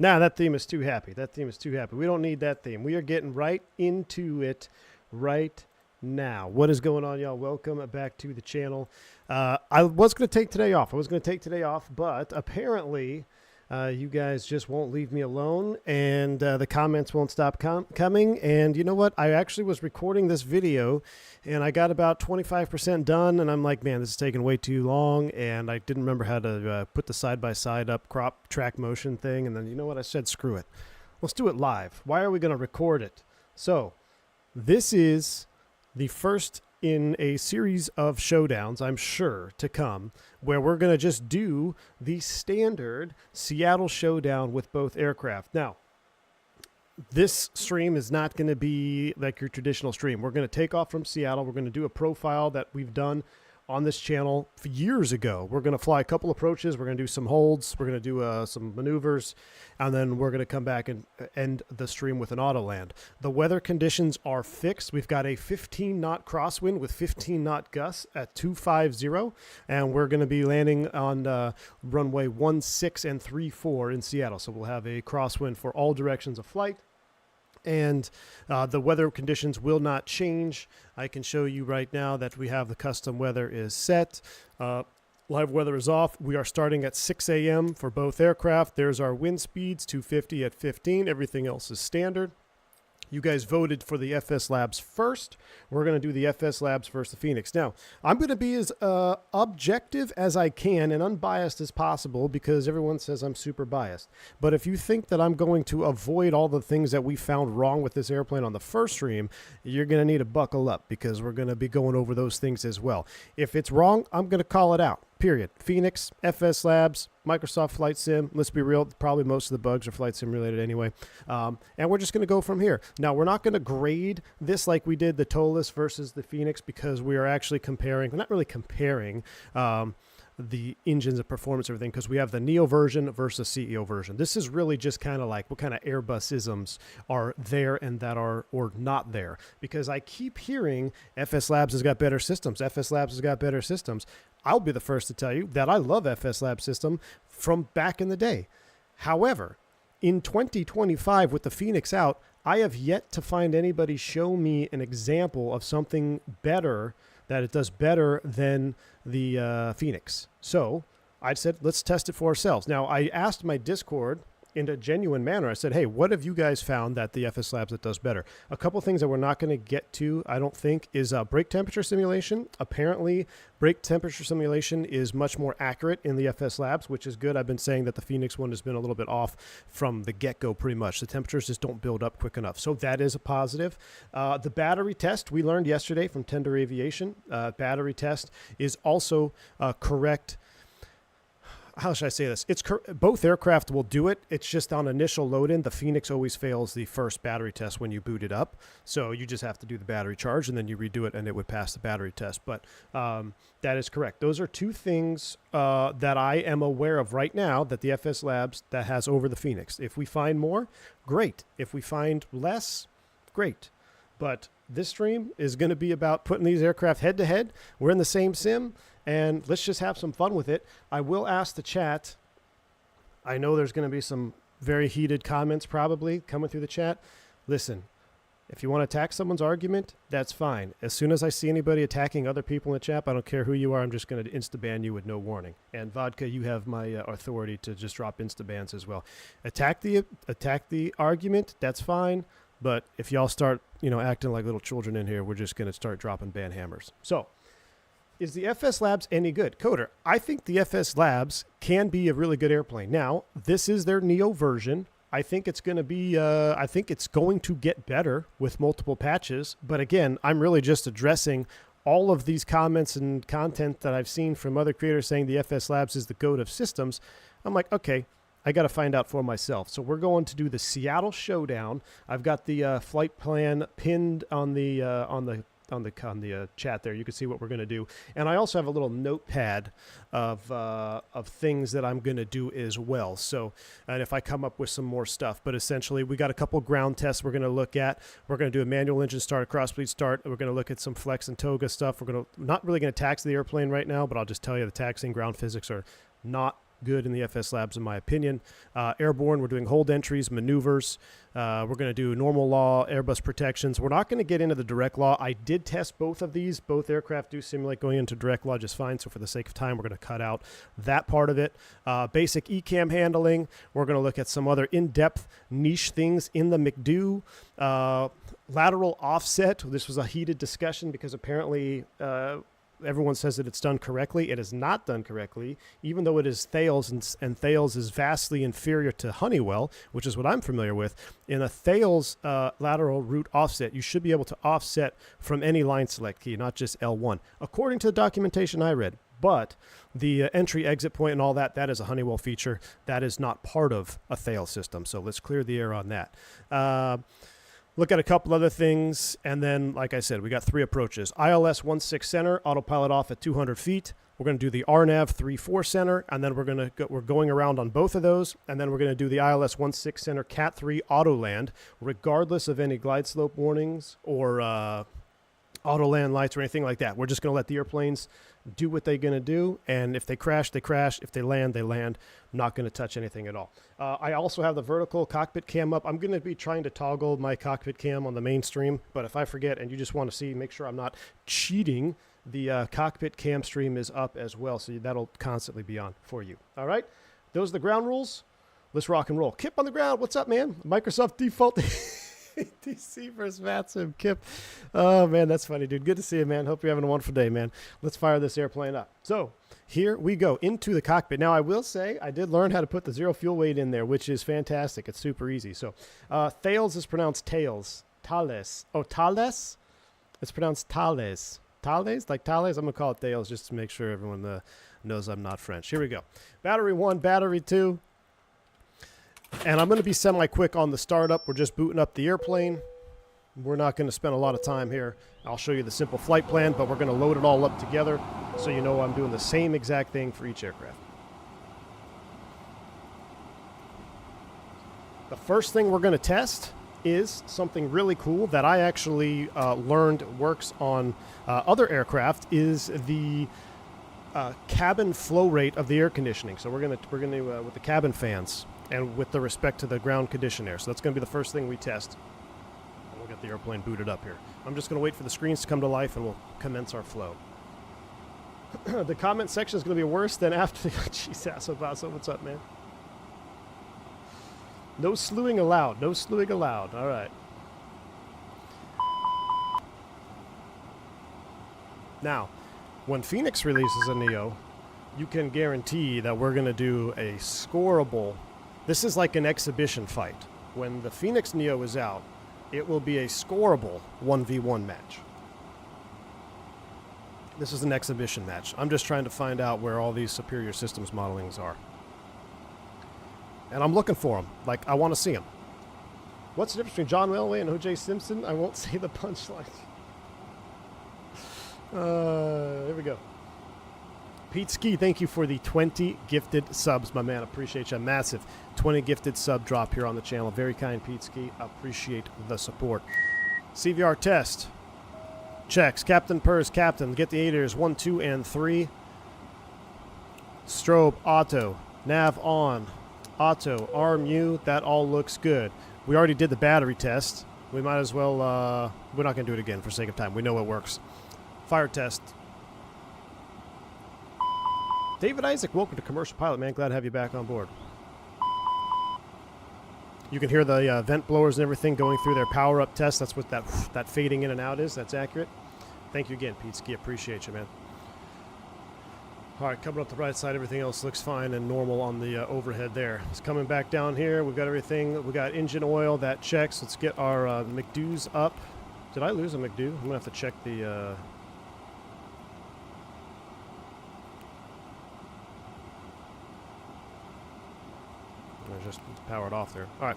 Nah, that theme is too happy. That theme is too happy. We don't need that theme. We are getting right into it right now. What is going on, y'all? Welcome back to the channel. I was going to take today off. But apparently you guys just won't leave me alone, and the comments won't stop coming. And you know what? I actually was recording this video, and I got about 25% done, and I'm like, man, this is taking way too long, and I didn't remember how to put the side-by-side up crop track motion thing. And then you know what? I said, screw it. Let's do it live. Why are we going to record it? So this is the first in a series of showdowns, I'm sure, to come, where we're going to just do the standard Seattle showdown with both aircraft. Now, this stream is not going to be like your traditional stream. We're going to take off from Seattle. We're going to do a profile that we've done on this channel years ago. We're going to fly a couple approaches. We're going to do some holds. We're going to do some maneuvers, and then we're going to come back and end the stream with an Autoland. The weather conditions are fixed. We've got a 15-knot crosswind with 15-knot gusts at 250, and we're going to be landing on runway 16 and 34 in Seattle. So we'll have a crosswind for all directions of flight. And the weather conditions will not change. I can show you right now that we have the custom weather is set. Live weather is off. We are starting at 6 a.m. for both aircraft. There's our wind speeds, 250 at 15. Everything else is standard. You guys voted for the FS Labs first. We're going to do the FS Labs versus the Fenix. Now, I'm going to be as objective as I can and unbiased as possible because everyone says I'm super biased. But if you think that I'm going to avoid all the things that we found wrong with this airplane on the first stream, you're going to need to buckle up because we're going to be going over those things as well. If it's wrong, I'm going to call it out. Period. Fenix, FS Labs, Microsoft Flight Sim. Let's be real. Probably most of the bugs are Flight Sim related anyway. And we're just going to go from here. Now, we're not going to grade this like we did the Tolis versus the Fenix because we are actually comparing. We're not really comparing the engines and performance and everything because we have the Neo version versus CEO version. This is really just kind of like what kind of Airbus-isms are there and that are or not there, because I keep hearing FS Labs has got better systems. FS Labs has got better systems. I'll be the first to tell you that I love FS Labs system from back in the day. However, in 2025 with the Fenix out, I have yet to find anybody show me an example of something better that it does better than the Fenix. So I said, let's test it for ourselves. Now, I asked my Discord in a genuine manner. I said, hey, what have you guys found that the FS Labs that does better? A couple things that we're not going to get to, I don't think, is brake temperature simulation. Apparently, brake temperature simulation is much more accurate in the FS Labs, which is good. I've been saying that the Fenix one has been a little bit off from the get-go pretty much. The temperatures just don't build up quick enough. So that is a positive. The battery test we learned yesterday from Tender Aviation. Battery test is also correct. How should I say this? Both aircraft will do it. It's just on initial load-in. The Fenix always fails the first battery test when you boot it up. So you just have to do the battery charge, and then you redo it, and it would pass the battery test. But that is correct. Those are two things that I am aware of right now that the FS Labs that has over the Fenix. If we find more, great. If we find less, great. But this stream is going to be about putting these aircraft head-to-head. We're in the same sim. And let's just have some fun with it. I will ask the chat. I know there's going to be some very heated comments probably coming through the chat. Listen, if you want to attack someone's argument, that's fine. As soon as I see anybody attacking other people in the chat, I don't care who you are, I'm just going to insta-ban you with no warning. And Vodka, you have my authority to just drop insta-bans as well. Attack the argument, that's fine. But if y'all start, acting like little children in here, we're just going to start dropping ban hammers. So, is the FS Labs any good? Coder, I think the FS Labs can be a really good airplane. Now, this is their Neo version. I think it's going to be, I think it's going to get better with multiple patches. But again, I'm really just addressing all of these comments and content that I've seen from other creators saying the FS Labs is the GOAT of systems. I'm like, okay, I got to find out for myself. So we're going to do the Seattle Showdown. I've got the flight plan pinned on the chat there. You can see what we're going to do. And I also have a little notepad of things that I'm going to do as well. So, and if I come up with some more stuff, but essentially we got a couple ground tests we're going to look at. We're going to do a manual engine start, a cross-bleed start. We're going to look at some flex and Toga stuff. We're not really going to tax the airplane right now, but I'll just tell you the taxiing ground physics are not good in the FS labs, in my opinion. Airborne, we're doing hold entries, maneuvers. We're going to do normal law, Airbus protections. We're not going to get into the direct law. I did test both of these. Both aircraft do simulate going into direct law just fine. So for the sake of time, we're going to cut out that part of it. Basic ECAM handling. We're going to look at some other in-depth niche things in the McDo. Lateral offset. This was a heated discussion because apparently everyone says that it's done correctly. It is not done correctly, even though it is Thales, and Thales is vastly inferior to Honeywell, which is what I'm familiar with. In a Thales lateral root offset, you should be able to offset from any line select key, not just L1, according to the documentation I read. But the entry exit point and all that, that is a Honeywell feature. That is not part of a Thales system. So let's clear the air on that. Look at a couple other things, and then, like I said, we got 3 approaches. ILS 1.6 center, autopilot off at 200 feet. We're going to do the RNAV 3.4 center, and then we're going around on both of those, and then we're going to do the ILS 1.6 center Cat 3 Autoland, regardless of any glide slope warnings or Autoland lights or anything like that. We're just going to let the airplanes do what they're going to do, and if they crash, they crash. If they land, they land. I'm not going to touch anything at all. I also have the vertical cockpit cam up. I'm going to be trying to toggle my cockpit cam on the mainstream, but if I forget and you just want to see, make sure I'm not cheating, the cockpit cam stream is up as well, so that'll constantly be on for you. All right? Those are the ground rules. Let's rock and roll. Kip on the ground. What's up, man? Microsoft default DC versus Matsim. Kip. Oh, man, that's funny, dude. Good to see you, man. Hope you're having a wonderful day, man. Let's fire this airplane up. So here we go into the cockpit. Now, I will say I did learn how to put the zero fuel weight in there, which is fantastic. It's super easy. So Thales is pronounced tails. Thales. Oh, Thales? It's pronounced Thales. Thales? Like Thales? I'm going to call it Thales just to make sure everyone knows I'm not French. Here we go. Battery 1, battery 2. And I'm going to be semi-quick on the startup. We're just booting up the airplane. We're not going to spend a lot of time here. I'll show you the simple flight plan, but we're going to load it all up together so you know I'm doing the same exact thing for each aircraft. The first thing we're going to test is something really cool that I actually learned works on other aircraft, is the cabin flow rate of the air conditioning. So we're going to with the cabin fans, and with the respect to the ground conditioned air. So that's going to be the first thing we test. And we'll get the airplane booted up here. I'm just going to wait for the screens to come to life, and we'll commence our flow. The comment section is going to be worse than after the... Jeez, Asso, what's up, man? No slewing allowed. No slewing allowed. All right. Now, when Fenix releases a Neo, you can guarantee that we're going to do a scoreable... This is like an exhibition fight. When the Fenix Neo is out, it will be a scoreable 1v1 match. This is an exhibition match. I'm just trying to find out where all these superior systems modelings are. And I'm looking for them. Like, I want to see them. What's the difference between John Elway and O.J. Simpson? I won't say the punchline. Here we go. Pete Ski, thank you for the 20 gifted subs, my man. Appreciate you. Massive 20 gifted sub drop here on the channel. Very kind, Pete Ski. Appreciate the support. CVR test. Checks. Captain Purrs, Captain. Get the 8ers 1, 2, and 3. Strobe, auto. Nav on. Auto. Arm U. That all looks good. We already did the battery test. We might as well, we're not going to do it again for sake of time. We know it works. Fire test. David Isaac, welcome to Commercial Pilot, man. Glad to have you back on board. You can hear the vent blowers and everything going through their power-up test. That's what that fading in and out is. That's accurate. Thank you again, Pete Ski. Appreciate you, man. All right, coming up the right side, everything else looks fine and normal on the overhead there. It's coming back down here. We've got everything. We got engine oil. That checks. Let's get our McDo's up. Did I lose a McDo? I'm going to have to check the... just powered off there. All right.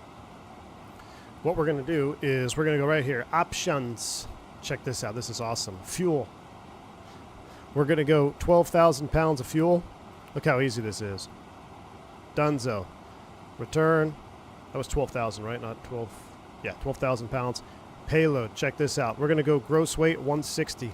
What we're going to do is we're going to go right here. Options. Check this out. This is awesome. Fuel. We're going to go 12,000 pounds of fuel. Look how easy this is. Dunzo. Return. That was 12,000, right? Not 12. Yeah, 12,000 pounds. Payload. Check this out. We're going to go gross weight 160.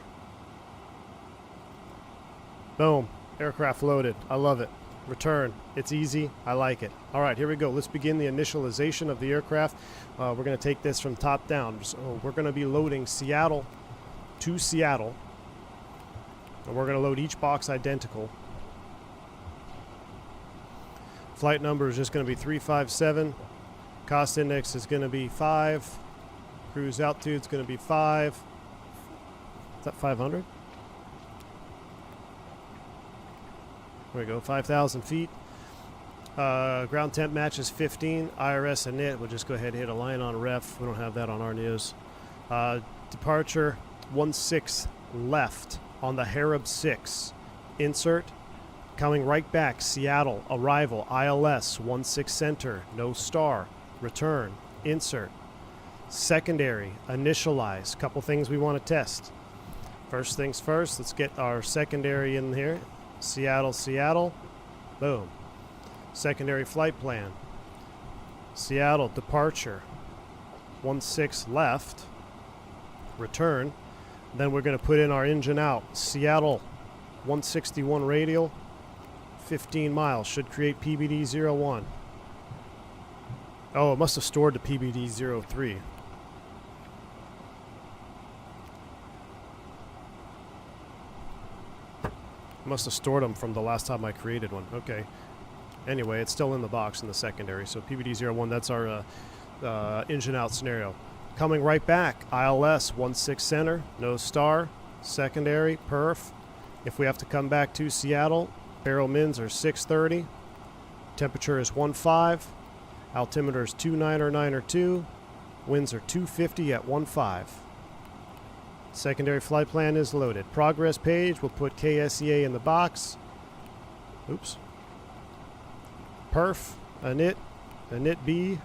Boom. Aircraft loaded. I love it. return. It's easy. I like it. All right, here we go. Let's begin the initialization of the aircraft. We're going to take this from top down. So we're going to be loading Seattle to Seattle. And we're going to load each box identical. Flight number is just going to be 357. Cost index is going to be 5. Cruise altitude is going to be 5. Is that 500? There we go, 5,000 feet. Ground temp matches 15. IRS and NIT. We'll just go ahead and hit a line on ref. We don't have that on our news. Departure 16 left on the Harib 6. Insert. Coming right back, Seattle. Arrival, ILS 16 center. No star. Return. Insert. Secondary. Initialize. Couple things we want to test. First things first, let's get our secondary in here. Seattle, Seattle. Boom. Secondary flight plan. Seattle, departure. 16 left. Return. Then we're going to put in our engine out. Seattle, 161 radial. 15 miles. Should create PBD-01. Oh, it must have stored the PBD-03. Must have stored them from the last time I created one. Okay. Anyway, it's still in the box in the secondary. So PBD-01, that's our engine out scenario. Coming right back, ILS 16 center, no star, secondary, perf. If we have to come back to Seattle, barrel mins are 630. Temperature is 15. Altimeter is 2992. Winds are 250 at 15. Secondary flight plan is loaded. Progress page, we'll put KSEA in the box. Oops. Perf, init B.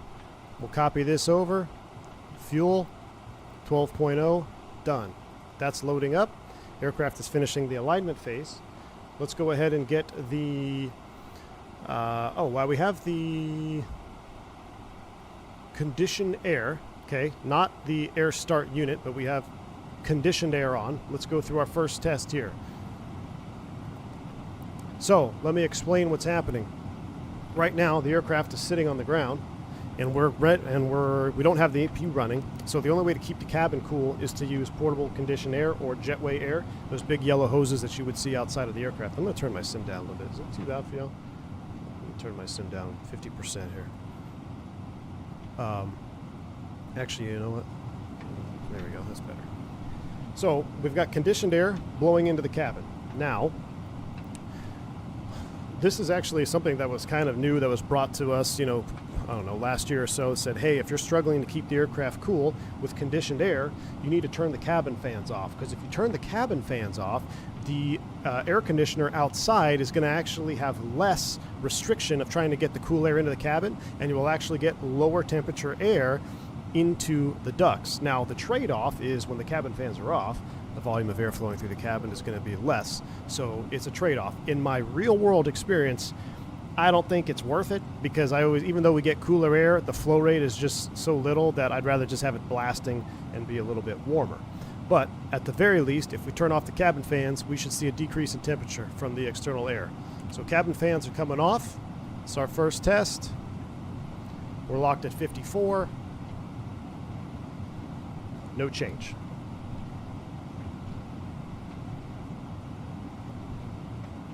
We'll copy this over. Fuel, 12.0, done. That's loading up. Aircraft is finishing the alignment phase. Let's go ahead and get the, while we have the conditioned air, okay, not the air start unit, but we have conditioned air on. Let's go through our first test here. So let me explain what's happening. Right now, the aircraft is sitting on the ground, and we don't have the APU running. So the only way to keep the cabin cool is to use portable conditioned air or jetway air. Those big yellow hoses that you would see outside of the aircraft. I'm going to turn my sim down a little bit. Is it too loud for y'all? Let me turn my sim down 50% here. Actually, you know what? There we go. That's better. So we've got conditioned air blowing into the cabin. Now, this is actually something that was kind of new that was brought to us, I don't know, last year or so. It said, hey, if you're struggling to keep the aircraft cool with conditioned air, you need to turn the cabin fans off. Because if you turn the cabin fans off, the air conditioner outside is going to actually have less restriction of trying to get the cool air into the cabin, and you will actually get lower temperature air into the ducts. Now, the trade-off is when the cabin fans are off, the volume of air flowing through the cabin is going to be less. So it's a trade-off. In my real-world experience, I don't think it's worth it, because even though we get cooler air, the flow rate is just so little that I'd rather just have it blasting and be a little bit warmer. But at the very least, if we turn off the cabin fans, we should see a decrease in temperature from the external air. So cabin fans are coming off. It's our first test. We're locked at 54. No change.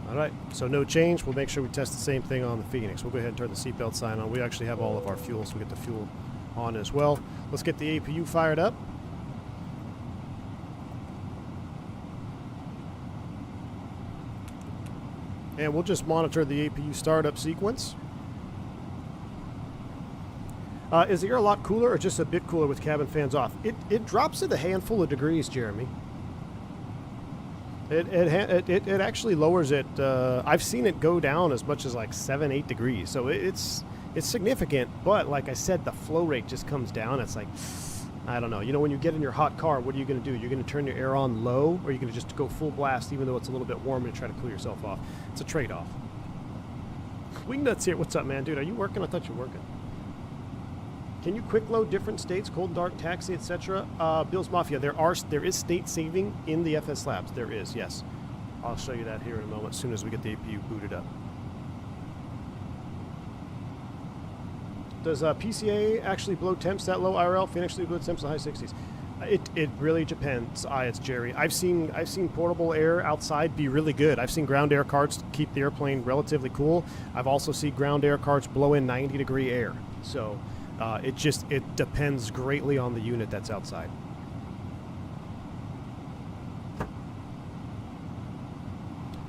All right, so no change. We'll make sure we test the same thing on the Fenix. We'll go ahead and turn the seatbelt sign on. We actually have all of our fuel, so we get the fuel on as well. Let's get the APU fired up. And we'll just monitor the APU startup sequence. Is the air a lot cooler or just a bit cooler with cabin fans off? It drops it a handful of degrees, Jeremy. It actually lowers it. I've seen it go down as much as like 7-8 degrees. So it's significant. But like I said, the flow rate just comes down. It's like, I don't know. When you get in your hot car, what are you going to do? You're going to turn your air on low, or are you going to just go full blast even though it's a little bit warm and try to cool yourself off? It's a trade-off. Wingnuts here. What's up, man? Dude, are you working? I thought you were working. Can you quick load different states, cold, dark, taxi, etc.? Bill's Mafia, there is state saving in the FS Labs. There is, yes. I'll show you that here in a moment as soon as we get the APU booted up. Does PCA actually blow temps that low IRL? Fenix blow temps in the high 60s. It really depends. It's Jerry. I've seen portable air outside be really good. I've seen ground air carts keep the airplane relatively cool. I've also seen ground air carts blow in 90-degree air. So it depends greatly on the unit that's outside.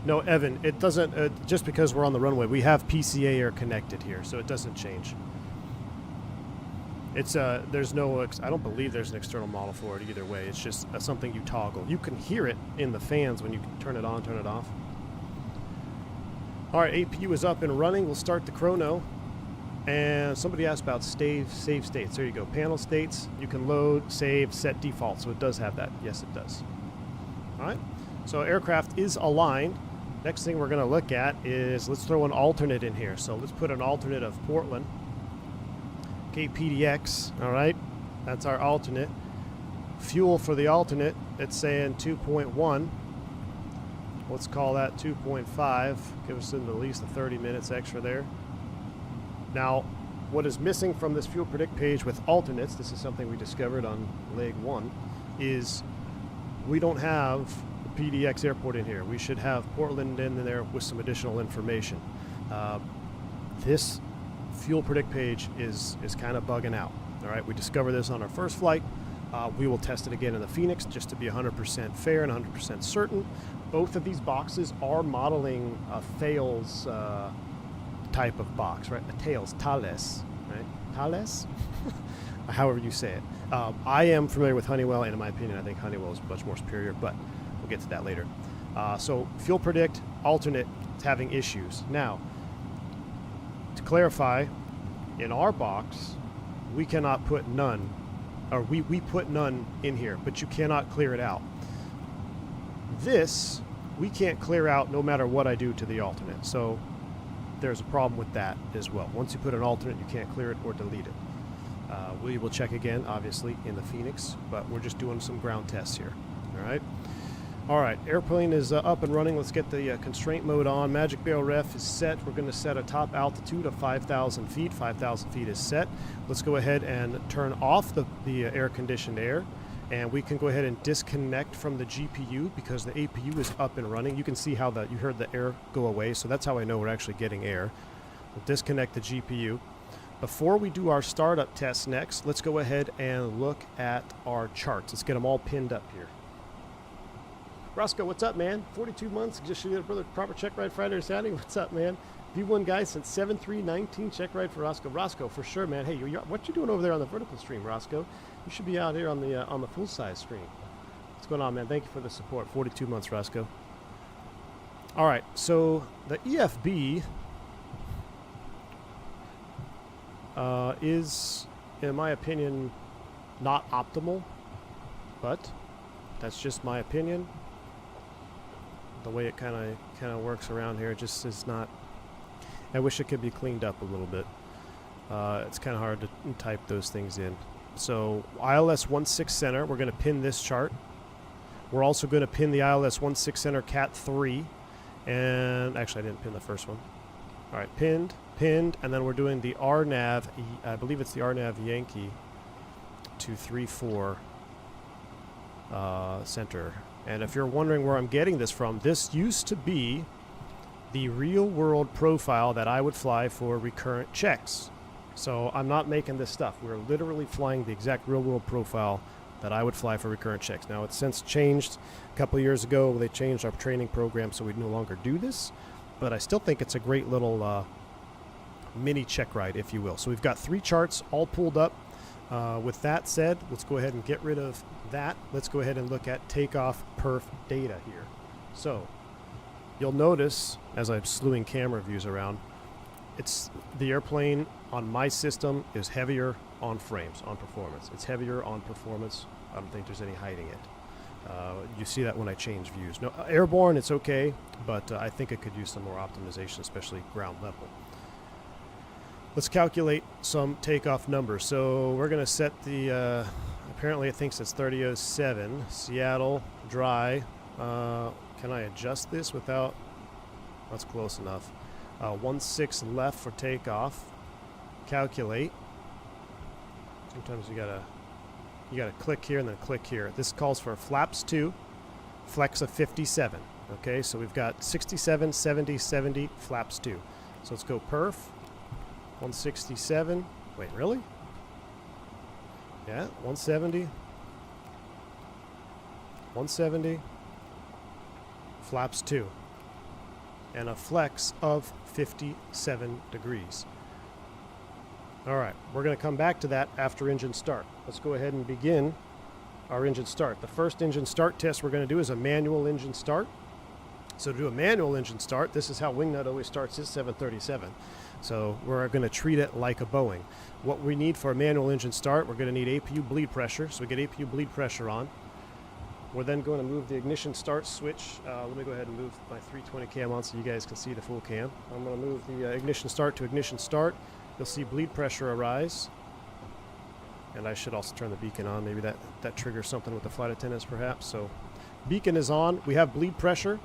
No, Evan, it doesn't. Just because we're on the runway, we have PCA air connected here, so it doesn't change. It's there's no, I don't believe there's an external model for it either way. It's just something you toggle. You can hear it in the fans when you turn it on, turn it off. All right, APU is up and running. We'll start the chrono. And somebody asked about save states. There you go. Panel states. You can load, save, set default. So it does have that. Yes, it does. All right. So aircraft is aligned. Next thing we're going to look at is let's throw an alternate in here. So let's put an alternate of Portland. Okay, PDX, all right, that's our alternate. Fuel for the alternate, it's saying 2.1. Let's call that 2.5. Give us at least 30 minutes extra there. Now, what is missing from this fuel predict page with alternates, this is something we discovered on leg 1, is we don't have the PDX airport in here. We should have Portland in there with some additional information. This fuel predict page is kind of bugging out. All right, we discovered this on our first flight. We will test it again in the Fenix just to be 100% fair and 100% certain. Both of these boxes are modeling a Thales type of box, right? A Thales, right? Thales? However you say it. I am familiar with Honeywell, and in my opinion, I think Honeywell is much more superior, but we'll get to that later. So fuel predict alternate is having issues. Now, to clarify, in our box, we cannot put none, or we put none in here, but you cannot clear it out. This, we can't clear out no matter what I do to the alternate. So there's a problem with that as well. Once you put an alternate, you can't clear it or delete it. We will check again, obviously, in the Fenix, but we're just doing some ground tests here. All right. All right, airplane is up and running. Let's get the constraint mode on. Magic Barrel ref is set. We're going to set a top altitude of 5,000 feet. 5,000 feet is set. Let's go ahead and turn off the air-conditioned air. And we can go ahead and disconnect from the GPU because the APU is up and running. You can see how you heard the air go away, so that's how I know we're actually getting air. We'll disconnect the GPU. Before we do our startup test next, let's go ahead and look at our charts. Let's get them all pinned up here. Roscoe, what's up, man? 42 months, just shoot a brother proper check ride Friday or Saturday. What's up, man? V1 guy since 7/3/19, check ride for Roscoe. Roscoe, for sure, man. Hey, what you doing over there on the vertical stream, Roscoe? You should be out here on the full size stream. What's going on, man? Thank you for the support. 42 months, Roscoe. All right, so the EFB is, in my opinion, not optimal, but that's just my opinion. The way it kind of works around here just is not. I wish it could be cleaned up a little bit. It's kind of hard to type those things in. So ILS 16 center, we're going to pin this chart. We're also going to pin the ILS 16 center Cat 3, and actually I didn't pin the first one. All right, pinned, and then we're doing the RNAV. I believe it's the RNAV Yankee 234 center. And if you're wondering where I'm getting this from, this used to be the real-world profile that I would fly for recurrent checks. So I'm not making this stuff. We're literally flying the exact real-world profile that I would fly for recurrent checks. Now, it's since changed. A couple of years ago, they changed our training program, so we no longer do this. But I still think it's a great little mini check ride, if you will. So we've got 3 charts all pulled up. With that said, let's go ahead and get rid of that. Let's go ahead and look at takeoff perf data here. So you'll notice, as I'm slewing camera views around, it's the airplane on my system is heavier on frames, on performance. It's heavier on performance. I don't think there's any hiding it. You see that when I change views. No, airborne, it's okay, but I think it could use some more optimization, especially ground level. Let's calculate some takeoff numbers. So we're going to set the, apparently it thinks it's 3007, Seattle, dry. Can I adjust this without, that's close enough. 16 left for takeoff. Calculate. Sometimes you gotta click here and then click here. This calls for flaps 2, flex of 57. Okay, so we've got 67, 70, 70, flaps 2. So let's go perf, 167. Wait, really? Yeah, 170, 170, flaps 2, and a flex of 57 degrees. All right, we're going to come back to that after engine start. Let's go ahead and begin our engine start. The first engine start test we're going to do is a manual engine start. So to do a manual engine start, this is how Wingnut always starts his 737. So we're going to treat it like a Boeing. What we need for a manual engine start, we're going to need APU bleed pressure. So we get APU bleed pressure on. We're then going to move the ignition start switch. Let me go ahead and move my 320 cam on so you guys can see the full cam. I'm going to move the ignition start to ignition start. You'll see bleed pressure arise. And I should also turn the beacon on. Maybe that triggers something with the flight attendants perhaps. So beacon is on. We have bleed pressure.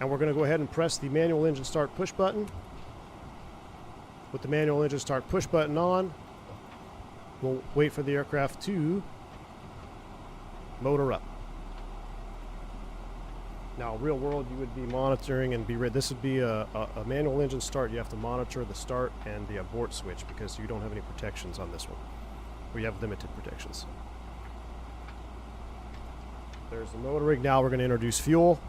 And we're going to go ahead and press the manual engine start push button. With the manual engine start push button on, we'll wait for the aircraft to motor up. Now, real world, you would be monitoring and be ready. This would be a manual engine start. You have to monitor the start and the abort switch because you don't have any protections on this one. Or you have limited protections. There's the motor rig. Now we're going to introduce fuel.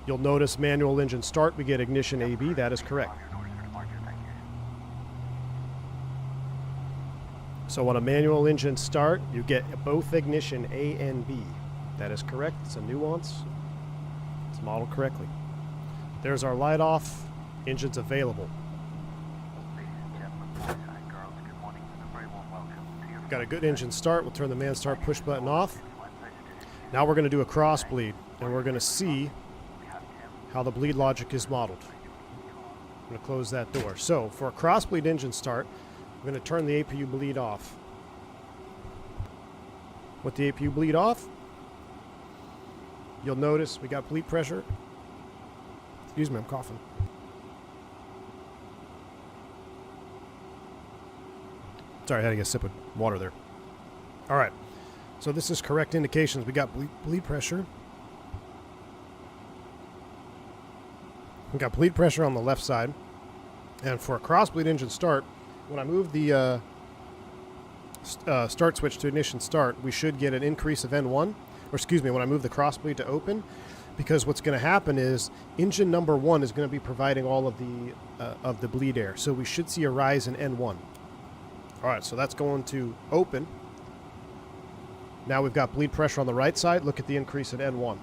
You'll notice manual engine start, we get ignition AB. That is correct. So on a manual engine start, you get both ignition A and B. That is correct. It's a nuance. It's modeled correctly. There's our light off. Engine's available. Got a good engine start. We'll turn the man start push button off. Now we're going to do a cross bleed, and we're going to see how the bleed logic is modeled. I'm going to close that door. So for a cross bleed engine start, I'm going to turn the APU bleed off. With the APU bleed off, you'll notice we got bleed pressure. Excuse me, I'm coughing. Sorry, I had to get a sip of water there. All right, so this is correct indications. We got bleed pressure. We got bleed pressure on the left side. And for a cross bleed engine start, when I move the start switch to ignition start, we should get an increase of N1. Or excuse me, when I move the cross bleed to open, because what's going to happen is engine number 1 is going to be providing all of the bleed air. So we should see a rise in N1. All right, so that's going to open. Now we've got bleed pressure on the right side. Look at the increase in N1.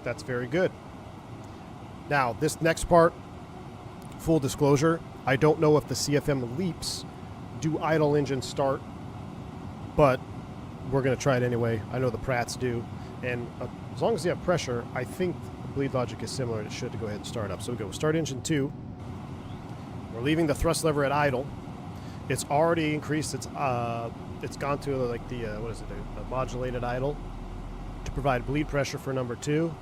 That's very good. Now, this next part, full disclosure, I don't know if the CFM leaps do idle engine start, but we're going to try it anyway. I know the Pratts do. And as long as you have pressure, I think the bleed logic is similar. It should go ahead and start up. So we go start engine 2. We're leaving the thrust lever at idle. It's already increased. It's gone to like the, what is it, a modulated idle to provide bleed pressure for number 2.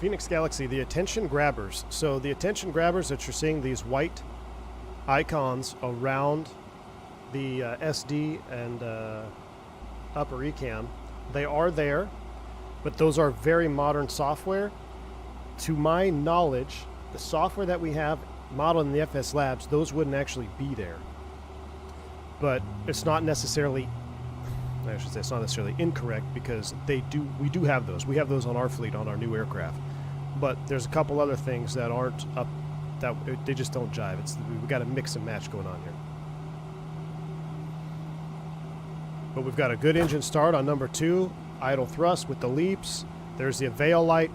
Phoenix Galaxy, the attention grabbers. So the attention grabbers that you're seeing, these white icons around the SD and upper ECAM, they are there, but those are very modern software. To my knowledge, the software that we have modeled in the FS Labs, those wouldn't actually be there. But it's not necessarily, I should say it's not necessarily incorrect, because we do have those. We have those on our fleet, on our new aircraft. But there's a couple other things that aren't up, that they just don't jive. We've got a mix and match going on here. But we've got a good engine start on number 2, idle thrust with the leaps. There's the avail light.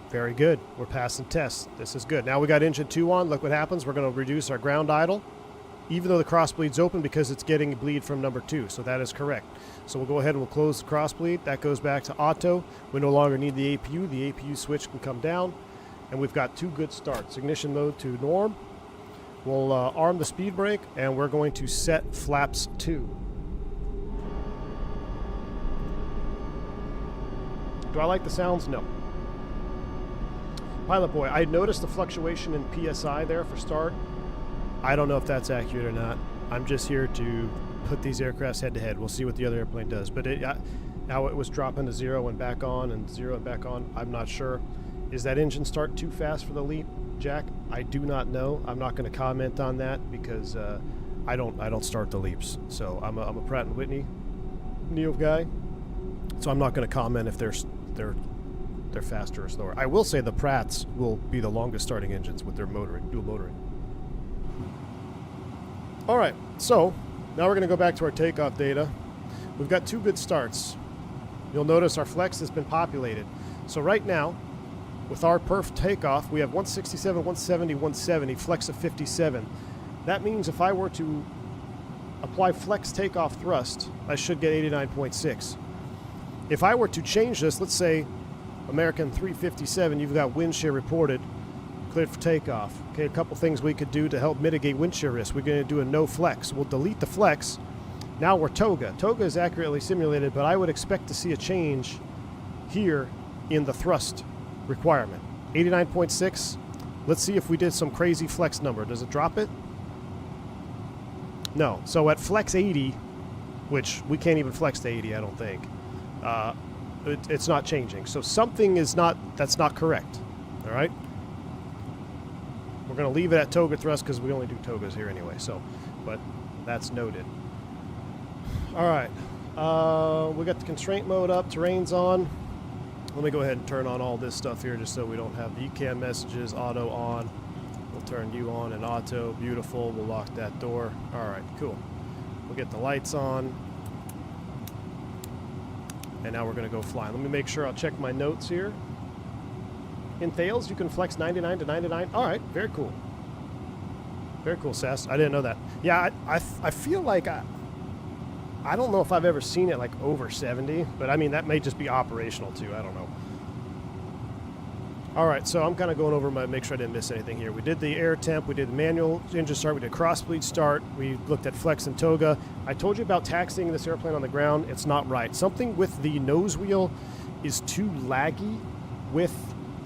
Very good. We're passing tests. This is good. Now we got engine 2 on. Look what happens. We're going to reduce our ground idle, even though the cross bleed's open, because it's getting bleed from number 2. So that is correct. So we'll go ahead and we'll close the cross bleed. That goes back to auto. We no longer need the APU. The APU switch can come down. And we've got 2 good starts. Ignition mode to norm. We'll arm the speed brake, and we're going to set flaps 2. Do I like the sounds? No. Pilot Boy, I noticed the fluctuation in PSI there for start. I don't know if that's accurate or not. I'm just here to put these aircrafts head to head. We'll see what the other airplane does. But how it was dropping to 0 and back on and 0 and back on, I'm not sure. Is that engine start too fast for the LEAP, Jack? I do not know. I'm not going to comment on that because I don't start the LEAPs. So I'm a Pratt & Whitney Neo guy. So I'm not going to comment if they're faster or slower. I will say the Pratts will be the longest starting engines with their motoring, dual motoring. All right, so now we're going to go back to our takeoff data. We've got 2 good starts. You'll notice our flex has been populated. So right now, with our perf takeoff, we have 167, 170, 170, flex of 57. That means if I were to apply flex takeoff thrust, I should get 89.6. If I were to change this, let's say American 357, you've got wind shear reported, cleared for takeoff. Okay, a couple things we could do to help mitigate wind shear risk. We're going to do a no flex. We'll delete the flex. Now we're Toga. Toga is accurately simulated, but I would expect to see a change here in the thrust requirement. 89.6. Let's see if we did some crazy flex number. Does it drop it? No. So at flex 80, which we can't even flex to 80, I don't think, it's not changing. So something is that's not correct. All right? We're going to leave it at Toga thrust because we only do Togas here anyway. So, but that's noted. All right. We got the constraint mode up, terrain's on. Let me go ahead and turn on all this stuff here just so we don't have the ECAM messages, auto on. We'll turn you on and auto, beautiful. We'll lock that door. All right, cool. We'll get the lights on. And now we're gonna go flying. Let me make sure I'll check my notes here. In Thales, you can flex 99 to 99. All right, very cool. Very cool, Sass. I didn't know that. Yeah, I feel like I don't know if I've ever seen it like over 70, but I mean, that may just be operational too. I don't know. All right, so I'm kind of going over make sure I didn't miss anything here. We did the air temp, we did the manual engine start, we did cross bleed start, we looked at flex and Toga. I told you about taxiing this airplane on the ground. It's not right. Something with the nose wheel is too laggy with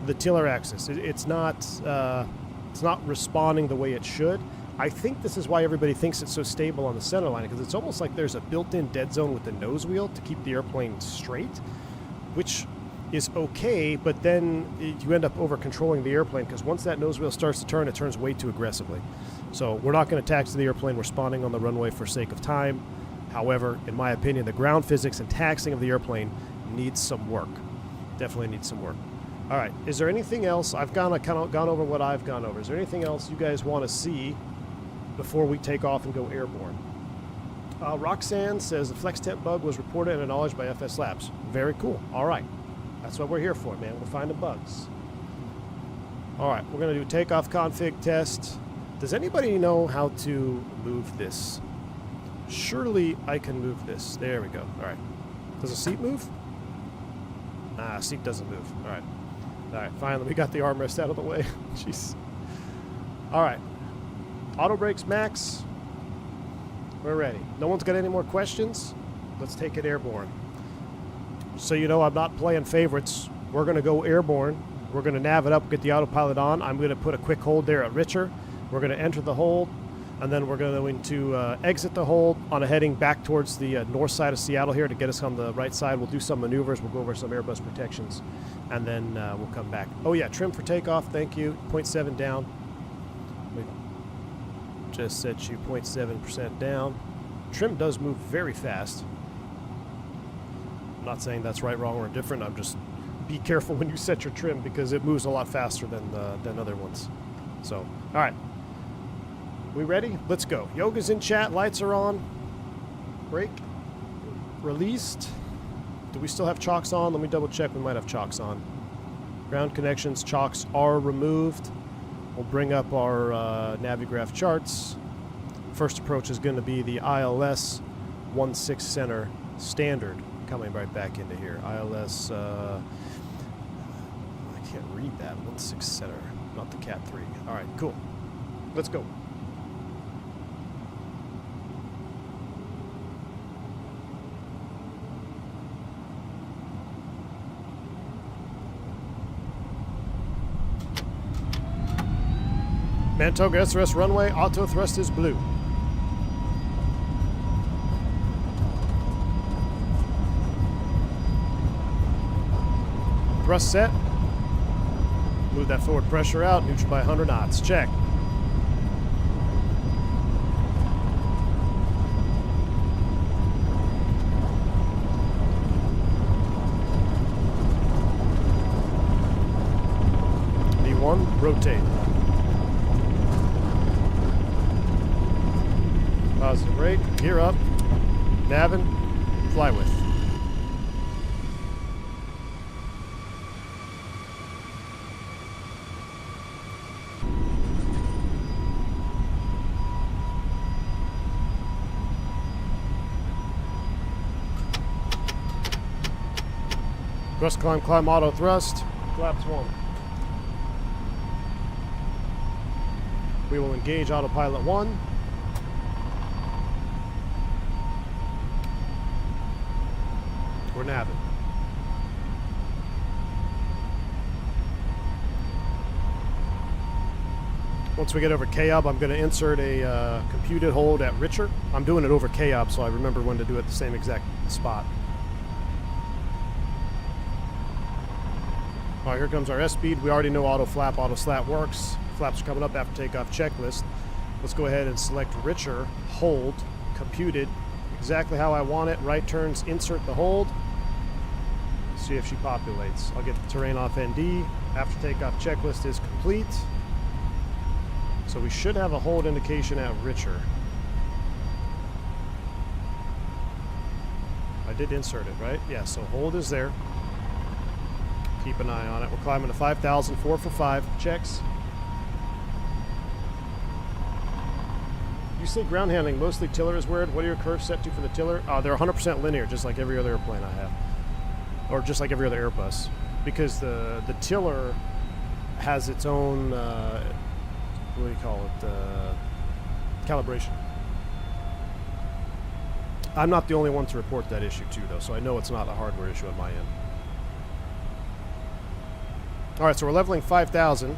the tiller axis. It's not responding the way it should. I think this is why everybody thinks it's so stable on the center line, because it's almost like there's a built-in dead zone with the nose wheel to keep the airplane straight, which is okay, but then you end up over-controlling the airplane, because once that nose wheel starts to turn, it turns way too aggressively. So we're not going to taxi the airplane. We're spawning on the runway for sake of time. However, in my opinion, the ground physics and taxiing of the airplane needs some work. Definitely needs some work. All right, is there anything else? I've kind of gone over what I've gone over. Is there anything else you guys want to see before we take off and go airborne? Roxanne says the flex temp bug was reported and acknowledged by FS Labs. Very cool. All right. That's what we're here for, man. We're finding bugs. All right. We're going to do takeoff config test. Does anybody know how to move this? Surely I can move this. There we go. All right. Does the seat move? Ah, seat doesn't move. All right. All right. Finally, we got the armrest out of the way. Jeez. All right. Auto brakes max. We're ready. No one's got any more questions? Let's take it airborne. So you know I'm not playing favorites. We're going to go airborne. We're going to nav it up, get the autopilot on. I'm going to put a quick hold there at Richer. We're going to enter the hold, and then we're going to exit the hold on a heading back towards the north side of Seattle here to get us on the right side. We'll do some maneuvers. We'll go over some Airbus protections, and then we'll come back. Oh, yeah, trim for takeoff. Thank you. 0.7 down. We just set you 0.7% down. Trim does move very fast. I'm not saying that's right, wrong, or indifferent. I'm just be careful when you set your trim because it moves a lot faster than other ones. So, all right. We ready? Let's go. Yoga's in chat. Lights are on. Brake. Released. Do we still have chocks on? Let me double check. We might have chocks on. Ground connections. Chocks are removed. We'll bring up our Navigraph charts. First approach is going to be the ILS 16 center standard. Coming right back into here. ILS, I can't read that. 16 center, not the Cat 3. All right, cool. Let's go. Man, Toga SRS runway, auto thrust is blue. Thrust set. Move that forward pressure out, neutral by 100 knots. Check. V1, rotate. Positive rate, gear up, navin, fly with. Thrust, climb, auto thrust, flaps 1. We will engage autopilot 1. We're nabbing. Once we get over KOB, I'm going to insert a computed hold at Richer. I'm doing it over KOB, so I remember when to do it at the same exact spot. All right, here comes our S-speed. We already know auto flap, auto slat works. Flaps are coming up after takeoff checklist. Let's go ahead and select Richer, hold, computed, exactly how I want it. Right turns, insert the hold. See if she populates. I'll get the terrain off ND. After takeoff checklist is complete. So we should have a hold indication at Richer. I did insert it, right? Yeah, so hold is there. Keep an eye on it. We're climbing to 5,000, 4 for 5. Checks. You say ground handling, mostly tiller is weird. What are your curves set to for the tiller? They're 100% linear, just like every other airplane I have. Or just like every other Airbus. Because the tiller has its own, what do you call it, calibration. I'm not the only one to report that issue too, though, so I know it's not a hardware issue on my end. All right, so we're leveling 5,000.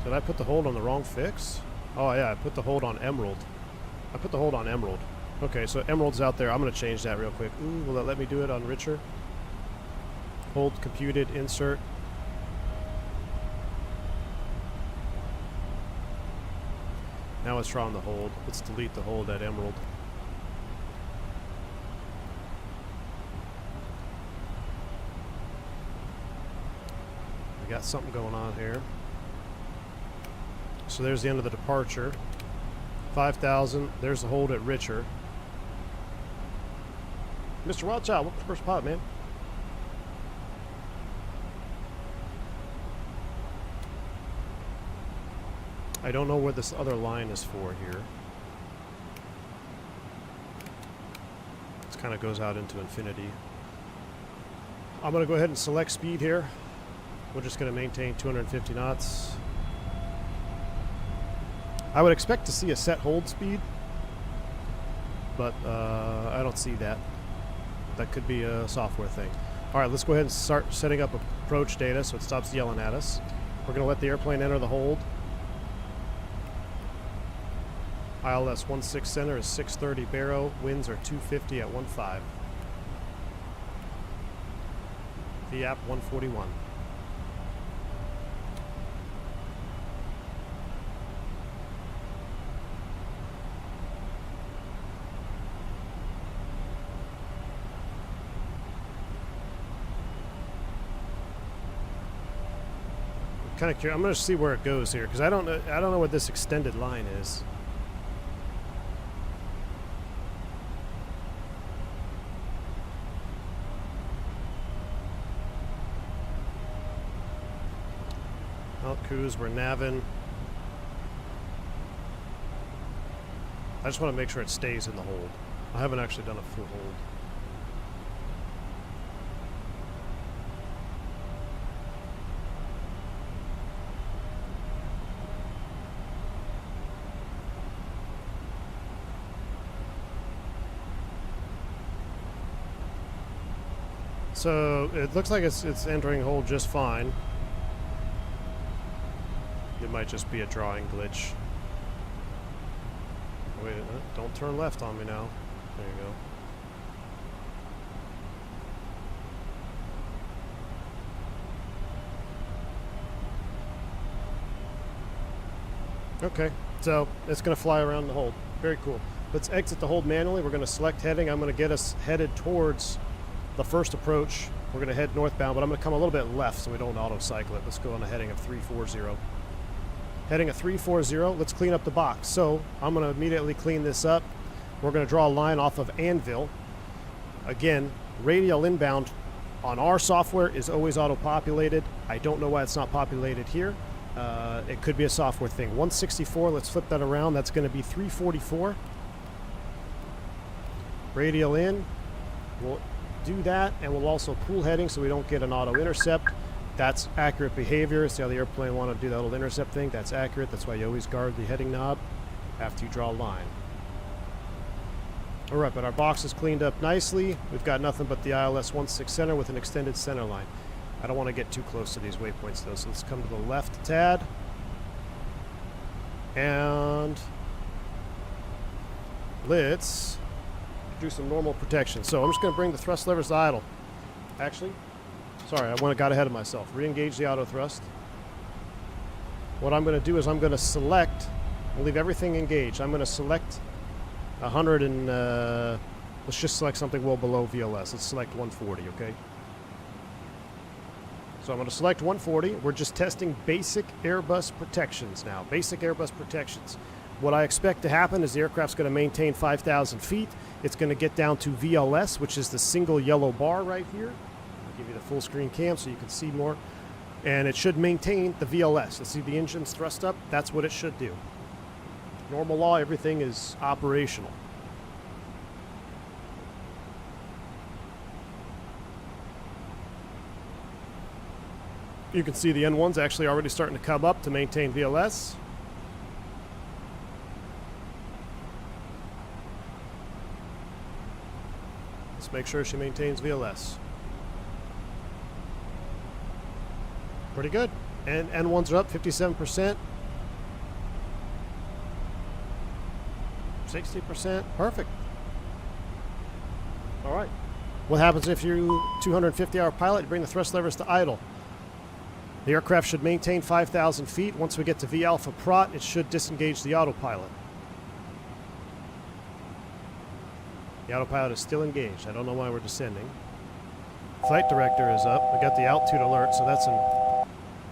Did I put the hold on the wrong fix? Oh yeah, I put the hold on Emerald. I put the hold on Emerald. Okay, so Emerald's out there. I'm going to change that real quick. Ooh, will that let me do it on Richer? Hold, computed, insert. Now it's trying the hold. Let's delete the hold at Emerald. We got something going on here. So there's the end of the departure. 5,000. There's the hold at Richer. Mr. Wildchild, what's the first pilot, man? I don't know where this other line is for here. This kind of goes out into infinity. I'm going to go ahead and select speed here. We're just going to maintain 250 knots. I would expect to see a set hold speed, but I don't see that. That could be a software thing. All right, let's go ahead and start setting up approach data so it stops yelling at us. We're going to let the airplane enter the hold. ILS 16 center is 630 baro. Winds are 250 at 1.5. VAP 141. Kind of curious. I'm going to see where it goes here because I don't know what this extended line is. Well, cruise, we're navin. I just want to make sure it stays in the hold. I haven't actually done a full hold. So it looks like it's entering hold just fine. It might just be a drawing glitch. Wait, don't turn left on me now. There you go. Okay, so it's going to fly around the hold. Very cool. Let's exit the hold manually. We're going to select heading. I'm going to get us headed towards the first approach. We're going to head northbound, but I'm going to come a little bit left so we don't auto-cycle it. Let's go on a heading of 340. Heading of 340, let's clean up the box. So I'm going to immediately clean this up. We're going to draw a line off of Anvil. Again, radial inbound on our software is always auto-populated. I don't know why it's not populated here. It could be a software thing. 164, let's flip that around. That's going to be 344. Radial in. We'll do that, and we'll also pull heading so we don't get an auto-intercept. That's accurate behavior. See how the airplane want to do that little intercept thing? That's accurate. That's why you always guard the heading knob after you draw a line. All right, but our box is cleaned up nicely. We've got nothing but the ILS 16 center with an extended center line. I don't want to get too close to these waypoints though, so let's come to the left a tad. And let's do some normal protection. So I'm just going to bring the thrust levers to idle. Actually, sorry, I got ahead of myself. Re-engage the auto thrust. What I'm going to do is I'm going to select, I'll leave everything engaged. I'm going to select 100 and, let's just select something well below VLS. Let's select 140, okay? So I'm going to select 140. We're just testing basic Airbus protections now. Basic Airbus protections. What I expect to happen is the aircraft's going to maintain 5,000 feet. It's going to get down to VLS, which is the single yellow bar right here. I'll give you the full screen cam so you can see more. And it should maintain the VLS. You see the engine's thrust up? That's what it should do. Normal law, everything is operational. You can see the N1's actually already starting to come up to maintain VLS. Let's make sure she maintains VLS. Pretty good. And N1's are up 57%. 60%. Perfect. All right. What happens if you're 250-hour pilot? You bring the thrust levers to idle. The aircraft should maintain 5,000 feet. Once we get to V alpha prot, it should disengage the autopilot. The autopilot is still engaged. I don't know why we're descending. Flight director is up. We got the altitude alert, so that's an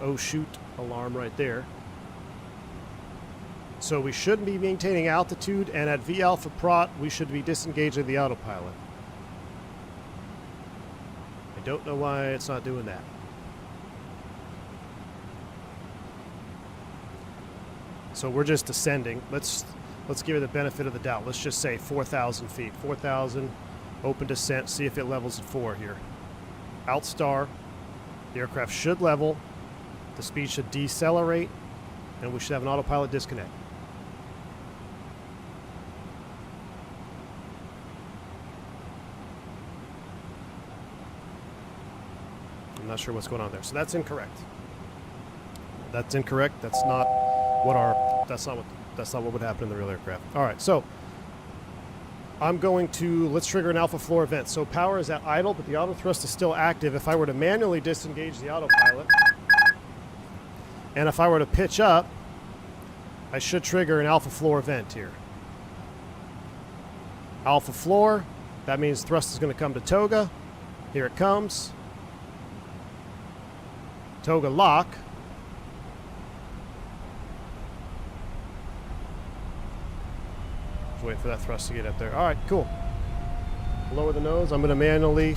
oh shoot alarm right there. So we should be maintaining altitude, and at V alpha prot, we should be disengaging the autopilot. I don't know why it's not doing that. So we're just descending. Let's give it the benefit of the doubt. Let's just say 4,000 feet. 4,000, open descent, see if it levels at 4 here. Alt star. The aircraft should level. The speed should decelerate, and we should have an autopilot disconnect. I'm not sure what's going on there. So that's incorrect. That's incorrect. That's not what would happen in the real aircraft. All right, so let's trigger an alpha floor event. So power is at idle, but the auto thrust is still active. If I were to manually disengage the autopilot, and if I were to pitch up, I should trigger an alpha floor event here. Alpha floor, that means thrust is going to come to Toga. Here it comes. Toga lock. Wait for that thrust to get up there. All right, cool. Lower the nose. I'm going to manually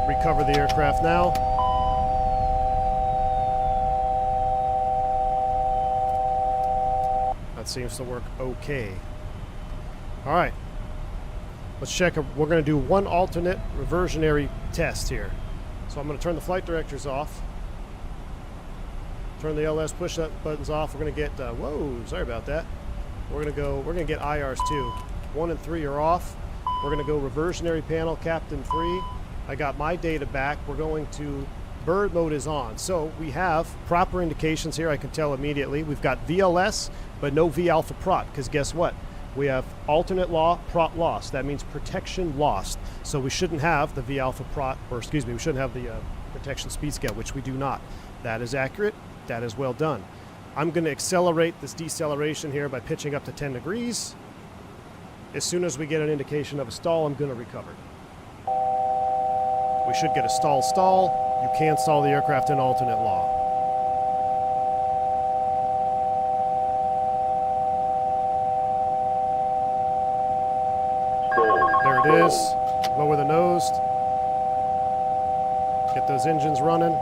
recover the aircraft now. That seems to work okay. All right. Let's check. We're going to do one alternate reversionary test here. So I'm going to turn the flight directors off. Turn the LS push buttons off. We're going to get, whoa, sorry about that. We're going to get IRs too. 1 and 3 are off. We're going to go reversionary panel, Captain 3. I got my data back. We're going to bird mode is on. So we have proper indications here. I can tell immediately. We've got VLS, but no V alpha prot, because guess what? We have alternate law, prot lost. That means protection lost. So we shouldn't have the V alpha prot, or excuse me, we shouldn't have the protection speed scale, which we do not. That is accurate. That is well done. I'm going to accelerate this deceleration here by pitching up to 10 degrees. As soon as we get an indication of a stall, I'm going to recover. We should get a stall. You can't stall the aircraft in alternate law. There it is. Lower the nose. Get those engines running.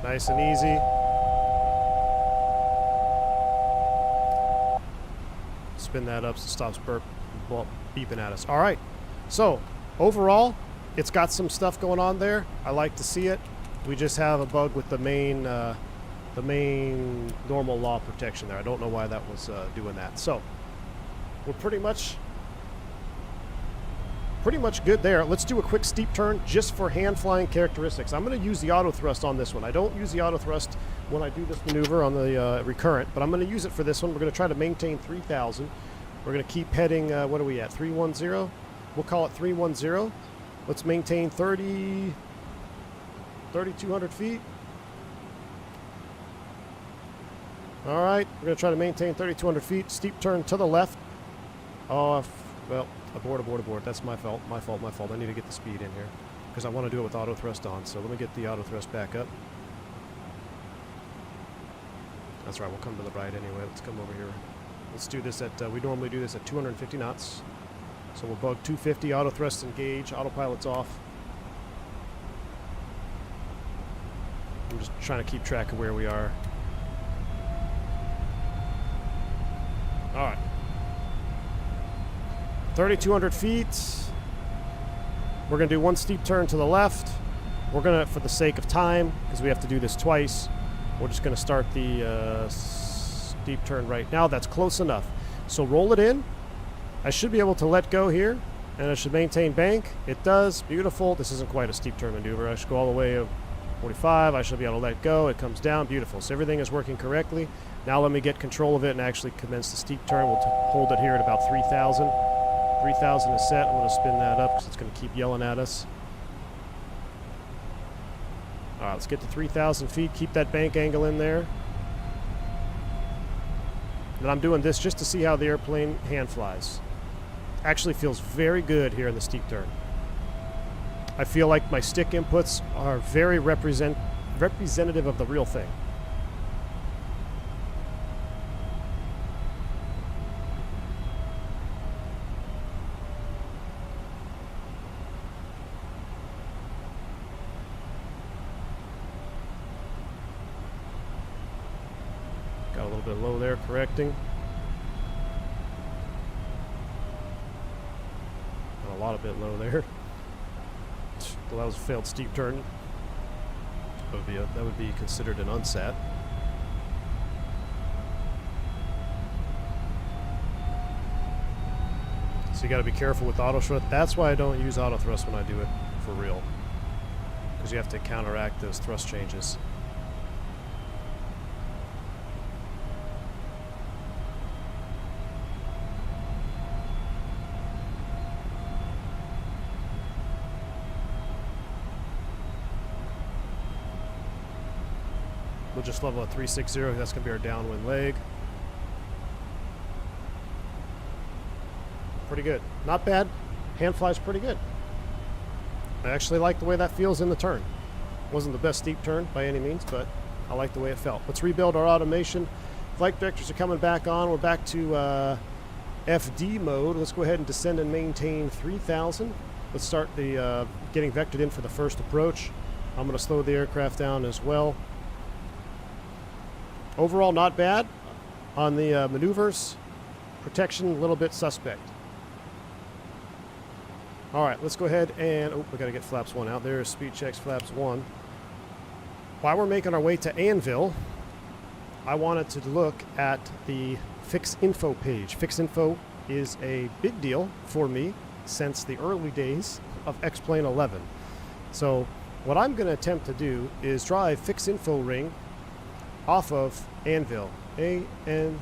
Nice and easy. Spin that up so it stops beeping at us. All right. So overall, it's got some stuff going on there. I like to see it. We just have a bug with the main normal law protection there. I don't know why that was doing that. So we're pretty much good there. Let's do a quick steep turn just for hand flying characteristics. I'm going to use the auto thrust on this one. I don't use the auto thrust when I do this maneuver on the recurrent, but I'm going to use it for this one. We're going to try to maintain 3,000. We're going to keep heading, what are we at, 310? We'll call it 310. Let's maintain 3,200 feet. All right, we're going to try to maintain 3,200 feet. Steep turn to the left. Oh, well, abort. That's my fault. My fault. I need to get the speed in here because I want to do it with auto thrust on. So let me get the auto thrust back up. That's right. We'll come to the right anyway. Let's come over here. Let's do this at, we normally do this at 250 knots. So we'll bug 250, auto thrust engage, autopilot's off. I'm just trying to keep track of where we are. All right. 3,200 feet. We're going to do one steep turn to the left. We're going to, for the sake of time, because we have to do this twice, we're just going to start the steep turn right now. That's close enough. So roll it in. I should be able to let go here, and I should maintain bank. It does. Beautiful. This isn't quite a steep turn maneuver. I should go all the way to 45. I should be able to let go. It comes down. Beautiful. So everything is working correctly. Now let me get control of it and actually commence the steep turn. We'll hold it here at about 3,000. 3,000 is set. I'm going to spin that up because it's going to keep yelling at us. All right, let's get to 3,000 feet. Keep that bank angle in there. And I'm doing this just to see how the airplane hand flies. Actually feels very good here in the steep turn. I feel like my stick inputs are very representative of the real thing. Got a little bit low there, correcting. A lot of bit low there. Well, that was a failed steep turn. That would be considered an unsat. So you got to be careful with auto thrust. That's why I don't use auto thrust when I do it for real, because you have to counteract those thrust changes. We'll just level at 360. That's going to be our downwind leg. Pretty good. Not bad. Hand flies pretty good. I actually like the way that feels in the turn. Wasn't the best steep turn by any means, but I like the way it felt. Let's rebuild our automation. Flight vectors are coming back on. We're back to FD mode. Let's go ahead and descend and maintain 3,000. Let's start the getting vectored in for the first approach. I'm going to slow the aircraft down as well. Overall, not bad on the maneuvers. Protection, a little bit suspect. All right, let's go ahead and... Oh, we got to get flaps 1 out. There's speed checks, flaps 1. While we're making our way to Anvil, I wanted to look at the Fix Info page. Fix Info is a big deal for me since the early days of X-Plane 11. So what I'm going to attempt to do is drive Fix Info ring off of Anvil. A-N-V-I-L.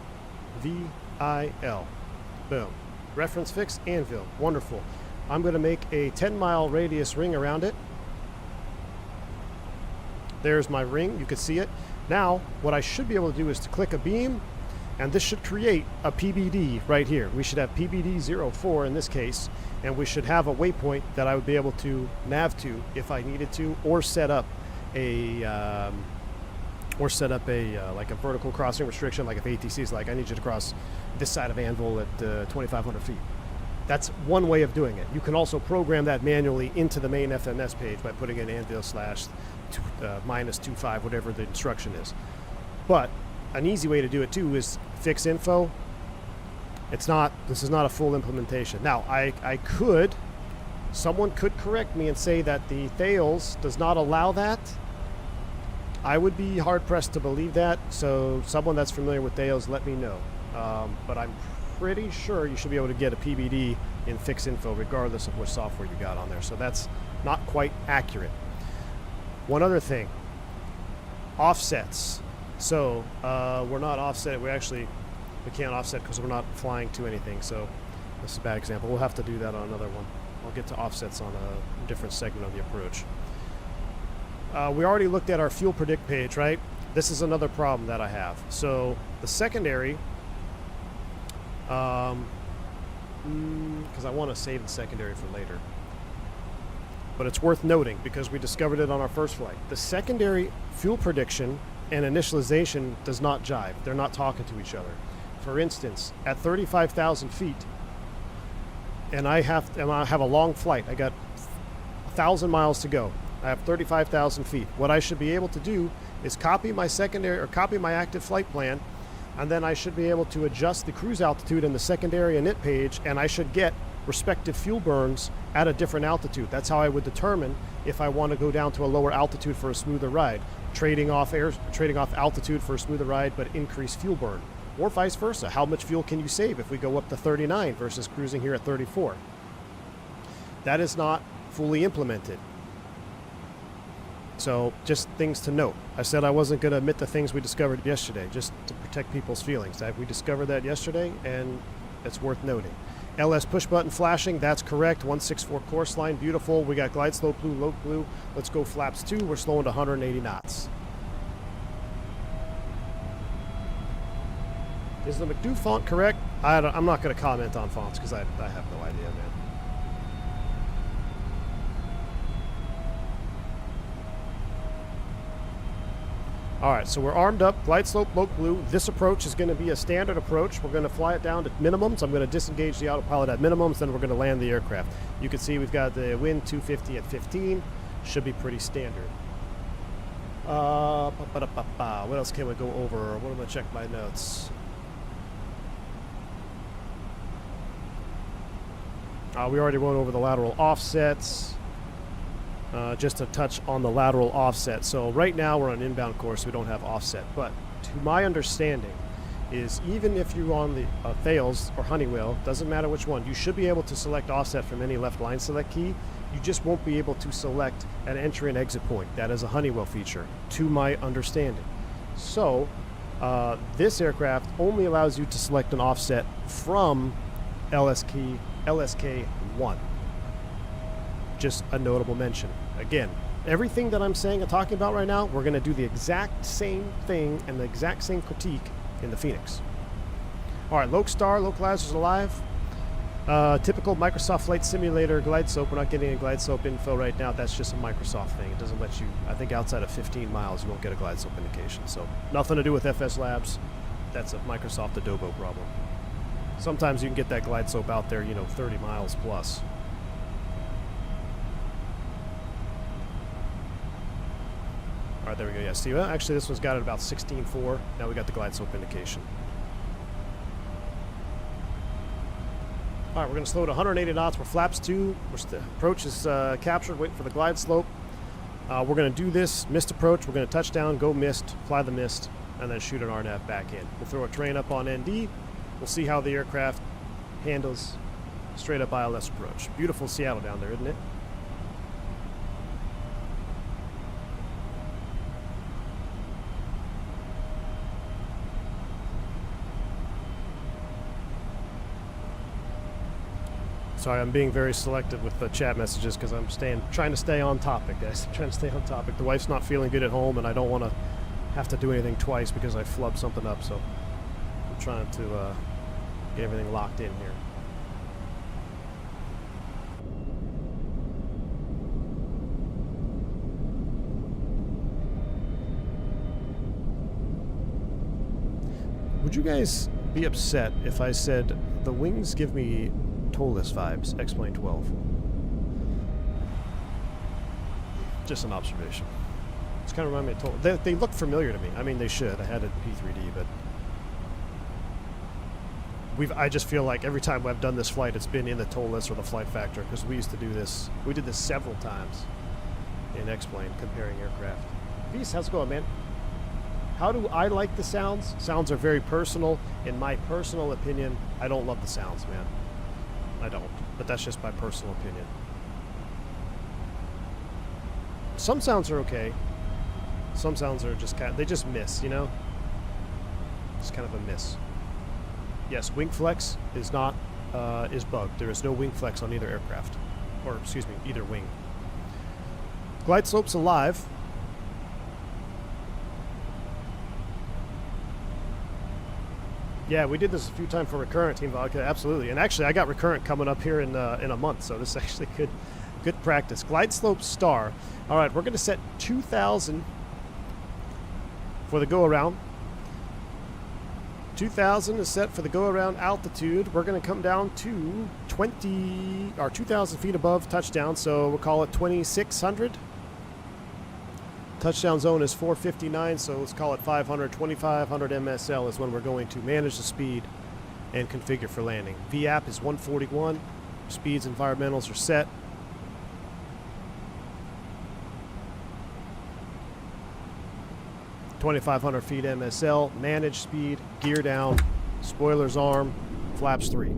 Boom. Reference fix Anvil. Wonderful. I'm going to make a 10-mile radius ring around it. There's my ring. You can see it. Now, what I should be able to do is to click a beam, and this should create a PBD right here. We should have PBD 04 in this case, and we should have a waypoint that I would be able to nav to if I needed to, or set up a like a vertical crossing restriction, like if ATC is like, I need you to cross this side of Anvil at 2,500 feet. That's one way of doing it. You can also program that manually into the main FMS page by putting in Anvil / -25, whatever the instruction is. But an easy way to do it too is Fix Info. This is not a full implementation. Now, someone could correct me and say that the Thales does not allow that. I would be hard-pressed to believe that, so someone that's familiar with Thales, let me know. But I'm pretty sure you should be able to get a PBD in Fix Info regardless of which software you got on there. So that's not quite accurate. One other thing, offsets. So we're not offset. We can't offset because we're not flying to anything. So this is a bad example. We'll have to do that on another one. I'll get to offsets on a different segment of the approach. We already looked at our fuel predict page, right? This is another problem that I have. So the secondary, because I want to save the secondary for later. But it's worth noting because we discovered it on our first flight. The secondary fuel prediction and initialization does not jive. They're not talking to each other. For instance, at 35,000 feet, and I have a long flight. I got 1,000 miles to go. I have 35,000 feet. What I should be able to do is copy my secondary or copy my active flight plan, and then I should be able to adjust the cruise altitude in the secondary init page, and I should get respective fuel burns at a different altitude. That's how I would determine if I want to go down to a lower altitude for a smoother ride, trading off altitude for a smoother ride but increase fuel burn, or vice versa. How much fuel can you save if we go up to 39 versus cruising here at 34? That is not fully implemented. So just things to note. I said I wasn't going to admit the things we discovered yesterday, just to protect people's feelings. We discovered that yesterday, and it's worth noting. LS push button flashing, that's correct. 164 course line, beautiful. We got glide slope blue, low blue. Let's go flaps 2. We're slowing to 180 knots. Is the McDo font correct? I'm not going to comment on fonts because I have no idea, man. All right, so we're armed up, glide slope, low blue. This approach is going to be a standard approach. We're going to fly it down to minimums. I'm going to disengage the autopilot at minimums, then we're going to land the aircraft. You can see we've got the wind 250 at 15. Should be pretty standard. What else can we go over? What am I going to check my notes? We already went over the lateral offsets. Just to touch on the lateral offset. So right now we're on an inbound course, we don't have offset. But to my understanding is even if you're on the Thales or Honeywell, doesn't matter which one, you should be able to select offset from any left line select key. You just won't be able to select an entry and exit point. That is a Honeywell feature, to my understanding. So this aircraft only allows you to select an offset from LSK1. Just a notable mention. Again, everything that I'm saying and talking about right now, we're going to do the exact same thing and the exact same critique in the Fenix. All right, Localizers is alive. Typical Microsoft Flight Simulator glide slope. We're not getting a glide slope info right now. That's just a Microsoft thing. It doesn't let you, I think outside of 15 miles, you won't get a glide slope indication. So nothing to do with FS Labs. That's a Microsoft Adobo problem. Sometimes you can get that glide slope out there, 30 miles plus. All right, there we go. Yeah, see, well, actually, this one's got it about 16.4. Now we got the glide slope indication. All right, we're going to slow to 180 knots. We're flaps 2. The approach is captured. Waiting for the glide slope. We're going to do this missed approach. We're going to touch down, go missed, fly the missed, and then shoot an RNAV back in. We'll throw a train up on ND. We'll see how the aircraft handles straight up ILS approach. Beautiful Seattle down there, isn't it? Sorry, I'm being very selective with the chat messages because I'm trying to stay on topic, guys. I'm trying to stay on topic. The wife's not feeling good at home, and I don't want to have to do anything twice because I flubbed something up. So I'm trying to get everything locked in here. Would you guys be upset if I said the wings give me Tolless vibes, X-Plane 12? Just an observation. It's kind of remind me of Toll. They look familiar to me. I mean, they should. I had a P3D, but I just feel like every time I've done this flight, it's been in the Tolless or the Flight Factor, because we used to do this. We did this several times in X-Plane, comparing aircraft. Beast, how's it going, man? How do I like the sounds? Sounds are very personal. In my personal opinion, I don't love the sounds, man. I don't, but that's just my personal opinion. Some sounds are okay. Some sounds are just they just miss, you know? It's kind of a miss. Yes, wing flex is not, is bugged. There is no wing flex on either aircraft. Or, excuse me, either wing. Glide slope's alive. Yeah, we did this a few times for Recurrent, Team Vodka, absolutely. And actually, I got Recurrent coming up here in a month, so this is actually good practice. Glide slope star. All right, we're going to set 2,000 for the go-around. 2,000 is set for the go-around altitude. We're going to come down to 2,000 feet above touchdown, so we'll call it 2,600. Touchdown zone is 459, so let's call it 500. 2,500 MSL is when we're going to manage the speed and configure for landing. VAP is 141. Speeds, environmentals are set. $2,500 feet MSL, manage speed, gear down, spoilers arm, flaps 3.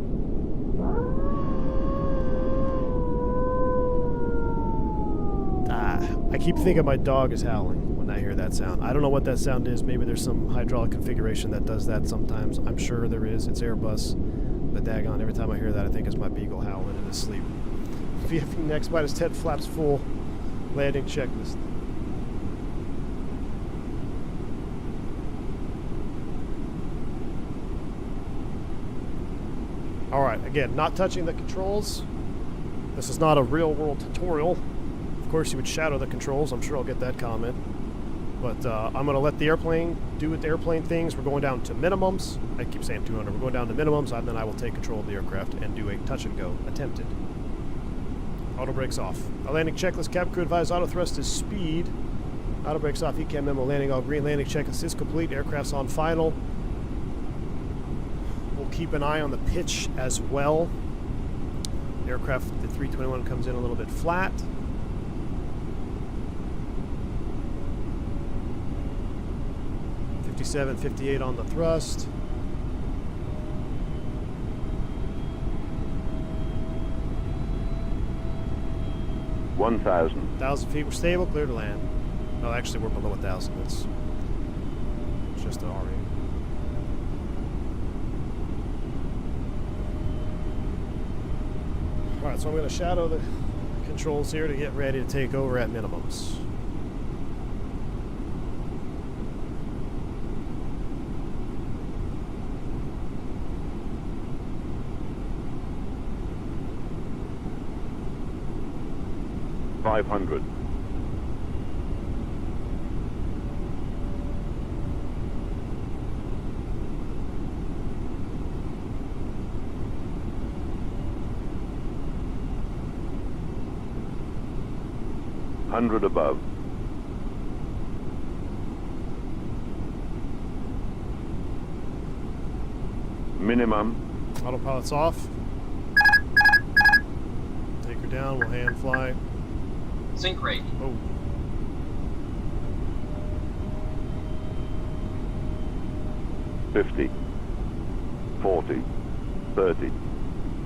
I keep thinking my dog is howling when I hear that sound. I don't know what that sound is. Maybe there's some hydraulic configuration that does that sometimes. I'm sure there is. It's Airbus. But daggone, every time I hear that, I think it's my beagle howling in his sleep. VFE next bite is 10 flaps full. Landing checklist. Alright, again, not touching the controls. This is not a real-world tutorial. Of course, you would shadow the controls. I'm sure I'll get that comment. But I'm going to let the airplane do with the airplane things. We're going down to minimums. I keep saying 200. We're going down to minimums, and then I will take control of the aircraft and do a touch-and-go attempted. Auto brakes off. A landing checklist. Cabin crew advised auto thrust is speed. Auto brakes off. ECAM memo. Landing all green. Landing checklist is complete. Aircraft's on final. We'll keep an eye on the pitch as well. Aircraft, the 321 comes in a little bit flat. .57, 58 on the thrust. $1,000. 1,000 feet. We're stable. Clear to land. Oh, actually, we're below 1,000. It's just an R. Alright, so I'm going to shadow the controls here to get ready to take over at minimums. $500. $100 above. Minimum. Autopilot's off. Take her down. We'll hand fly. Sync rate. Oh. 50, 40, 30,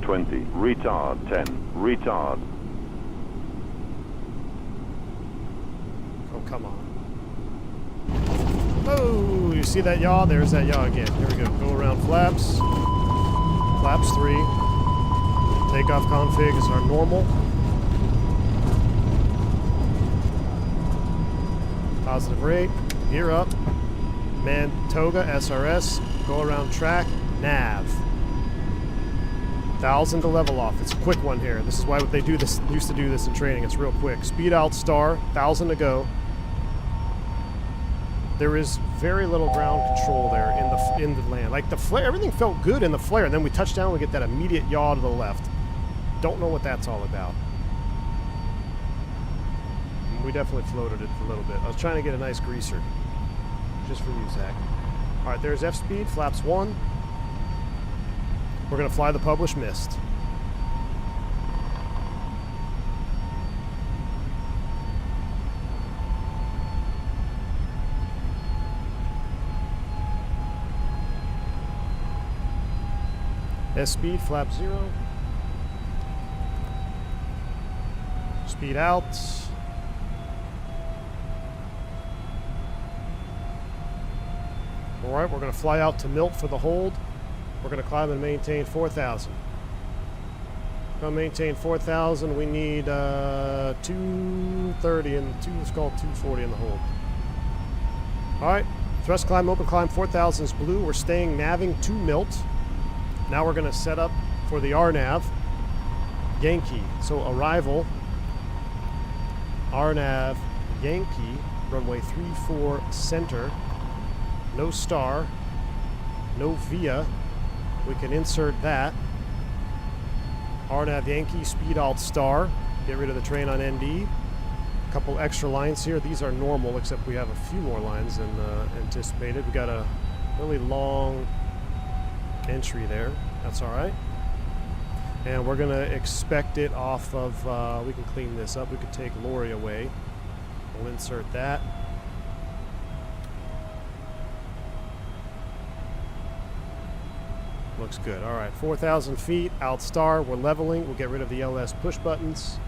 20, retard, 10, retard. Oh, come on. Oh, you see that yaw? There's that yaw again. Here we go. Go around flaps. Flaps 3. Takeoff config is our normal. Positive rate. Gear up. Man, Toga, SRS. Go around track. Nav. 1,000 to level off. It's a quick one here. This is why they do this. Used to do this in training. It's real quick. Speed out star. 1,000 to go. There is very little ground control there in the land. Like the flare, everything felt good in the flare, and then we touch down, we get that immediate yaw to the left. Don't know what that's all about. We definitely floated it for a little bit. I was trying to get a nice greaser, just for you, Zach. All right, there's F-speed, flaps 1. We're gonna fly the published mist. S-speed, flap 0. Speed out. Alright, we're going to fly out to Milt for the hold. We're going to climb and maintain 4,000. Going to maintain 4,000. We need 230 and let's call it 240 in the hold. Alright, thrust climb, open climb, 4,000 is blue. We're staying navving to Milt. Now we're going to set up for the RNAV, Yankee. So arrival, RNAV, Yankee, runway 34 center, no star, no via. We can insert that. RNAV Yankee, speed alt star, get rid of the train on ND. A couple extra lines here. These are normal, except we have a few more lines than anticipated. We got a really long entry there. That's all right. And we're going to expect it off of, we can clean this up. We could take Lori away. We'll insert that. Looks good. All right, 4,000 feet, out star. We're leveling. We'll get rid of the LS push buttons.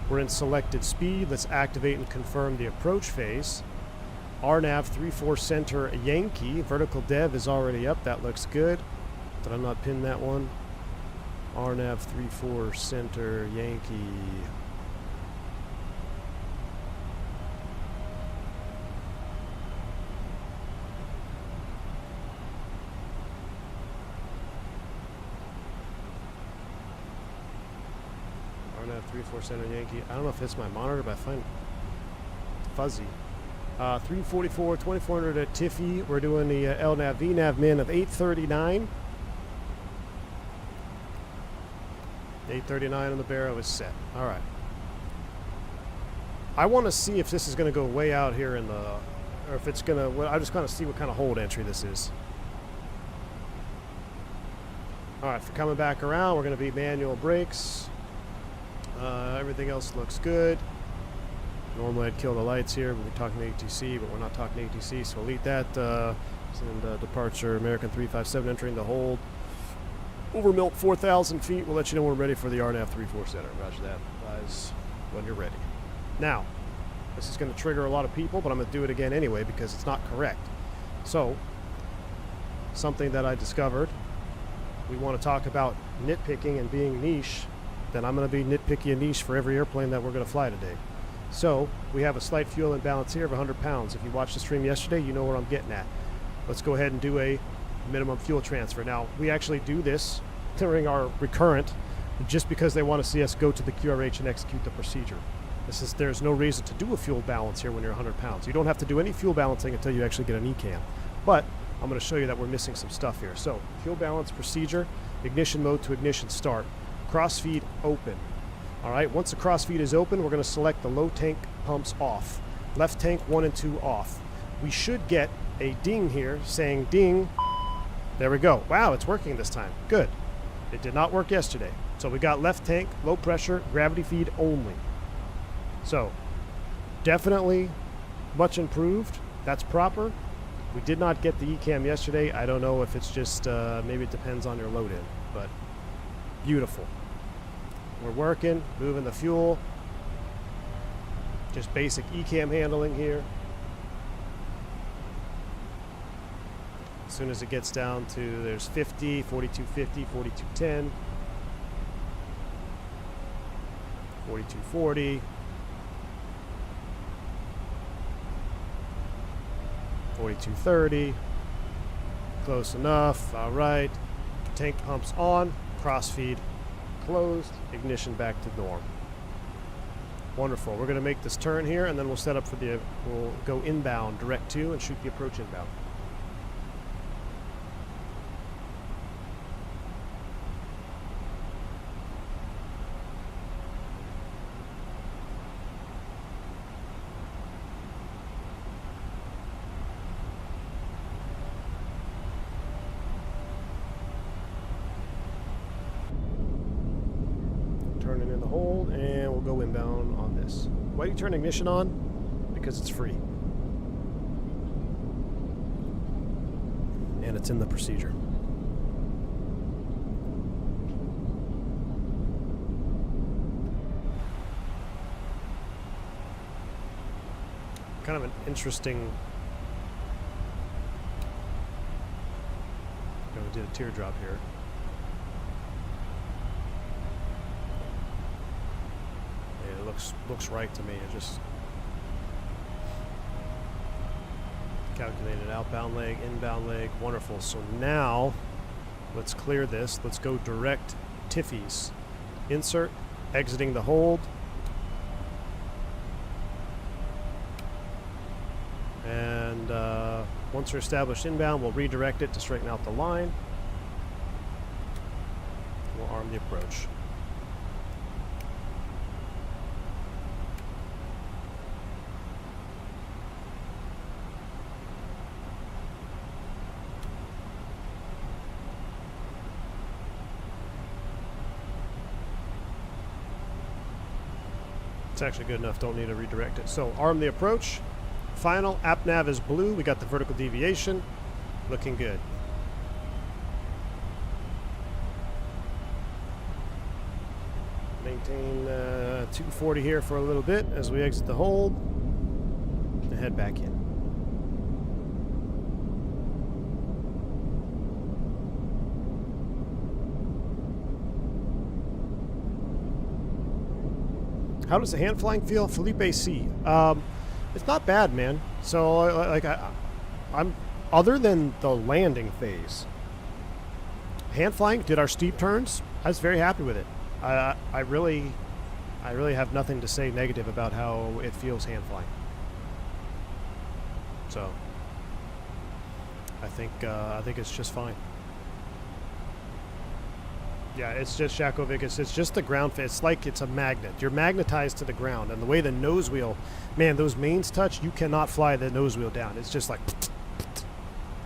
We're in selected speed. Let's activate and confirm the approach phase. RNAV 34 center Yankee. Vertical dev is already up. That looks good. Did I not pin that one? RNAV 34 center Yankee. RNAV 34 center Yankee. I don't know if it's my monitor, but I find it fuzzy. 344, 2400 at Tiffy. We're doing the LNAV VNAV min of 839. 839 on the barrow is set. All right. I want to see if this is going to go way out here in the, or if it's going to, well, I just kind of see what kind of hold entry this is. All right, for coming back around, we're going to be manual brakes. Everything else looks good. Normally I'd kill the lights here, but we're talking ATC, but we're not talking ATC, so we'll eat that. And departure, American 357 entering the hold. Over Milt 4,000 feet. We'll let you know when we're ready for the RNAV 34 center. Roger that, guys, when you're ready. Now, this is going to trigger a lot of people, but I'm going to do it again anyway because it's not correct. So, something that I discovered, we want to talk about nitpicking and being niche, then I'm going to be nitpicky and niche for every airplane that we're going to fly today. So, we have a slight fuel imbalance here of 100 pounds. If you watched the stream yesterday, you know where I'm getting at. Let's go ahead and do a minimum fuel transfer. Now, we actually do this during our recurrent just because they want to see us go to the QRH and execute the procedure. There's no reason to do a fuel balance here when you're 100 pounds. You don't have to do any fuel balancing until you actually get an ECAM. But I'm going to show you that we're missing some stuff here. So, fuel balance procedure, ignition mode to ignition start. Crossfeed open. All right, once the crossfeed is open, we're going to select the low tank pumps off. Left tank 1 and 2 off. We should get a ding here saying ding. There we go. Wow, it's working this time. Good. It did not work yesterday. So we got left tank, low pressure, gravity feed only. So, definitely much improved. That's proper. We did not get the ECAM yesterday. I don't know if it's just, maybe it depends on your load-in, but beautiful. We're working, moving the fuel. Just basic ECAM handling here. As soon as it gets down to, there's 50, 4250, 4210, 4240. 4230, close enough. All right, tank pumps on, crossfeed closed, ignition back to norm. Wonderful. We're going to make this turn here, and then we'll set up for the, we'll go inbound direct to and shoot the approach inbound. Turning in the hold, and we'll go inbound on this. Why do you turn ignition on? Because it's free. And it's in the procedure. Kind of an interesting... Oh, we did a teardrop here. Looks right to me. It just calculated outbound leg, inbound leg. Wonderful. So now let's clear this. Let's go direct TIFFs. Insert, exiting the hold. And once we're established inbound, we'll redirect it to straighten out the line. We'll arm the approach. It's actually good enough, don't need to redirect it. So arm the approach. Final, app nav is blue. We got the vertical deviation. Looking good. Maintain 240 here for a little bit as we exit the hold and head back in. How does the hand flying feel? Felipe C. It's not bad, man. So, like, I'm other than the landing phase. Hand flying did our steep turns. I was very happy with it. I really have nothing to say negative about how it feels hand flying. So, I think it's just fine. Yeah, it's just Shakovic. It's just the ground. It's like it's a magnet. You're magnetized to the ground. And the way the nose wheel, man, those mains touch, you cannot fly the nose wheel down. It's just like,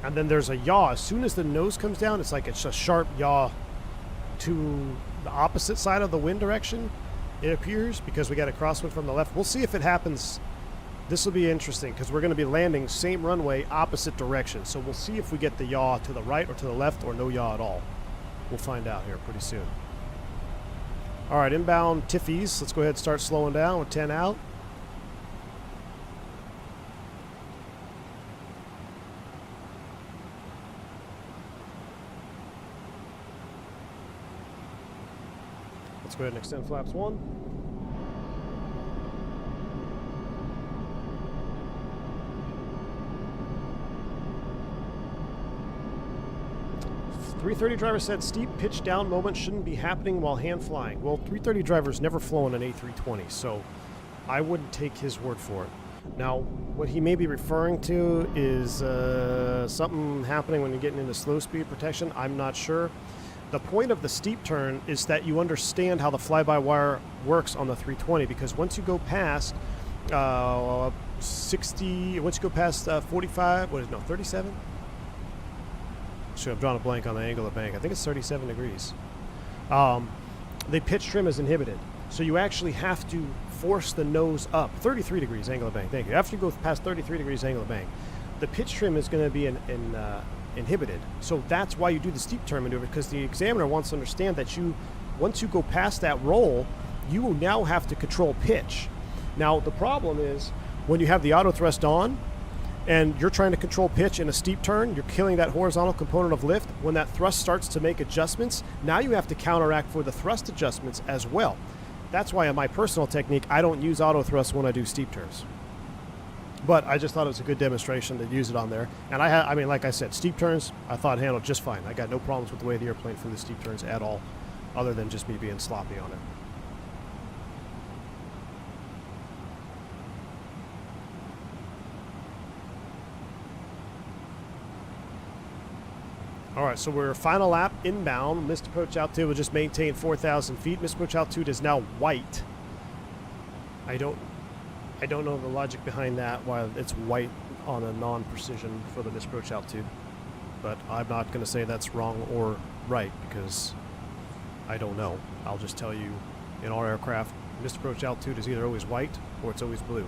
and then there's a yaw. As soon as the nose comes down, it's like it's a sharp yaw to the opposite side of the wind direction, it appears, because we got a crosswind from the left. We'll see if it happens. This will be interesting because we're going to be landing same runway, opposite direction. So we'll see if we get the yaw to the right or to the left or no yaw at all. We'll find out here pretty soon. All right, inbound TIFFs. Let's go ahead and start slowing down with 10 out. Let's go ahead and extend flaps 1. .330 driver said steep pitch down moment shouldn't be happening while hand flying. Well, 330 driver's never flown an A320, so I wouldn't take his word for it. Now, what he may be referring to is something happening when you're getting into slow speed protection. I'm not sure. The point of the steep turn is that you understand how the fly-by-wire works on the 320, because once you go past 60, once you go past 45, 37? Sure, I've drawn a blank on the angle of bank. I think it's 37 degrees. The pitch trim is inhibited. So you actually have to force the nose up. 33 degrees angle of bank. Thank you. After you go past 33 degrees angle of bank, the pitch trim is going to be inhibited. So that's why you do the steep turn maneuver, because the examiner wants to understand that once you go past that roll, you will now have to control pitch. Now, the problem is when you have the auto thrust on and you're trying to control pitch in a steep turn, you're killing that horizontal component of lift. When that thrust starts to make adjustments, now you have to counteract for the thrust adjustments as well. That's why in my personal technique, I don't use auto thrust when I do steep turns. But I just thought it was a good demonstration to use it on there. And I mean, like I said, steep turns, I thought handled just fine. I got no problems with the way the airplane flew the steep turns at all, other than just me being sloppy on it. All right, so we're final lap inbound. Missed approach altitude will just maintain 4,000 feet. Missed approach altitude is now white. I don't know the logic behind that, why it's white on a non-precision for the missed approach altitude. But I'm not going to say that's wrong or right, because I don't know. I'll just tell you, in our aircraft, missed approach altitude is either always white or it's always blue.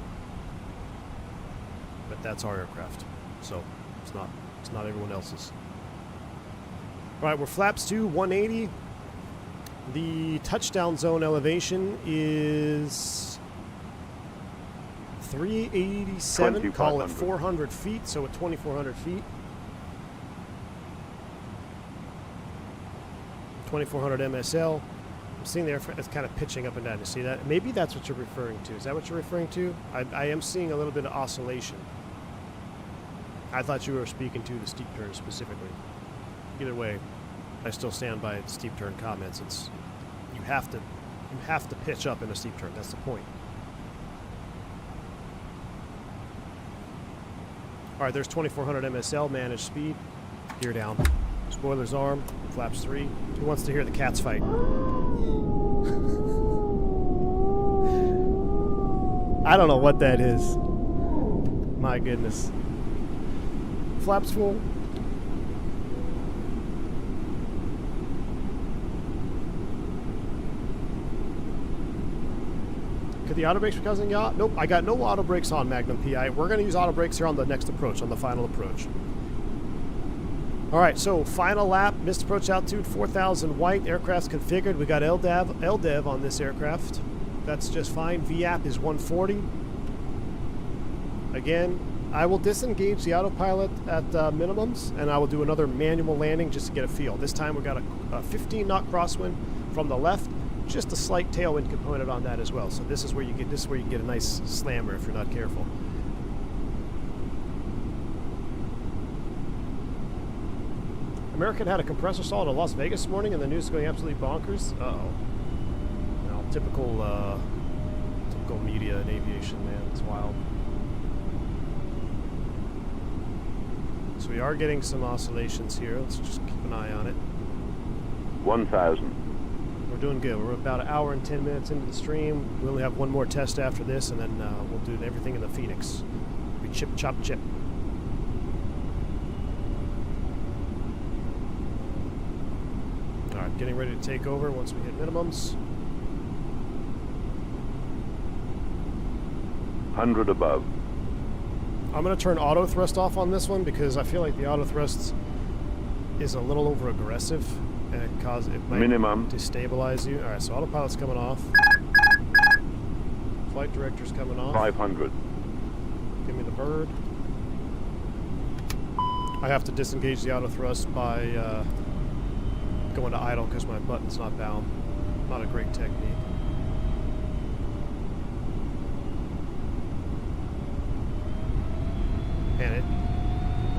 But that's our aircraft, so it's not everyone else's. All right, we're flaps 2, 180. The touchdown zone elevation is 387, call it 400 feet, so at 2,400 feet. 2,400 MSL. I'm seeing there it's kind of pitching up and down. You see that? Maybe that's what you're referring to. Is that what you're referring to? I am seeing a little bit of oscillation. I thought you were speaking to the steep turn specifically. Either way, I still stand by the steep turn comments. It's you have to pitch up in a steep turn. That's the point. All right, there's 2,400 MSL, managed speed, gear down, spoilers arm, flaps 3. Who wants to hear the cats fight? I don't know what that is. My goodness. Flaps full. Could the auto brakes be causing yaw? Nope, I got no auto brakes on Magnum PI. We're going to use auto brakes here on the next approach, on the final approach. All right, so final lap, missed approach altitude, 4,000 white, aircraft's configured. We got LDEV on this aircraft. That's just fine. VAP is 140. Again, I will disengage the autopilot at minimums, and I will do another manual landing just to get a feel. This time we got a 15 knot crosswind from the left, just a slight tailwind component on that as well. So this is where you get a nice slammer if you're not careful. American had a compressor stall to Las Vegas this morning, and the news is going absolutely bonkers. Uh-oh. No, typical media and aviation, man. It's wild. So we are getting some oscillations here. Let's just keep an eye on it. 1,000. We're doing good. We're about an hour and 10 minutes into the stream. We only have one more test after this, and then we'll do everything in the Fenix. We chip, chop, chip. All right, getting ready to take over once we hit minimums. 100 above. I'm going to turn auto thrust off on this one because I feel like the auto thrust is a little over aggressive and it might minimum destabilize you. All right, so autopilot's coming off. Flight director's coming off. 500. Give me the bird. I have to disengage the auto thrust by going to idle because my button's not bound. Not a great technique. Man, it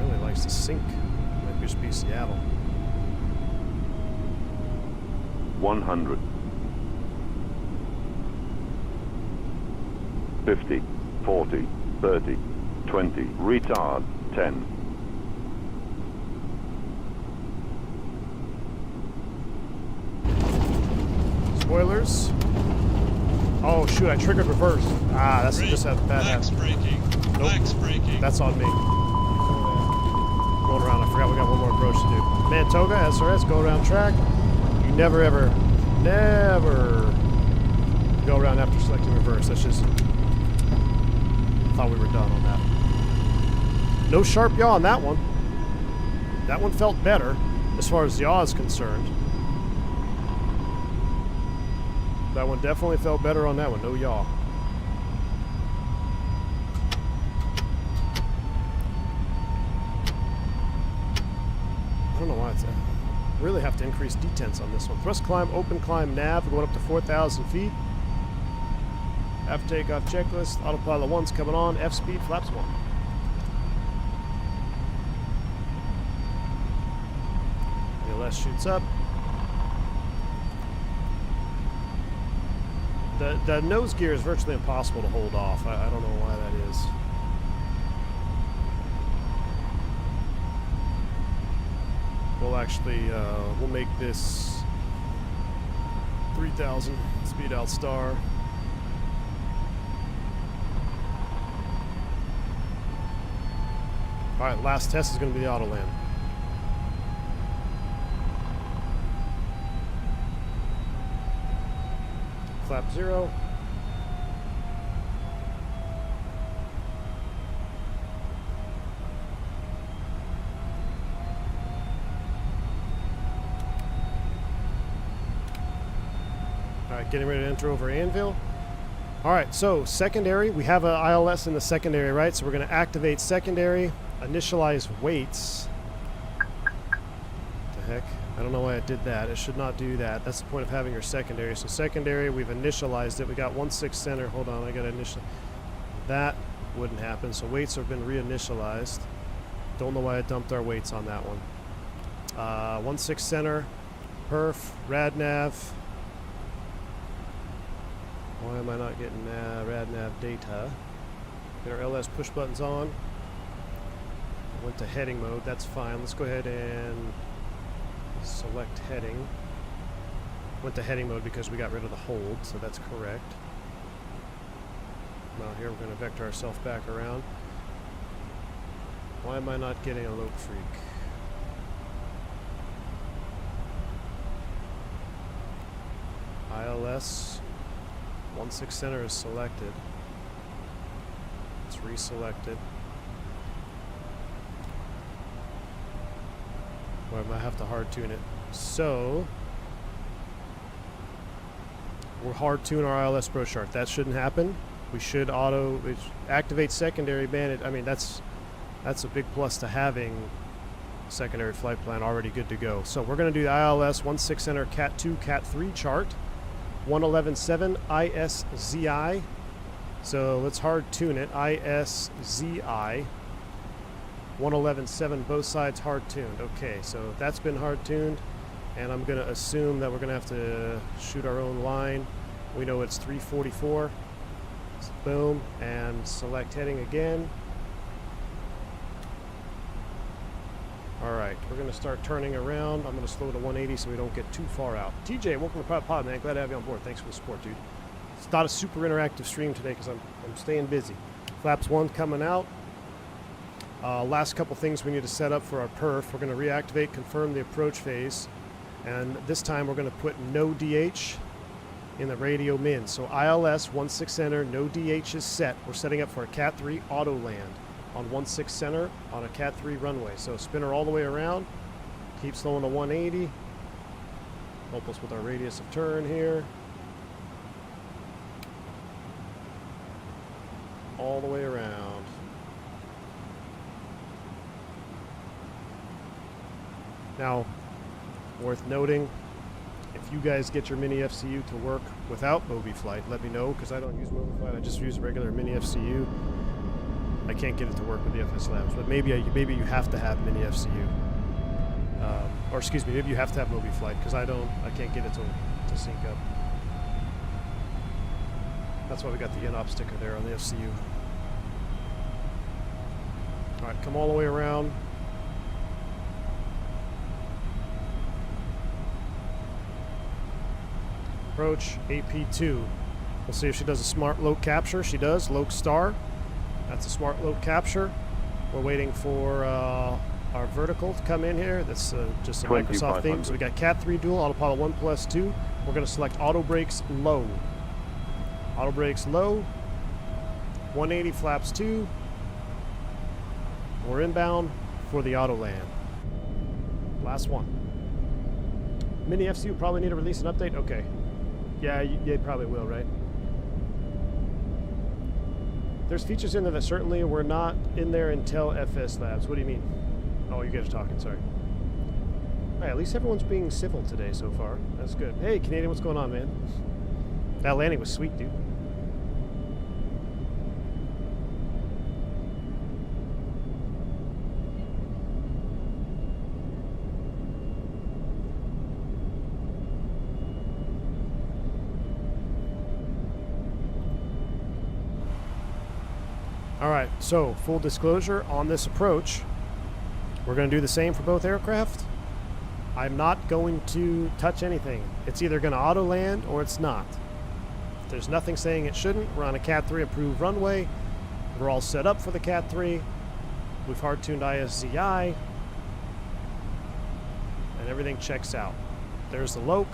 really likes to sink. Might just be Seattle. 100. 50, 40, 30, 20, retard, 10. Spoilers. Oh shoot, I triggered reverse. Ah, that's just a bad Max braking. Nope. Max braking. That's on me. Going around, I forgot we got one more approach to do. Man, Toga, SRS, go around track. You never ever go around after selecting reverse. That's just, thought we were done on that. No sharp yaw on that one. That one felt better as far as yaw is concerned. That one definitely felt better on that one. No yaw. I don't know why it's really have to increase detents on this one. Thrust climb, open climb, nav. We're going up to 4,000 feet. After takeoff checklist. Autopilot 1's coming on. F speed, flaps 1. ALS shoots up. The nose gear is virtually impossible to hold off. I don't know why that is. We'll actually, we'll make this 3,000 speed out star. All right, last test is going to be the Autoland. Flap 0. Alright, getting ready to enter over Anvil. Alright, so secondary, we have an ILS in the secondary, right? So we're going to activate secondary, initialize weights. What the heck? I don't know why it did that. It should not do that. That's the point of having your secondary. So secondary, we've initialized it. We got 1/6 center. Hold on, I got to initial. That wouldn't happen. So weights have been reinitialized. Don't know why I dumped our weights on that one. 1/6 center, perf, RNAV. Why am I not getting RNAV data? Get our LS push buttons on. I went to heading mode. That's fine. Let's go ahead and select heading. Went to heading mode because we got rid of the hold, so that's correct. Now here we're going to vector ourselves back around. Why am I not getting a lope freak? ILS 1/6 center is selected. It's reselected. Or I might have to hard tune it. So we'll hard tune our ILS Pro chart. That shouldn't happen. We should activate secondary bandit. I mean, that's a big plus to having secondary flight plan already good to go. So we're going to do the ILS 1/6 center Cat 2 Cat 3 chart. 111.7 ISZI. So let's hard tune it. ISZI. 111.7, both sides hard tuned. Okay, so that's been hard tuned, and I'm going to assume that we're going to have to shoot our own line. We know it's 344. So boom, and select heading again. All right, we're going to start turning around. I'm going to slow to 180 so we don't get too far out. TJ, welcome to Private Pod, man. Glad to have you on board. Thanks for the support, dude. It's not a super interactive stream today because I'm staying busy. Flaps 1 coming out. Last couple things we need to set up for our perf. We're going to reactivate, confirm the approach phase, and this time we're going to put no DH in the radio min. So ILS 1/6 center, no DH is set. We're setting up for a Cat 3 Autoland on 1/6 center on a Cat 3 runway. So spinner all the way around, keep slowing to 180. Help us with our radius of turn here. All the way around. Now, worth noting, if you guys get your mini FCU to work without Mobi Flight, let me know, because I don't use Mobi Flight. I just use regular mini FCU. I can't get it to work with the FS Labs, but maybe you have to have mini FCU, or excuse me, maybe you have to have Mobi Flight, because I can't get it to sync up. That's why we got the in-op sticker there on the FCU. All right, come all the way around. Approach AP2. We'll see if she does a smart loc capture. She does. Loc star. That's a smart loc capture. We're waiting for our vertical to come in here. That's just a Microsoft theme. So we got Cat 3 dual, autopilot 1+2. We're going to select auto brakes low. Auto brakes low. 180 flaps 2. We're inbound for the Autoland. Last one. Mini FC will probably need to release an update. Okay. Yeah, they probably will, right? There's features in there that certainly were not in there until FS Labs. What do you mean? Oh, you guys are talking, sorry. All right, at least everyone's being civil today so far. That's good. Hey, Canadian, what's going on, man? That landing was sweet, dude. All right, so full disclosure on this approach, we're going to do the same for both aircraft. I'm not going to touch anything. It's either going to auto land or it's not. There's nothing saying it shouldn't. We're on a Cat 3 approved runway. We're all set up for the Cat 3. We've hard-tuned ISZI. And everything checks out. There's the Loke.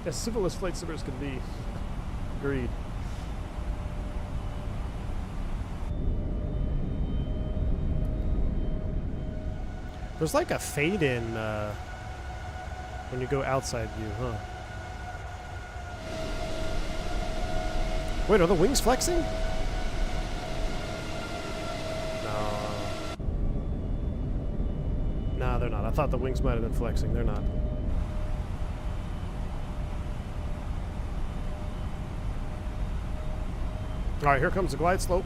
As civil as flight simmers can be. Agreed. There's like a fade in when you go outside view, huh? Wait, are the wings flexing? No. Nah, they're not. I thought the wings might have been flexing. They're not. All right, here comes the glide slope.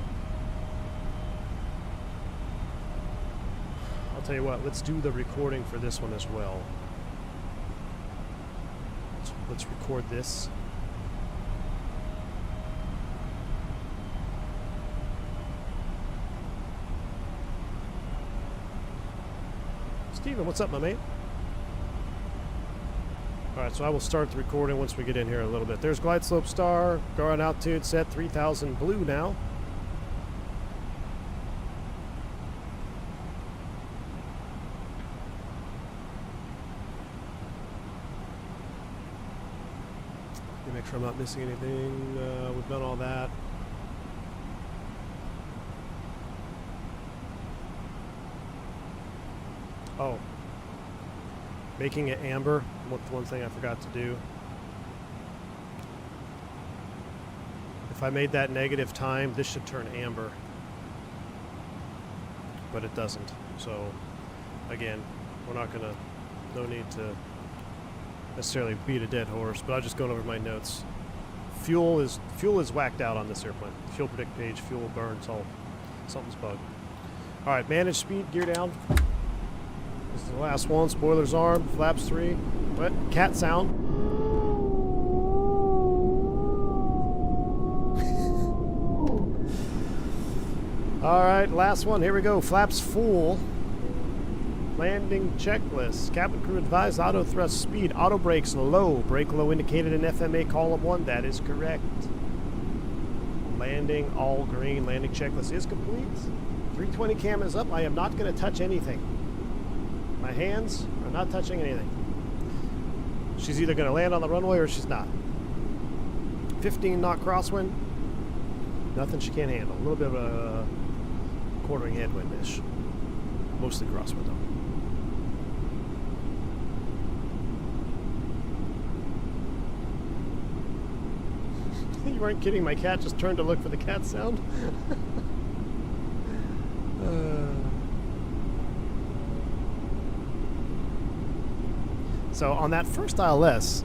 I'll tell you what, let's do the recording for this one as well. Let's record this. Steven, what's up, my mate? Alright, so I will start the recording once we get in here a little bit. There's glide slope star, go on altitude set 3000 blue now. Let me make sure I'm not missing anything. We've done all that. Oh. Making it amber, one thing I forgot to do. If I made that negative time, this should turn amber. But it doesn't. So, again, we're not gonna, no need to necessarily beat a dead horse, but I'm just going over my notes. Fuel is whacked out on this airplane. Fuel predict page, fuel burns, something's bugged. All right, manage speed, gear down. This is the last one. Spoilers arm, flaps 3. What? Cat sound. All right, last one. Here we go. Flaps full. Landing checklist. Cabin crew advised auto thrust speed. Auto brakes low. Brake low indicated in FMA column 1. That is correct. Landing all green. Landing checklist is complete. 320 cam is up. I am not going to touch anything. My hands are not touching anything. She's either going to land on the runway or she's not. 15 knot crosswind. Nothing she can't handle. A little bit of a quartering headwind-ish. Mostly crosswind though. You weren't kidding. My cat just turned to look for the cat sound. So on that first ILS,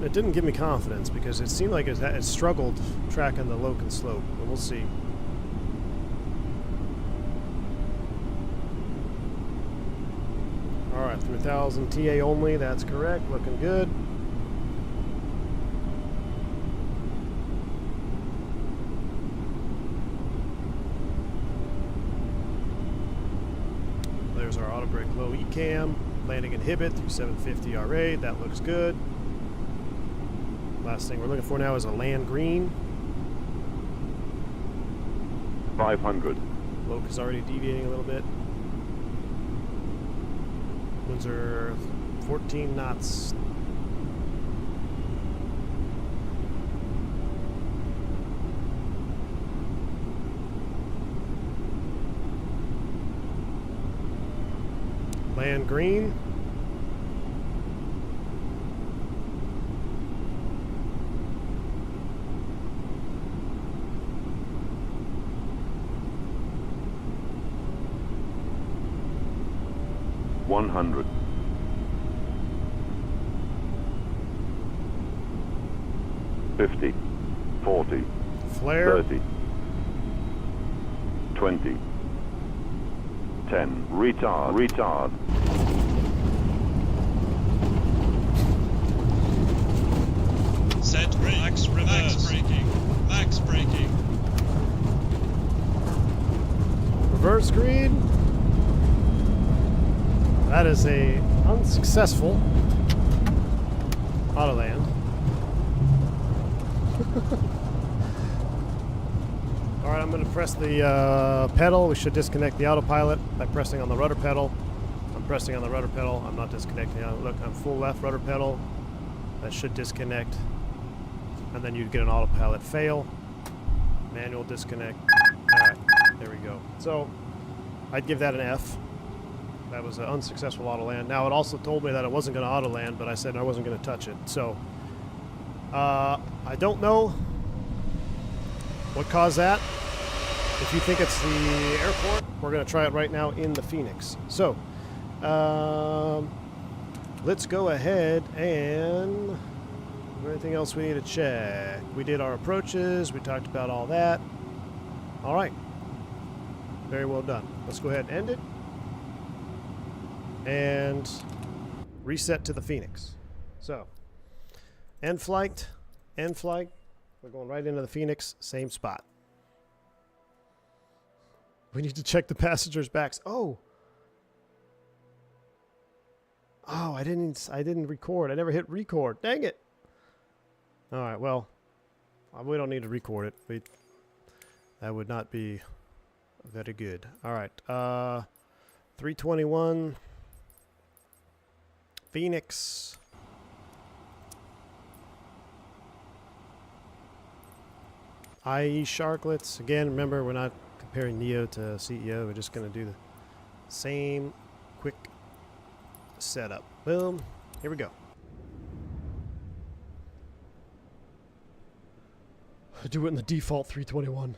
it didn't give me confidence because it seemed like it struggled tracking the Loke and slope, but we'll see. All right, 3000 TA only, that's correct, looking good. There's our auto brake low ECAM, landing inhibit through 750 R8, that looks good. Last thing we're looking for now is a land green. 500. Loke is already deviating a little bit. Winds are 14 knots. Land green. One hundred. 50, 40, Flare. 30, 20, 10, retard. Set brake. Max braking. Max braking. Reverse green. That is a unsuccessful Autoland. Alright, I'm going to press the pedal. We should disconnect the autopilot by pressing on the rudder pedal. I'm pressing on the rudder pedal. I'm not disconnecting. Look, I'm full left rudder pedal. That should disconnect. And then you'd get an autopilot fail. Manual disconnect. Alright, there we go. So, I'd give that an F. That was an unsuccessful Autoland. Now, it also told me that it wasn't going to Autoland, but I said I wasn't going to touch it. So, I don't know what caused that. If you think it's the airport, we're going to try it right now in the Fenix. So, let's go ahead and... anything else we need to check? We did our approaches. We talked about all that. All right. Very well done. Let's go ahead and end it. And reset to the Fenix. So, end flight. We're going right into the Fenix, same spot. We need to check the passengers' backs. Oh, I didn't record. I never hit record. Dang it. All right, well, we don't need to record it. That would not be very good. All right, 321 Fenix. IE Sharklets. Again, remember, we're not comparing Neo to CEO. We're just going to do the same quick setup. Boom. Here we go. Do it in the default 321.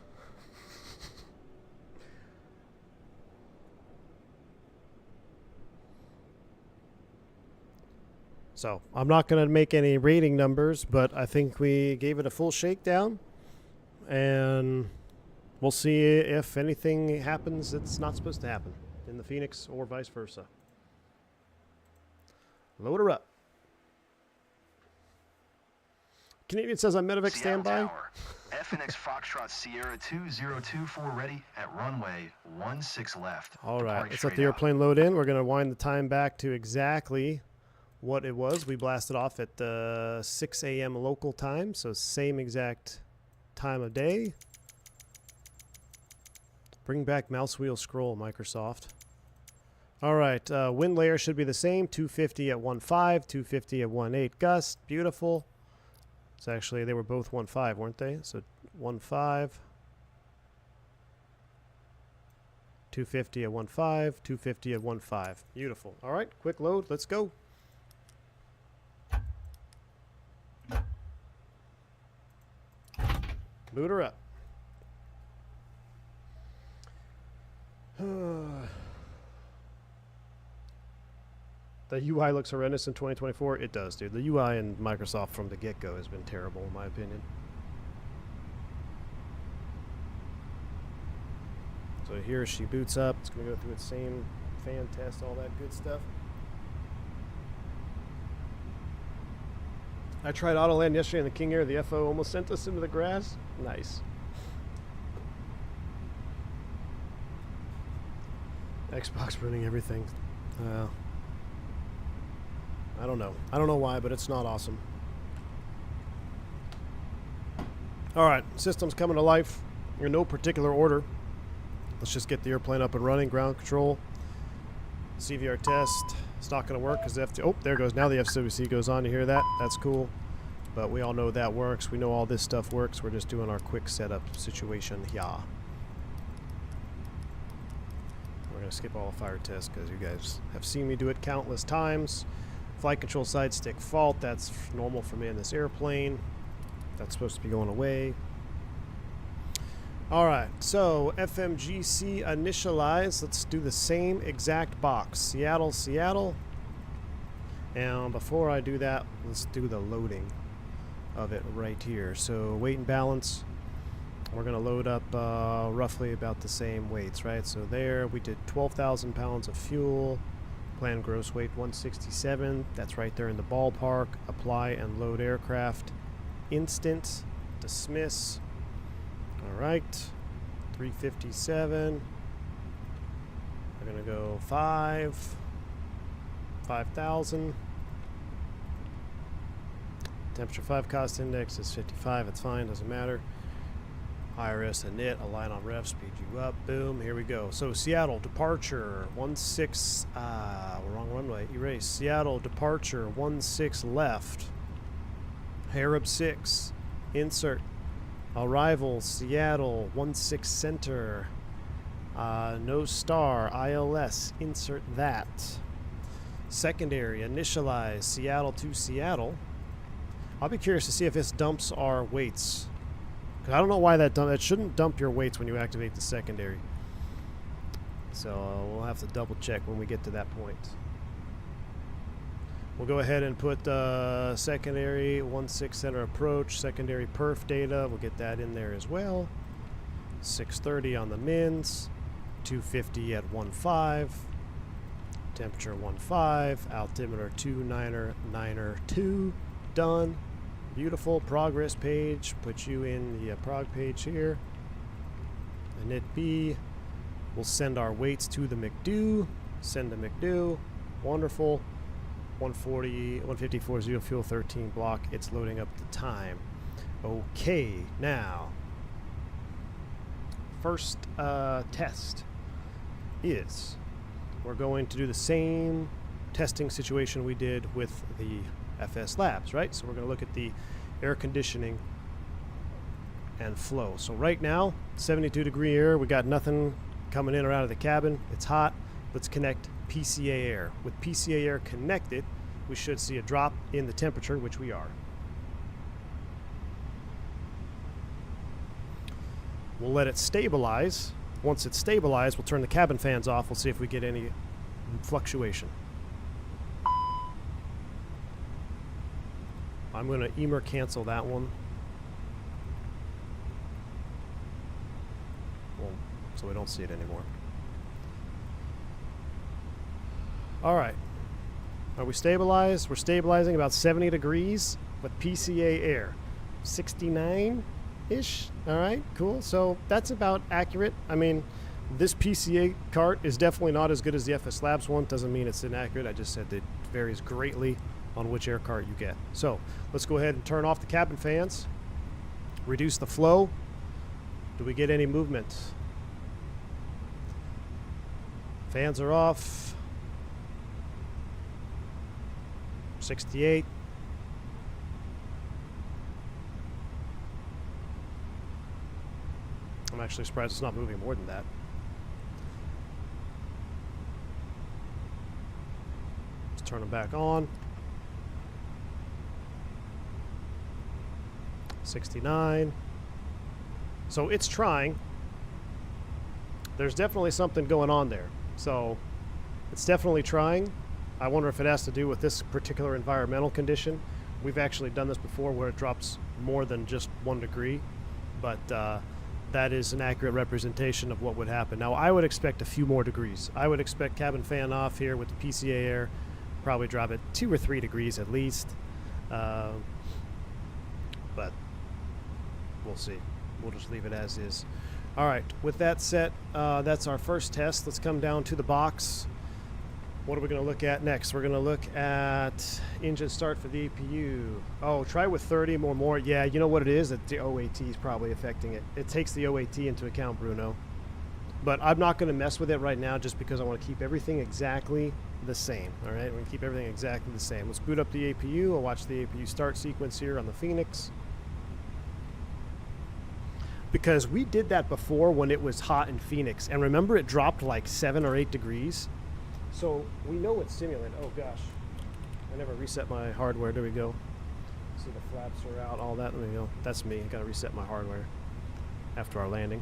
So, I'm not going to make any rating numbers, but I think we gave it a full shakedown. And we'll see if anything happens that's not supposed to happen in the Fenix or vice versa. Load her up. Canadian says I'm medevac standby. Fenix Foxtrot Sierra 2024 ready at runway 16 left. All right, let's let the airplane load in. We're going to wind the time back to exactly what it was. We blasted off at 6 a.m. local time, so same exact time of day. Bring back mouse wheel scroll, Microsoft. All right, wind layer should be the same. 250 at 1.5, 250 at 1.8 gust. Beautiful. It's actually, they were both 1.5, weren't they? So 1.5, 250 at 1.5, 250 at 1.5. Beautiful. All right, quick load. Let's go. Boot her up. The UI looks horrendous in 2024. It does, dude. The UI in Microsoft from the get-go has been terrible, in my opinion. So here she boots up. It's going to go through its same fan test, all that good stuff. I tried Autoland yesterday in the King Air. The FO almost sent us into the grass. Nice. Xbox ruining everything. I don't know. I don't know why, but it's not awesome. All right, system's coming to life in no particular order. Let's just get the airplane up and running. Ground control. CVR test. It's not going to work because oh, there goes. Now the FCOC goes on. You hear that? That's cool. But we all know that works. We know all this stuff works. We're just doing our quick setup situation here. We're going to skip all the fire tests because you guys have seen me do it countless times. Flight control side stick fault. That's normal for me in this airplane. That's supposed to be going away. All right, so FMGC initialize. Let's do the same exact box. Seattle, Seattle. And before I do that, let's do the loading of it right here. So weight and balance. We're going to load up roughly about the same weights, right? So there we did 12,000 pounds of fuel. Planned gross weight 167. That's right there in the ballpark. Apply and load aircraft. Instant. Dismiss. All right. 357. We're going to go 5,000. Temperature 5 cost index is 55. It's fine. Doesn't matter. IRS init, align on rev, speed you up, boom, here we go. So Seattle, departure, 16, wrong runway, erase. Seattle, departure, 16 left. Arab 6, insert. Arrival, Seattle, 16 center. No star, ILS, insert that. Secondary, initialize, Seattle to Seattle. I'll be curious to see if this dumps our weights. I don't know why that shouldn't dump your weights when you activate the secondary. So we'll have to double check when we get to that point. We'll go ahead and put secondary 16 center approach, secondary perf data. We'll get that in there as well. 630 on the mins, 250 at 15, temperature 15, altimeter 2 done. Beautiful progress page. Put you in the prog page here. Init B. We'll send our weights to the McDo. Send to McDo. Wonderful. 140, 150.40 fuel 13 block. It's loading up the time. Okay, now first test is we're going to do the same testing situation we did with the FS Labs, right? So we're going to look at the air conditioning and flow. So right now, 72 degree air. We got nothing coming in or out of the cabin. It's hot. Let's connect PCA air. With PCA air connected, we should see a drop in the temperature, which we are. We'll let it stabilize. Once it's stabilized, we'll turn the cabin fans off. We'll see if we get any fluctuation. I'm going to EMER cancel that one. Well, so we don't see it anymore. All right. Are we stabilized? We're stabilizing about 70 degrees with PCA air. 69-ish. All right, cool. So that's about accurate. I mean, this PCA cart is definitely not as good as the FS Labs one. Doesn't mean it's inaccurate. I just said that it varies greatly on which air cart you get. So let's go ahead and turn off the cabin fans. Reduce the flow. Do we get any movement? Fans are off. 68. I'm actually surprised it's not moving more than that. Let's turn them back on. 69. So it's trying. There's definitely something going on there. So it's definitely trying. I wonder if it has to do with this particular environmental condition. We've actually done this before where it drops more than just 1 degree, but that is an accurate representation of what would happen. Now, I would expect a few more degrees. I would expect cabin fan off here with the PCA air, probably drop it 2 or 3 degrees at least, but we'll see. We'll just leave it as is. All right, with that set, that's our first test. Let's come down to the box. What are we going to look at next? We're going to look at engine start for the APU. Oh, try with 30 or more. Yeah, you know what it is? That the OAT is probably affecting it. It takes the OAT into account, Bruno. But I'm not going to mess with it right now just because I want to keep everything exactly the same. All right, we're going to keep everything exactly the same. Let's boot up the APU. I'll watch the APU start sequence here on the Fenix. because we did that before when it was hot in Phoenix. And remember, it dropped like 7 or 8 degrees. So we know it's simulated. Oh gosh, I never reset my hardware. There we go. See, the flaps are out, all that. There we go. That's me. Got to reset my hardware after our landing.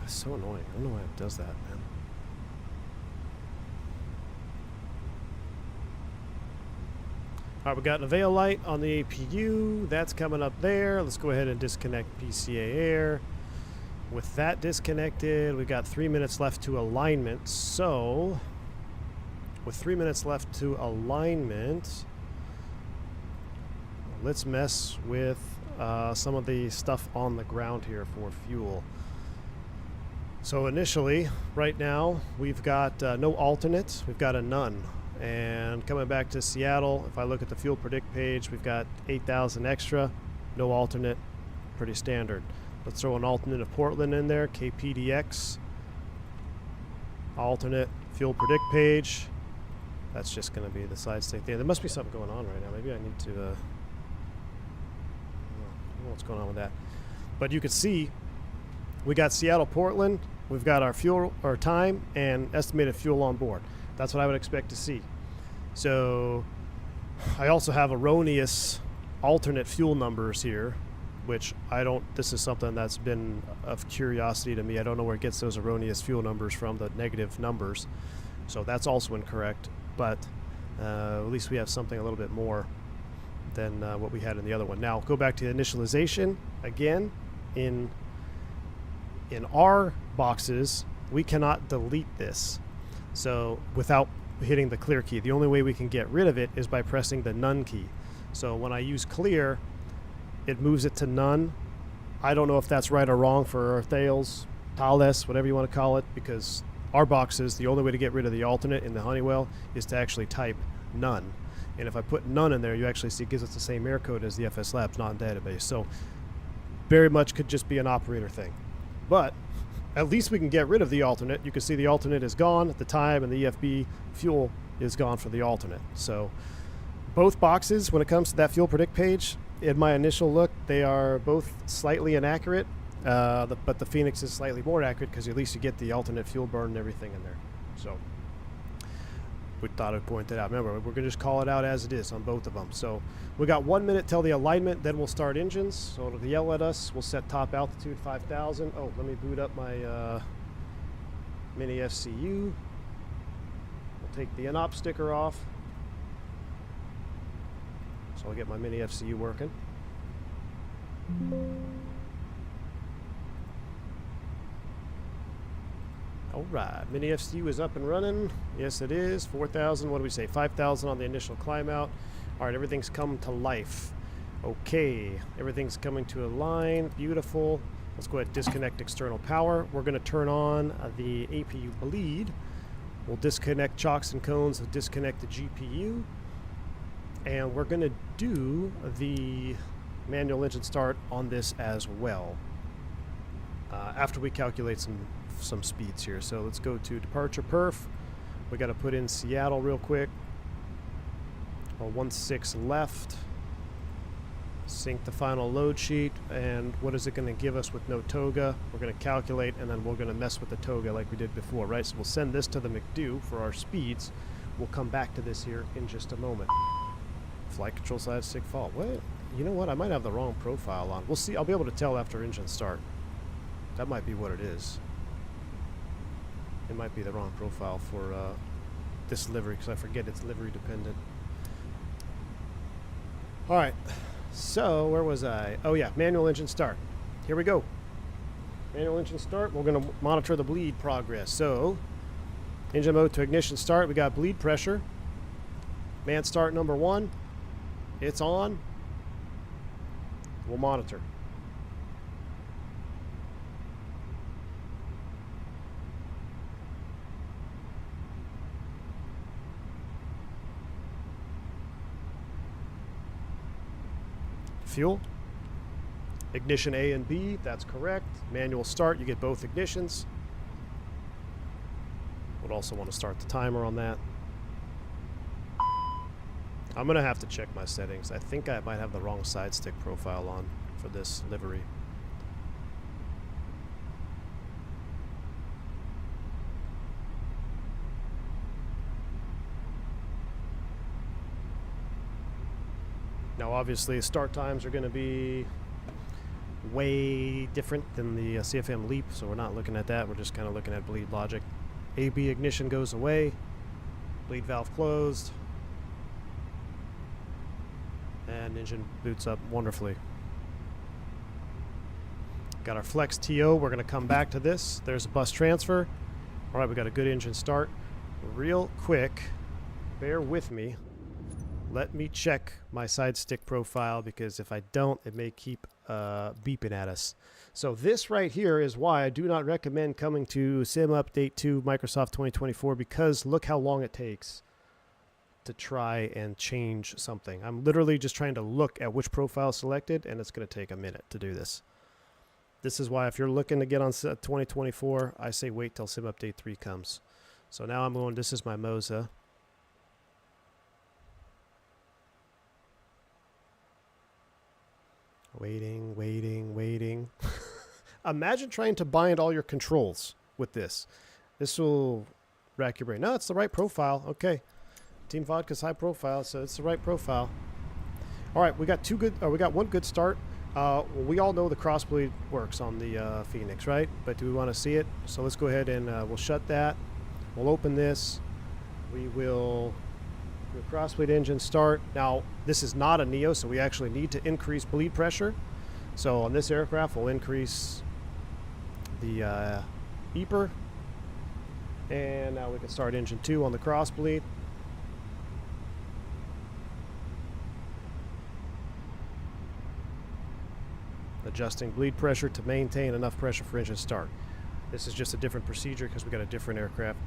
It's so annoying. I don't know why it does that, man. All right, we got an Avail light on the APU. That's coming up there. Let's go ahead and disconnect PCA Air. With that disconnected, we got 3 minutes left to alignment. So, with 3 minutes left to alignment, let's mess with some of the stuff on the ground here for fuel. So initially, right now, we've got no alternates. We've got a none. And coming back to Seattle, if I look at the fuel predict page, we've got 8,000 extra, no alternate, pretty standard. Let's throw an alternate of Portland in there, KPDX. Alternate fuel predict page. That's just going to be the side state there. There must be something going on right now. Maybe I need to, I don't know what's going on with that. But you can see, we got Seattle, Portland. We've got our fuel, our time, and estimated fuel on board. That's what I would expect to see. So I also have erroneous alternate fuel numbers here, which I don't, this is something that's been of curiosity to me. I don't know where it gets those erroneous fuel numbers from, the negative numbers. So that's also incorrect, but at least we have something a little bit more than what we had in the other one. Now, go back to initialization. Again, in our boxes, we cannot delete this. So without hitting the clear key, the only way we can get rid of it is by pressing the none key. So when I use clear, it moves it to none. I don't know if that's right or wrong for Thales, Thales, whatever you want to call it, because our boxes, the only way to get rid of the alternate in the Honeywell is to actually type none. And if I put none in there, you actually see it gives us the same error code as the FS Labs non-database. So very much could just be an operator thing. But at least we can get rid of the alternate. You can see the alternate is gone at the time, and the EFB fuel is gone for the alternate. So both boxes, when it comes to that fuel predict page, in my initial look, they are both slightly inaccurate, but the Fenix is slightly more accurate because at least you get the alternate fuel burn and everything in there. So we thought I'd point that out. Remember, we're going to just call it out as it is on both of them. So we got 1 minute till the alignment, then we'll start engines. So it'll yell at us. We'll set top altitude 5,000. Oh, let me boot up my mini FCU. We'll take the NOP sticker off. So I'll get my mini FCU working. All right, mini FCU is up and running. Yes, it is. 4,000, what do we say? 5,000 on the initial climb out. All right, everything's come to life. Okay, everything's coming to a line. Beautiful. Let's go ahead and disconnect external power. We're going to turn on the APU bleed. We'll disconnect chocks and cones. We'll disconnect the GPU. And we're going to do the manual engine start on this as well. After we calculate some speeds here. So let's go to departure perf. We got to put in Seattle real quick. 1.6 left. Sync the final load sheet, and what is it going to give us with no Toga? We're going to calculate, and then we're going to mess with the Toga like we did before, right? So we'll send this to the McDo for our speeds. We'll come back to this here in just a moment. Flight control side stick fault. What? You know what? I might have the wrong profile on. We'll see. I'll be able to tell after engine start. That might be what it is. It might be the wrong profile for this livery, because I forget it's livery dependent. All right. So where was I? Oh yeah, manual engine start. Here we go. Manual engine start. We're going to monitor the bleed progress. So engine mode to ignition start. We got bleed pressure. Man start number 1. It's on. We'll monitor. fuel. Ignition A and B, that's correct. Manual start, you get both ignitions. Would also want to start the timer on that. I'm going to have to check my settings. I think I might have the wrong side stick profile on for this livery. Now obviously start times are going to be way different than the CFM LEAP, so we're not looking at that. We're just kind of looking at bleed logic. AB ignition goes away, bleed valve closed, and engine boots up wonderfully. Got our flex TO. We're going to come back to this. There's a bus transfer. All right, we got a good engine start. Real quick, bear with me. Let me check my side stick profile, because if I don't, it may keep beeping at us. So this right here is why I do not recommend coming to Sim Update 2 Microsoft 2024, because look how long it takes to try and change something. I'm literally just trying to look at which profile selected, and it's going to take a minute to do this. This is why if you're looking to get on 2024, I say wait till Sim Update 3 comes. So now I'm going, this is my Moza. Waiting, waiting, waiting. Imagine trying to bind all your controls with this. This will rack your brain. No, it's the right profile. Okay. Team Vodka's high profile, so it's the right profile. All right, we got one good start. We all know the crossbleed works on the Fenix, right? But do we want to see it? So let's go ahead and we'll shut that. We'll open this. We will do a crossbleed engine start. Now, this is not a Neo, so we actually need to increase bleed pressure. So on this aircraft, we'll increase the beeper. And now we can start engine 2 on the crossbleed. Adjusting bleed pressure to maintain enough pressure for engine start. This is just a different procedure because we got a different aircraft.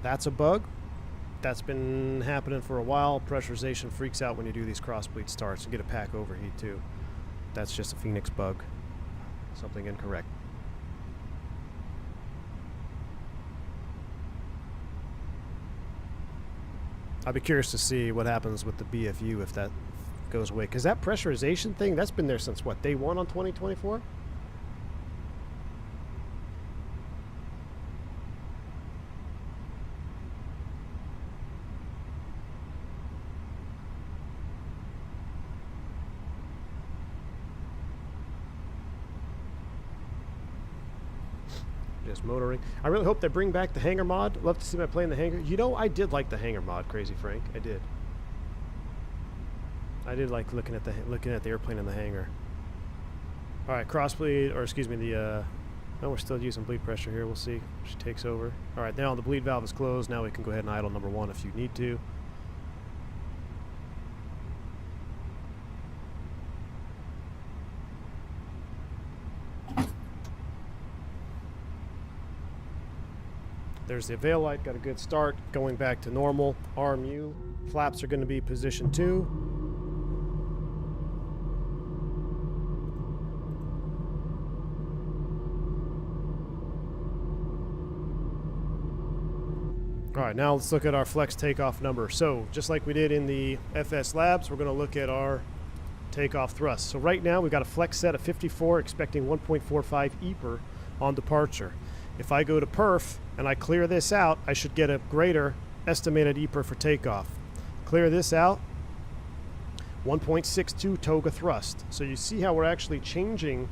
That's a bug. That's been happening for a while. Pressurization freaks out when you do these crossbleed starts. You get a pack overheat too. That's just a Fenix bug. Something incorrect. I'd be curious to see what happens with the BFU if that goes away, because that pressurization thing, that's been there since what, day 1 on 2024? Just motoring. I really hope they bring back the hangar mod. Love to see my play in the hangar. You know, I did like the hangar mod, Crazy Frank. I did. I did like looking at the airplane in the hangar. All right, crossbleed, or excuse me, no, we're still using bleed pressure here. We'll see. She takes over. All right, now the bleed valve is closed. Now we can go ahead and idle number 1 if you need to. There's the avail light, got a good start. Going back to normal. RMU. Flaps are going to be position 2. All right, now let's look at our flex takeoff number. So just like we did in the FS Labs, we're going to look at our takeoff thrust. So right now we've got a flex set of 54, expecting 1.45 EPR on departure. If I go to perf and I clear this out, I should get a greater estimated EPR for takeoff. Clear this out, 1.62 Toga thrust. So you see how we're actually changing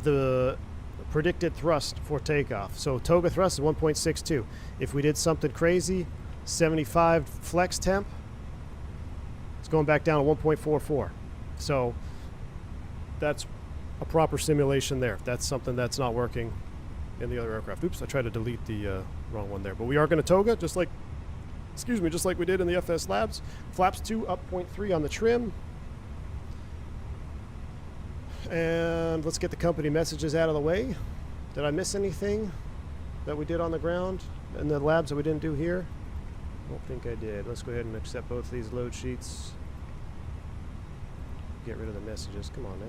the predicted thrust for takeoff. So Toga thrust is 1.62. If we did something crazy, 75 flex temp, it's going back down to 1.44. So that's a proper simulation there. That's something that's not working in the other aircraft. Oops, I tried to delete the wrong one there. But we are going to Toga, just like we did in the FS Labs. Flaps 2 up 0.3 on the trim. And let's get the company messages out of the way. Did I miss anything that we did on the ground in the labs that we didn't do here? I don't think I did. Let's go ahead and accept both of these load sheets. get rid of the messages. Come on now.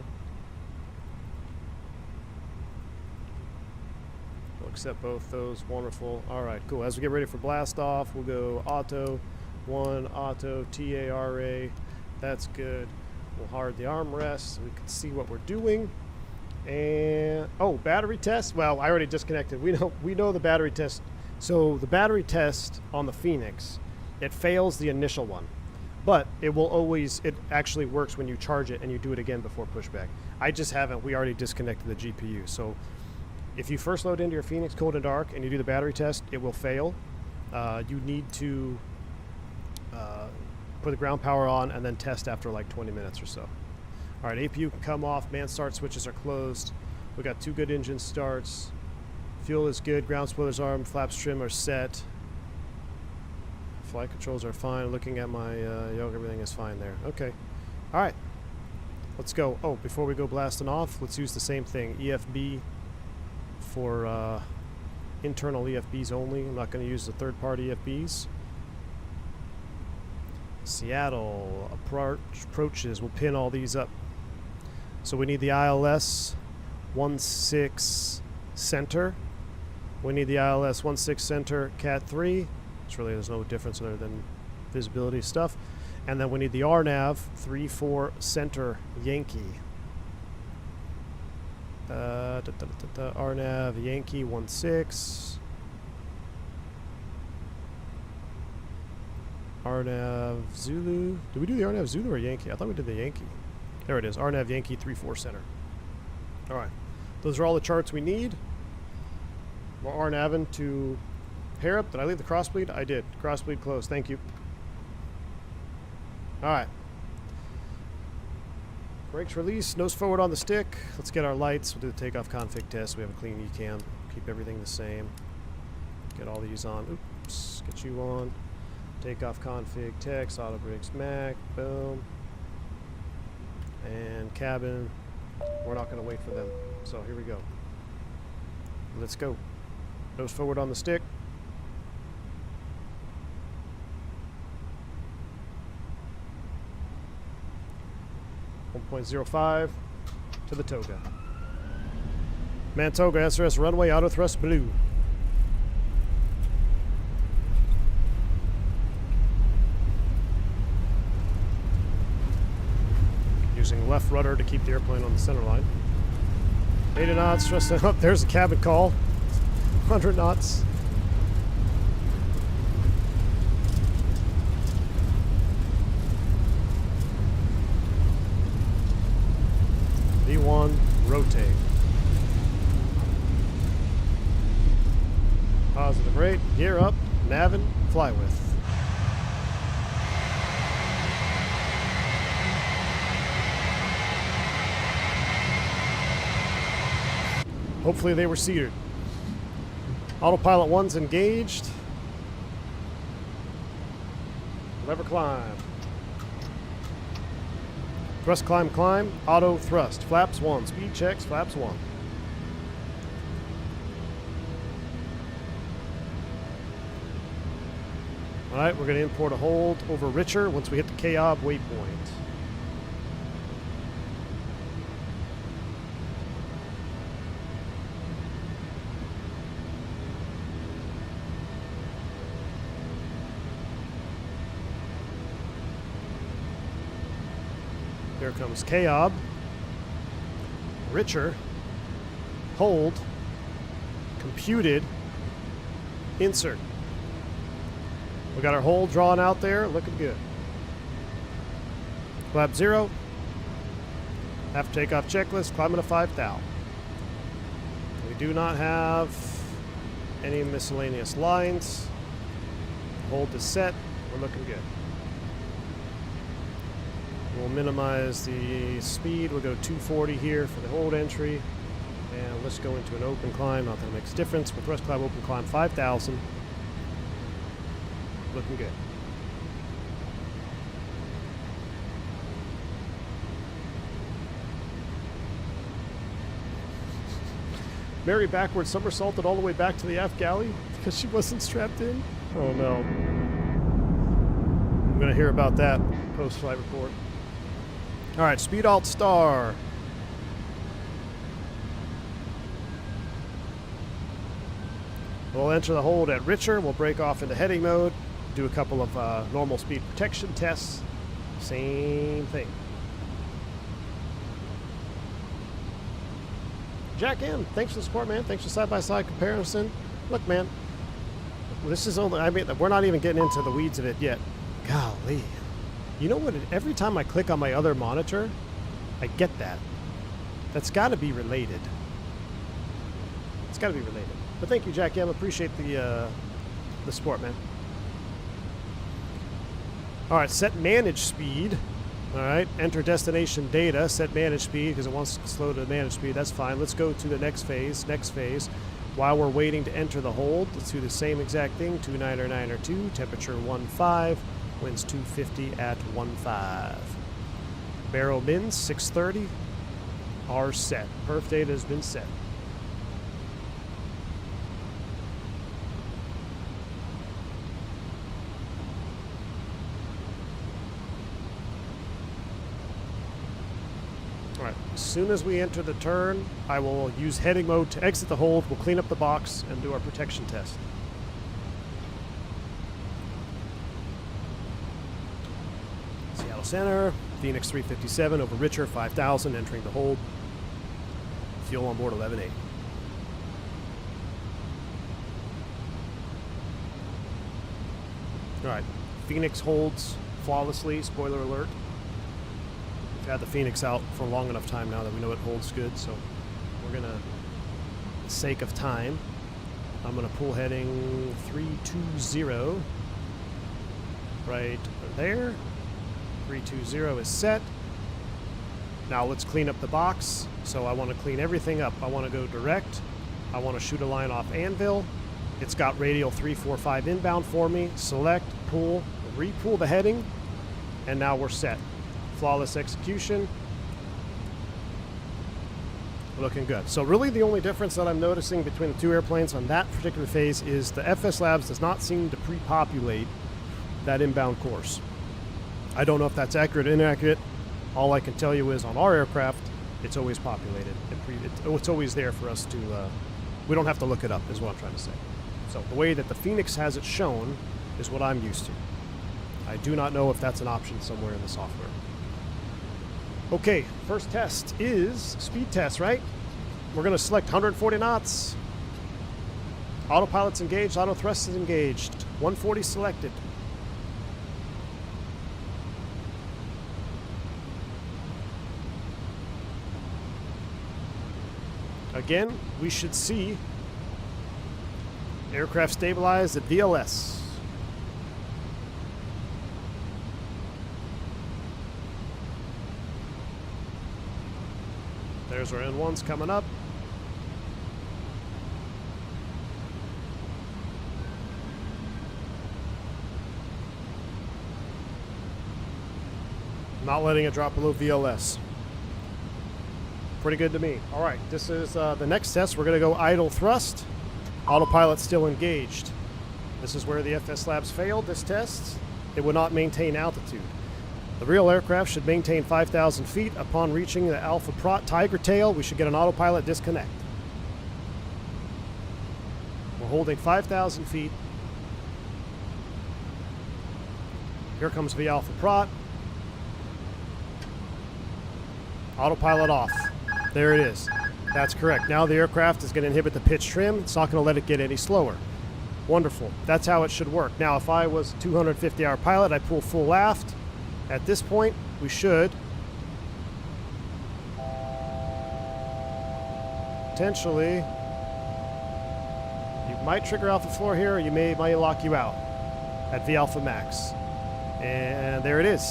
We'll accept both those. Wonderful. All right, cool. As we get ready for blast off, we'll go auto, 1, auto, TARA. That's good. We'll hard the armrest so we can see what we're doing. And, oh, battery test. Well, I already disconnected. We know the battery test. So the battery test on the Fenix, it fails the initial one. But it will always, it actually works when you charge it and you do it again before pushback. I just haven't, we already disconnected the GPU. So if you first load into your Fenix cold and dark and you do the battery test, it will fail. You need to put the ground power on and then test after like 20 minutes or so. All right, APU can come off, man start switches are closed. We got 2 good engine starts. Fuel is good, ground spoilers arm, flaps trim are set. Flight controls are fine. Looking at my yoga, everything is fine there. Okay. All right. Let's go. Oh, before we go blasting off, let's use the same thing. EFB for internal EFBs only. I'm not going to use the third-party EFBs. Seattle approaches. We'll pin all these up. So we need the ILS 16 center. We need the ILS 16 center Cat 3. Really, there's no difference other than visibility stuff. And then we need the RNAV 34 center Yankee. RNAV Yankee 16. RNAV Zulu. Did we do the RNAV Zulu or Yankee? I thought we did the Yankee. There it is. RNAV Yankee 34 center. All right. Those are all the charts we need. We're RNAVing to pair up. Did I leave the crossbleed? I did. Crossbleed closed. Thank you. All right. Brakes release. Nose forward on the stick. Let's get our lights. We'll do the takeoff config test. We have a clean ECAM. Keep everything the same. Get all these on. Oops. Get you on. Takeoff config text. Auto brakes Mac. Boom. And cabin. We're not going to wait for them. So here we go. Let's go. Nose forward on the stick. 1.05 to the Toga. Man Toga, SRS runway, auto thrust blue. Using left rudder to keep the airplane on the center line. 80 knots, thrusting up. There's a cabin call. 100 knots. V1, rotate. Positive rate, gear up, navin, fly with. Hopefully they were seated. Autopilot 1's engaged. Lever climb. Thrust climb climb. Auto thrust. Flaps 1. Speed checks. Flaps 1. Alright, we're going to import a hold over Richer once we hit the KOB waypoint. Here comes KOB, Richer, hold, computed, insert. We got our hold drawn out there, looking good. Flap 0, half takeoff checklist, climbing to 5,000. We do not have any miscellaneous lines. Hold is set, we're looking good. We'll minimize the speed. We'll go 240 here for the hold entry. And let's go into an open climb. Not that it makes a difference. We'll thrust climb, open climb 5,000. Looking good. Mary backwards somersaulted all the way back to the aft galley because she wasn't strapped in. Oh no. I'm going to hear about that post-flight report. All right, speed alt star. We'll enter the hold at richer. We'll break off into heading mode, do a couple of normal speed protection tests. Same thing. Jack M, thanks for the support, man. Thanks for side-by-side comparison. Look, man, this is only, I mean, we're not even getting into the weeds of it yet. Golly. You know what? Every time I click on my other monitor, I get that. That's got to be related. It's got to be related. But thank you, Jack M. Appreciate the support, man. All right, set manage speed. All right, enter destination data, set manage speed because it wants to slow to manage speed. That's fine. Let's go to the next phase. While we're waiting to enter the hold, let's do the same exact thing. 29902, temperature 15, winds 250 at 15. Barrel bins 630 are set. Perf data has been set. All right, as soon as we enter the turn, I will use heading mode to exit the hold. We'll clean up the box and do our protection test. Seattle Center, Phoenix 357 over Richer 5000, entering the hold. Fuel on board 11.8. All right, Phoenix holds flawlessly, spoiler alert. We've had the Phoenix out for a long enough time now that we know it holds good, so we're gonna, for the sake of time, I'm gonna pull heading 320 right there. 320 is set. Now let's clean up the box. So I want to clean everything up. I want to go direct. I want to shoot a line off Anvil. It's got radial 345 inbound for me. Select, pull, re-pull the heading, and now we're set. Flawless execution. Looking good. So really the only difference that I'm noticing between the two airplanes on that particular phase is the FS Labs does not seem to pre-populate that inbound course. I don't know if that's accurate or inaccurate. All I can tell you is on our aircraft, it's always populated. It's always there for us to, we don't have to look it up is what I'm trying to say. So the way that the Phoenix has it shown is what I'm used to. I do not know if that's an option somewhere in the software. Okay, first test is speed test, right? We're going to select 140 knots. Autopilot's engaged, auto thrust is engaged. 140 selected. Again, we should see aircraft stabilized at VLS. There's our N1s coming up. Not letting it drop below VLS. Pretty good to me. All right, this is the next test. We're going to go idle thrust. Autopilot still engaged. This is where the FS Labs failed this test. It would not maintain altitude. The real aircraft should maintain 5,000 feet. Upon reaching the Alpha Prot Tiger tail, we should get an autopilot disconnect. We're holding 5,000 feet. Here comes V Alpha Prot. Autopilot off. There it is. That's correct. Now the aircraft is going to inhibit the pitch trim. It's not going to let it get any slower. Wonderful. That's how it should work. Now, if I was a 250-hour pilot, I pull full aft. At this point, we should potentially, you might trigger alpha floor here, or you might lock you out at V Alpha Max. And there it is.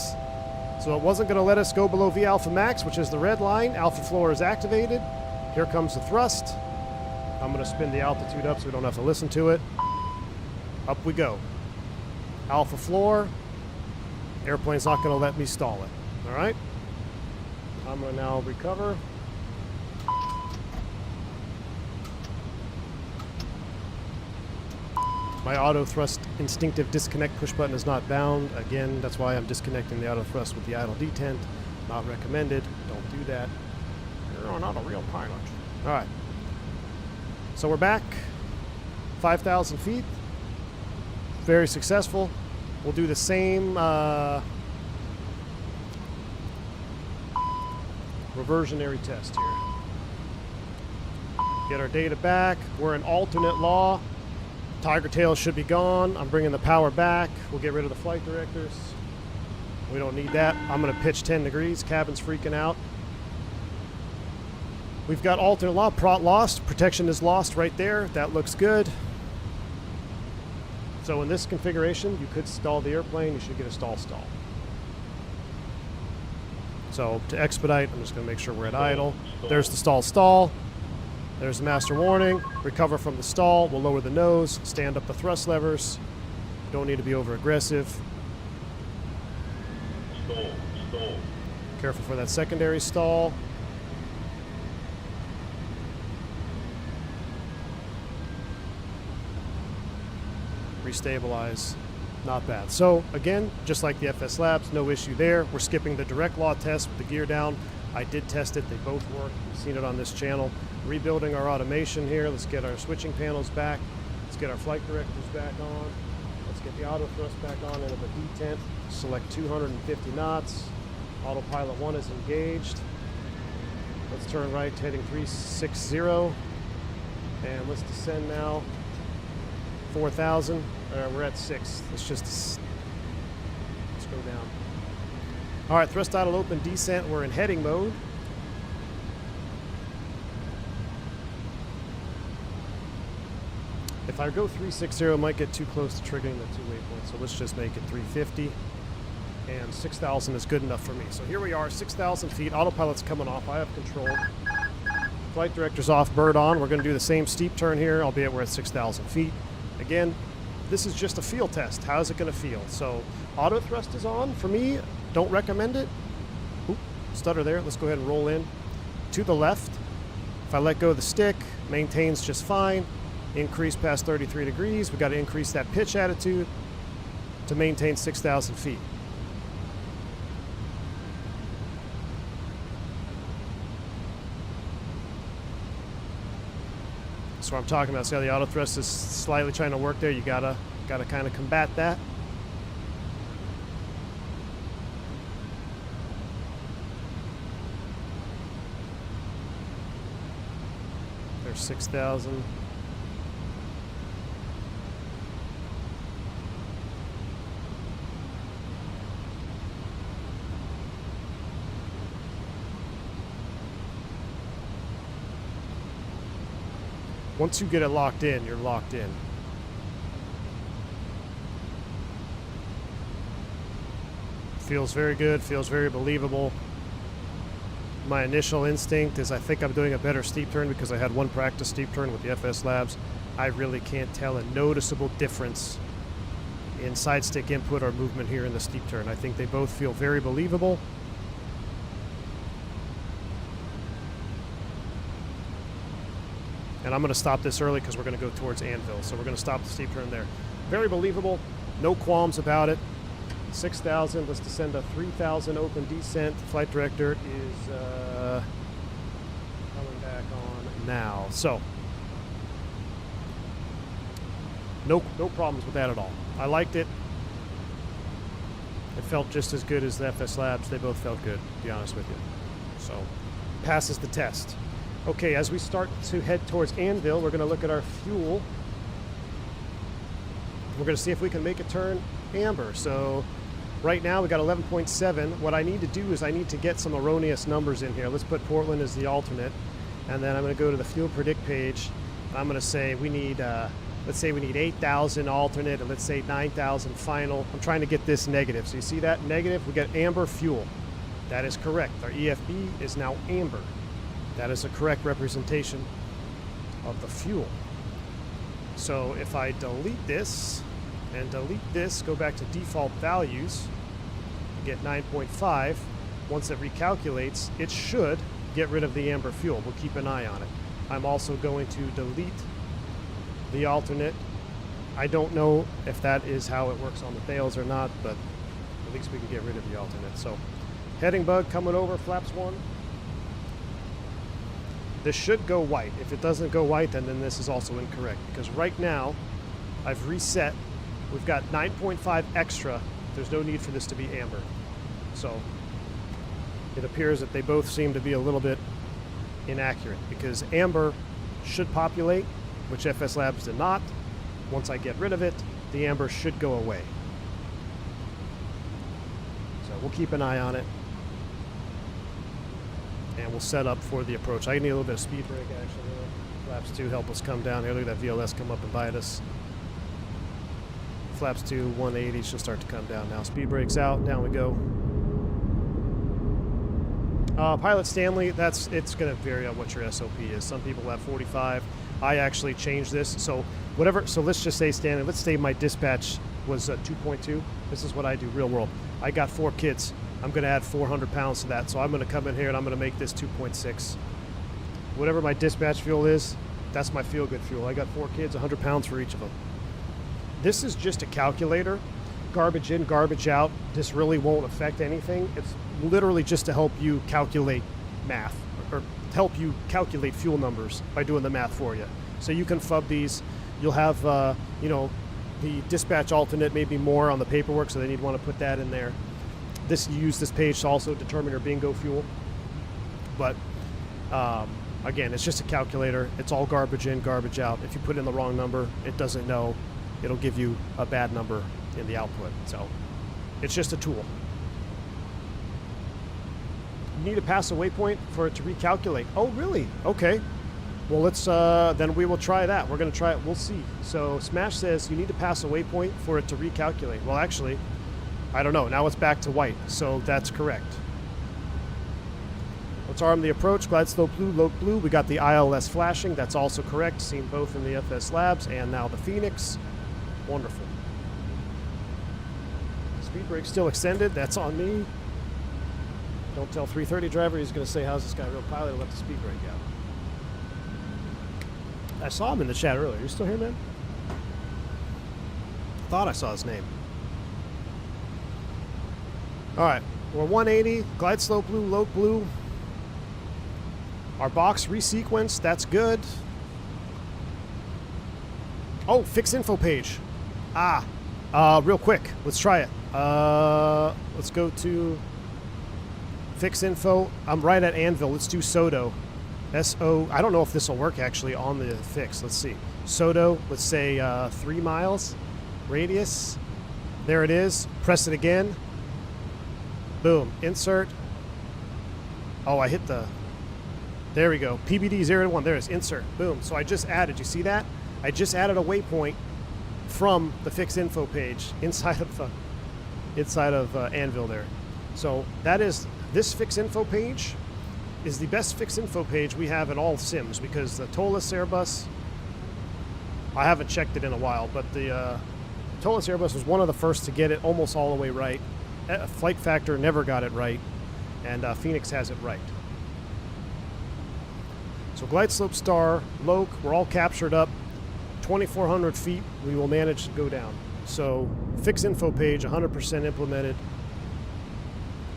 So it wasn't going to let us go below V Alpha Max, which is the red line. Alpha floor is activated. Here comes the thrust. I'm going to spin the altitude up so we don't have to listen to it. Up we go. Alpha floor. Airplane's not going to let me stall it. All right? I'm going to now recover. My auto thrust instinctive disconnect push button is not bound. Again, that's why I'm disconnecting the auto thrust with the idle detent. Not recommended. Don't do that. You're not a real pilot. All right. So we're back. 5,000 feet. Very successful. We'll do the same reversionary test here. Get our data back. We're in alternate law. Tiger tail should be gone. I'm bringing the power back. We'll get rid of the flight directors. We don't need that. I'm going to pitch 10 degrees. Cabin's freaking out. We've got alternate law. Prot lost. Protection is lost right there. That looks good. So in this configuration, you could stall the airplane. You should get a stall. So to expedite, I'm just going to make sure we're at idle. There's the stall. There's the master warning. Recover from the stall. We'll lower the nose. Stand up the thrust levers. Don't need to be over aggressive. Stall. Careful for that secondary stall. Restabilize. Not bad. So again, just like the FS Labs, no issue there. We're skipping the direct law test with the gear down. I did test it. They both work. You've seen it on this channel. Rebuilding our automation here. Let's get our switching panels back. Let's get our flight directors back on. Let's get the auto thrust back on into the detent. Select 250 knots. Autopilot 1 is engaged. Let's turn right, heading 360. And let's descend now. 4,000. We're at 6. Let's go down. All right, thrust idle open descent. We're in heading mode. If I go 360, it might get too close to triggering the 2 waypoints. So let's just make it 350. And 6,000 is good enough for me. So here we are, 6,000 feet. Autopilot's coming off. I have control. Flight director's off, bird on. We're going to do the same steep turn here, albeit we're at 6,000 feet. Again, this is just a feel test. How is it going to feel? So auto thrust is on. For me, don't recommend it. Oop, stutter there. Let's go ahead and roll in. To the left. If I let go of the stick, maintains just fine. Increase past 33 degrees. We've got to increase that pitch attitude to maintain 6,000 feet. That's what I'm talking about. See how the auto thrust is slightly trying to work there? You gotta kind of combat that. There's 6,000. Once you get it locked in, you're locked in. Feels very good, feels very believable. My initial instinct is I think I'm doing a better steep turn because I had one practice steep turn with the FS Labs. I really can't tell a noticeable difference in side stick input or movement here in the steep turn. I think they both feel very believable. And I'm going to stop this early because we're going to go towards Anvil. So we're going to stop the steep turn there. Very believable. No qualms about it. 6,000. Let's descend to 3,000 open descent. The flight director is coming back on now. So no problems with that at all. I liked it. It felt just as good as the FS Labs. They both felt good, to be honest with you. So passes the test. Okay, as we start to head towards Anvil, we're going to look at our fuel. We're going to see if we can make a turn amber. So right now we got 11.7. What I need to do is I need to get some erroneous numbers in here. Let's put Portland as the alternate. And then I'm going to go to the fuel predict page. I'm going to say we need, let's say we need 8,000 alternate, and let's say 9,000 final. I'm trying to get this negative. So you see that negative? We get amber fuel. That is correct. Our EFB is now amber. That is a correct representation of the fuel. So if I delete this and delete this, go back to default values, get 9.5. Once it recalculates, it should get rid of the amber fuel. We'll keep an eye on it. I'm also going to delete the alternate. I don't know if that is how it works on the tails or not, but at least we can get rid of the alternate. So Heading bug coming over, flaps 1. This should go white. If it doesn't go white, then this is also incorrect, because right now I've reset. We've got 9.5 extra. There's no need for this to be amber. So it appears that they both seem to be a little bit inaccurate, because amber should populate, which FS Labs did not. Once I get rid of it, the amber should go away. So we'll keep an eye on it. And we'll set up for the approach. I need a little bit of speed brake, actually. Flaps 2 help us come down here. Look at that VLS come up and bite us. Flaps 2, 180 should start to come down now. Speed brakes out. Down we go. Pilot Stanley, it's going to vary on what your SOP is. Some people have 45. I actually changed this. So whatever. So let's just say Stanley. Let's say my dispatch was 2.2. This is what I do real world. I got 4 kids. I'm going to add 400 pounds to that. So I'm going to come in here and I'm going to make this 2.6. Whatever my dispatch fuel is, that's my feel-good fuel. I got 4 kids, 100 pounds for each of them. This is just a calculator. Garbage in, garbage out. This really won't affect anything. It's literally just to help you calculate math, or help you calculate fuel numbers by doing the math for you. So you can FUB these. You'll have, the dispatch alternate maybe more on the paperwork, so then you'd want to put that in there. You use this page to also determine your bingo fuel. But again, it's just a calculator. It's all garbage in, garbage out. If you put in the wrong number, it doesn't know. It'll give you a bad number in the output. So it's just a tool. You need to pass a waypoint for it to recalculate. Oh, really? Okay. Well, let's then we will try that. We're going to try it. We'll see. So Smash says you need to pass a waypoint for it to recalculate. Well, actually, I don't know. Now it's back to white, so that's correct. Let's arm the approach. Glide slope blue, low blue. We got the ILS flashing. That's also correct. Seen both in the FS Labs and now the Fenix. Wonderful. Speed brake still extended. That's on me. Don't tell 330 driver he's going to say, how's this guy a real pilot? He'll let the speed brake out. I saw him in the chat earlier. You still here, man? Thought I saw his name. All right, we're 180, glide slope blue, low blue. Our box resequenced, that's good. Oh, fix info page. Real quick, let's try it. Let's go to fix info. I'm right at Anvil. Let's do SODO. S-O, I don't know if this will work actually on the fix. Let's see. SODO, let's say 3 miles radius. There it is. Press it again. Boom. Insert. Oh, I hit the... There we go. PBD 0 to 1. There it is. Insert. Boom. So I just added. You see that? I just added a waypoint from the fix info page inside of Anvil there. So that is... This fix info page is the best fix info page we have in all sims, because the Autoland Airbus, I haven't checked it in a while, but the Autoland Airbus was one of the first to get it almost all the way right. Flight Factor never got it right, and Fenix has it right. So glide slope star, Loke, we're all captured up. 2,400 feet, we will manage to go down. So fix info page, 100% implemented.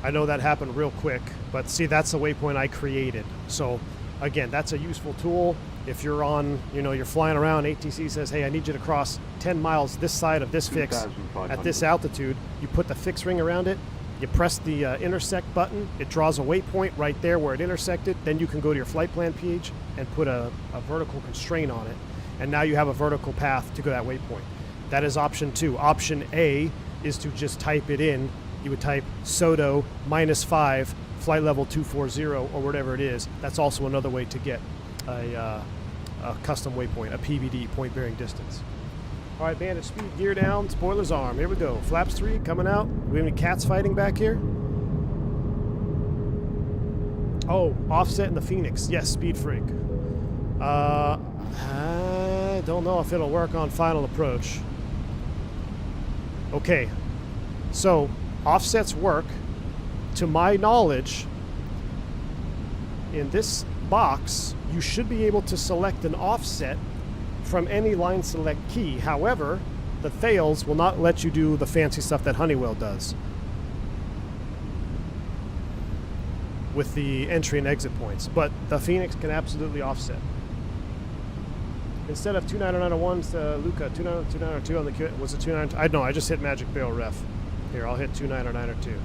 I know that happened real quick, but see, that's the waypoint I created. So again, that's a useful tool. If you're on, you're flying around, ATC says, hey, I need you to cross 10 miles this side of this fix at this altitude. You put the fix ring around it, you press the intersect button, it draws a waypoint right there where it intersected. Then you can go to your flight plan page and put a vertical constraint on it. And now you have a vertical path to go that waypoint. That is option 2. Option A is to just type it in. You would type SODO -5, flight level 240, or whatever it is. That's also another way to get a custom waypoint, a PBD, point bearing distance. All right, bandit speed, gear down, spoilers arm. Here we go. Flaps 3 coming out. Do we have any cats fighting back here? Oh, offset in the Fenix. Yes, speed freak. I don't know if it'll work on final approach. Okay, so offsets work. To my knowledge, in this box, you should be able to select an offset from any line select key. However, the Thales will not let you do the fancy stuff that Honeywell does. with the entry and exit points, but the Fenix can absolutely offset. Instead of 29091, Luca, 29092 on the Q. Was it 290? I know, I just hit Magic Barrel Ref. Here, I'll hit 29092.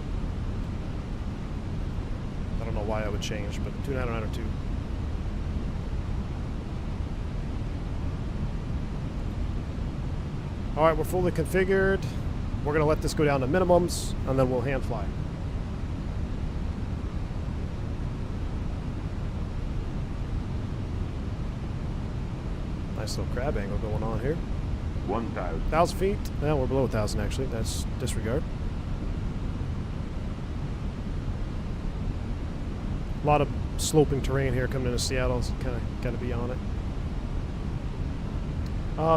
I don't know why I would change, but 29092. All right, we're fully configured. We're going to let this go down to minimums, and then we'll hand fly. Nice little crab angle going on here. 1,000. 1,000 feet? No, we're below 1,000 actually. That's disregard. A lot of sloping terrain here coming into Seattle, so kind of got to be on it.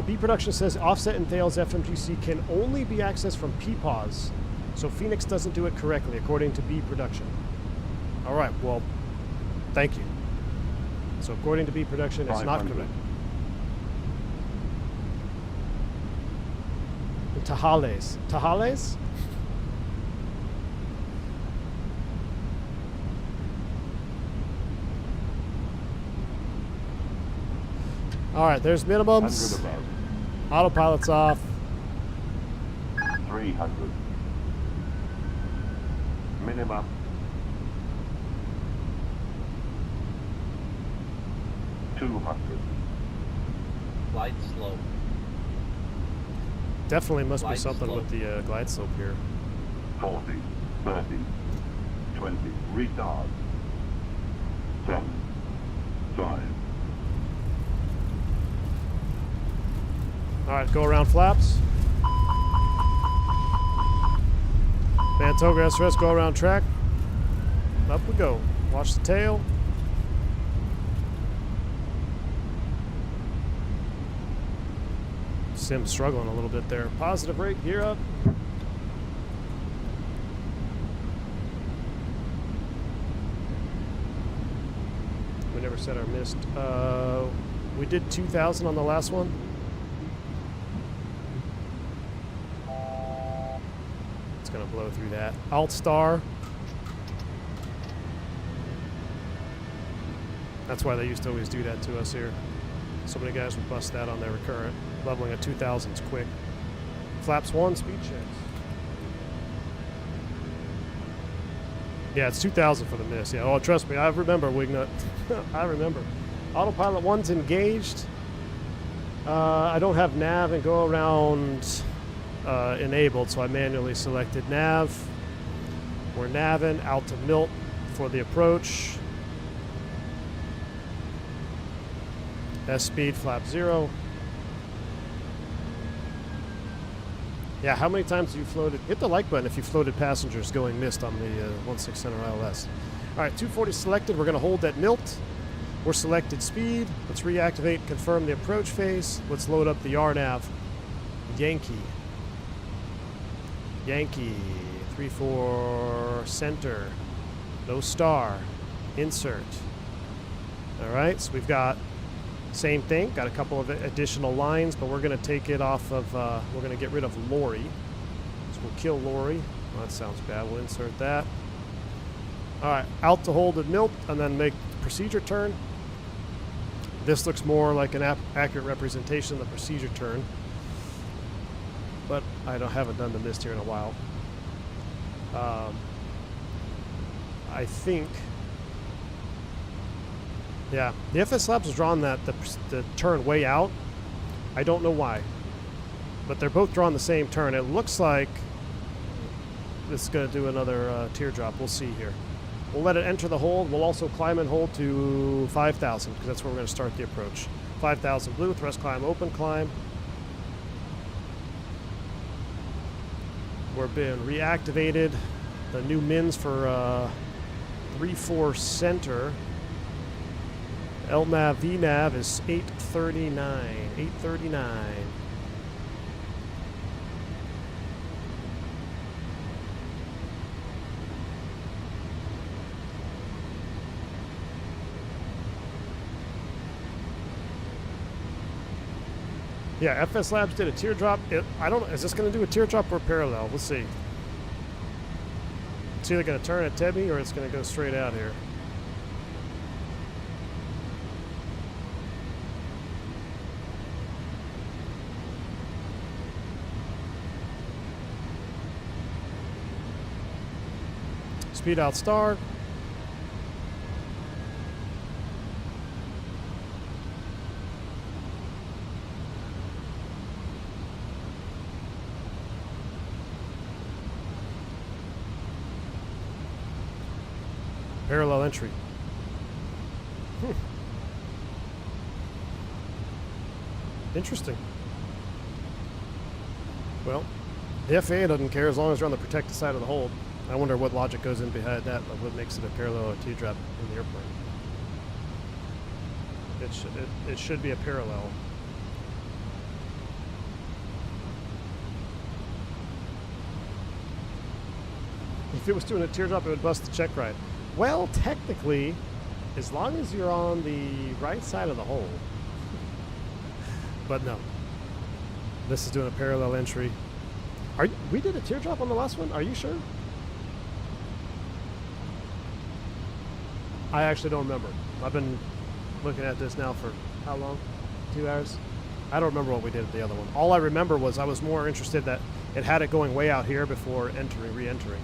B Production says offset entails FMGC can only be accessed from PPAWs, so Fenix doesn't do it correctly, according to B Production. All right, well, thank you. So according to B Production, it's not 500. correct. Tajales. Tajales? All right, there's 100 minimums. above. Autopilot's off. 300. Minimum. 200. Glide slope. Definitely must be Glide something slope. with the glide slope here. 40. 30. 20. Retard. 7. 5. All right, go around flaps. Man, Toga SRS, go around track. Up we go. Watch the tail. Sim struggling a little bit there. Positive rate, gear up. We never set our missed. We did 2,000 on the last one. It's gonna blow through that. Alt star. That's why they used to always do that to us here. So many guys would bust that on their recurrent. Leveling at 2,000 is quick. Flaps 1, speed checks. Yeah, it's 2,000 for the miss. Yeah, oh, trust me, I remember, Wignut. I remember. Autopilot 1's engaged. I don't have nav and go around enabled, so I manually selected nav. We're naving out to Milt for the approach. S speed, flap 0. Yeah, how many times have you floated? Hit the like button if you floated passengers going missed on the 16 Center ILS. All right, 240 selected. We're going to hold that Milt. We're selected speed. Let's reactivate, confirm the approach phase. Let's load up the RNAV. Yankee. Yankee. 3-4 center. No star. Insert. All right, so we've got same thing. Got a couple of additional lines, but we're going to take it off of, we're going to get rid of Lori. So we'll kill Lori. Oh, that sounds bad. We'll insert that. All right, out to hold at Milt and then make the procedure turn. This looks more like an accurate representation of the procedure turn, but I haven't done the mist here in a while. I think, yeah, the FS Labs has drawn that the turn way out. I don't know why, but they're both drawing the same turn. It looks like this is going to do another teardrop. We'll see here. We'll let it enter the hold. We'll also climb and hold to 5,000 because that's where we're going to start the approach. 5,000 blue, thrust climb, open climb. We're being reactivated. The new mins for 3-4 center. LNAV, VNAV is 839. 839. Yeah, FS Labs did a teardrop. I don't know. Is this going to do a teardrop or parallel? We'll see. It's either going to turn at Tebby or it's going to go straight out here. Speed out star. Parallel entry. Interesting. Well, the FAA doesn't care as long as you're on the protected side of the hold. I wonder what logic goes in behind that, like what makes it a parallel or teardrop in the airplane. It should be a parallel. If it was doing a teardrop, it would bust the check ride. Well, technically, as long as you're on the right side of the hole. But no. This is doing a parallel entry. We did a teardrop on the last one? Are you sure? I actually don't remember. I've been looking at this now for how long? 2 hours? I don't remember what we did at the other one. All I remember was I was more interested that it had it going way out here before re-entering.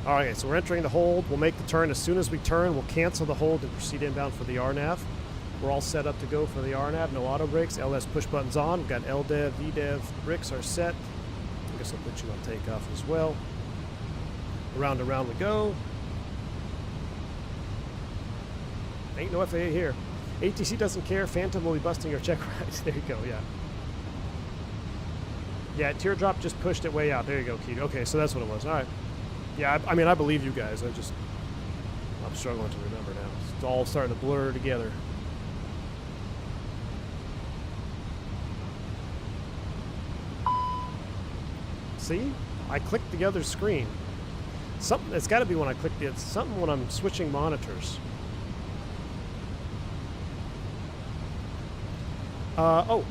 Alright, so we're entering the hold. We'll make the turn. As soon as we turn, we'll cancel the hold and proceed inbound for the RNAV. We're all set up to go for the RNAV. No auto brakes. LS push buttons on. We've got LDEV, VDEV. The brakes are set. I guess I'll put you on takeoff as well. Around and around we go. Ain't no FAA here. ATC doesn't care. Phantom will be busting your check rides. There you go, yeah. Yeah, teardrop just pushed it way out. There you go, Keith. Okay, so that's what it was. All right. Yeah, I mean, I believe you guys. I'm struggling to remember now. It's all starting to blur together. See? I clicked the other screen. Something, it's got to be when I click the, it's something when I'm switching monitors. Oh.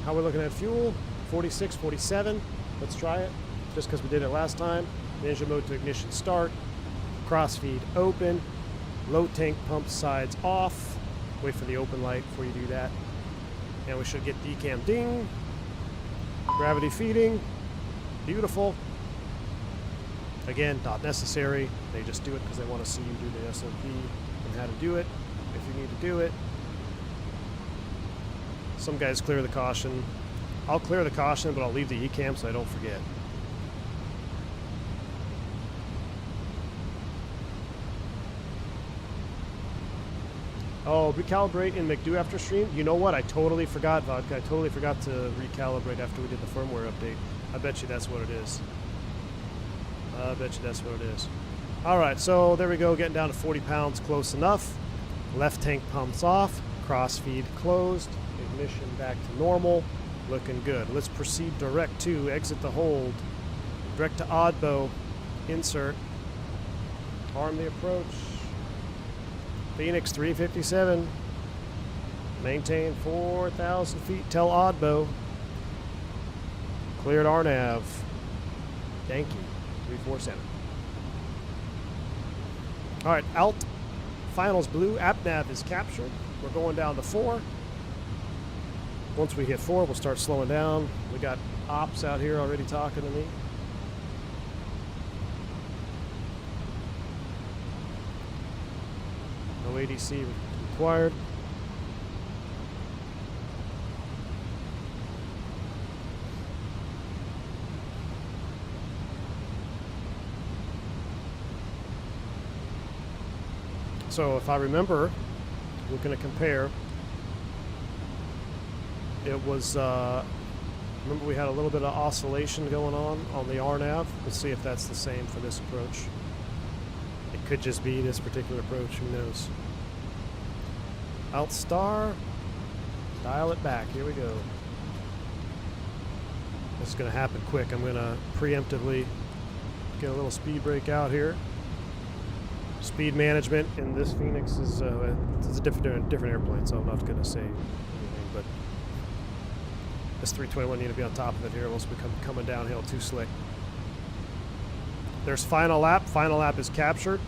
How we're looking at fuel? 46, 47. Let's try it. Just because we did it last time. Engine mode to ignition start. Crossfeed open. Low tank pump sides off. Wait for the open light before you do that. And we should get decam ding. Gravity feeding. Beautiful. Again, not necessary. They just do it because they want to see you do the SOP and how to do it if you need to do it. Some guys clear the caution. I'll clear the caution, but I'll leave the ECAM so I don't forget. Oh, recalibrate in McDo after stream? You know what? I totally forgot, Vodka. I totally forgot to recalibrate after we did the firmware update. I bet you that's what it is. I bet you that's what it is. Alright, so there we go. Getting down to 40 pounds. Close enough. Left tank pumps off. Crossfeed closed. Ignition back to normal. Looking good. Let's proceed direct to exit the hold. Direct to Oddbow. Insert. Arm the approach. Fenix 357. Maintain 4,000 feet. Tell Oddbow. Cleared RNAV. Yankee 347. Alright, Alt. Finals blue. AppNav is captured. We're going down to 4. Once we hit 4, we'll start slowing down. We got ops out here already talking to me. No ADC required. So if I remember, we're going to compare. It was, remember we had a little bit of oscillation going on the RNAV. Let's see if that's the same for this approach. It could just be this particular approach, who knows. Alt star, dial it back, here we go. This is going to happen quick. I'm going to preemptively get a little speed break out here. Speed management in this Fenix is it's a different airplane, so I'm not going to say anything, but this 321 need to be on top of it here, else we come coming downhill too slick. There's final lap. Final lap is captured.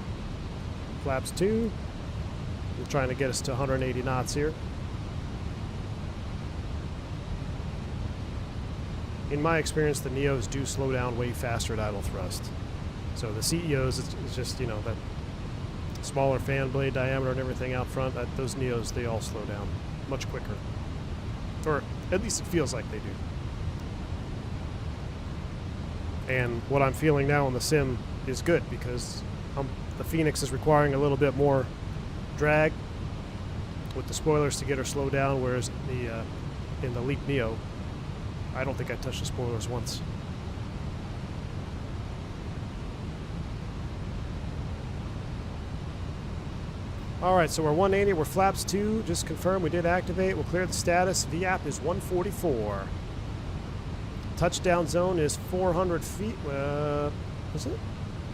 Flaps 2. We're trying to get us to 180 knots here. In my experience, the Neos do slow down way faster at idle thrust. So the CEOs, it's just, you know, that smaller fan blade diameter and everything out front, those Neos, they all slow down much quicker. Or at least it feels like they do. And what I'm feeling now in the sim is good because the Fenix is requiring a little bit more drag with the spoilers to get her slowed down, whereas in the Leap Neo, I don't think I touched the spoilers once. All right, so we're 180. We're flaps 2. Just confirm we did activate. We'll clear the status. VAP is 144. Touchdown zone is 400 feet. Was it?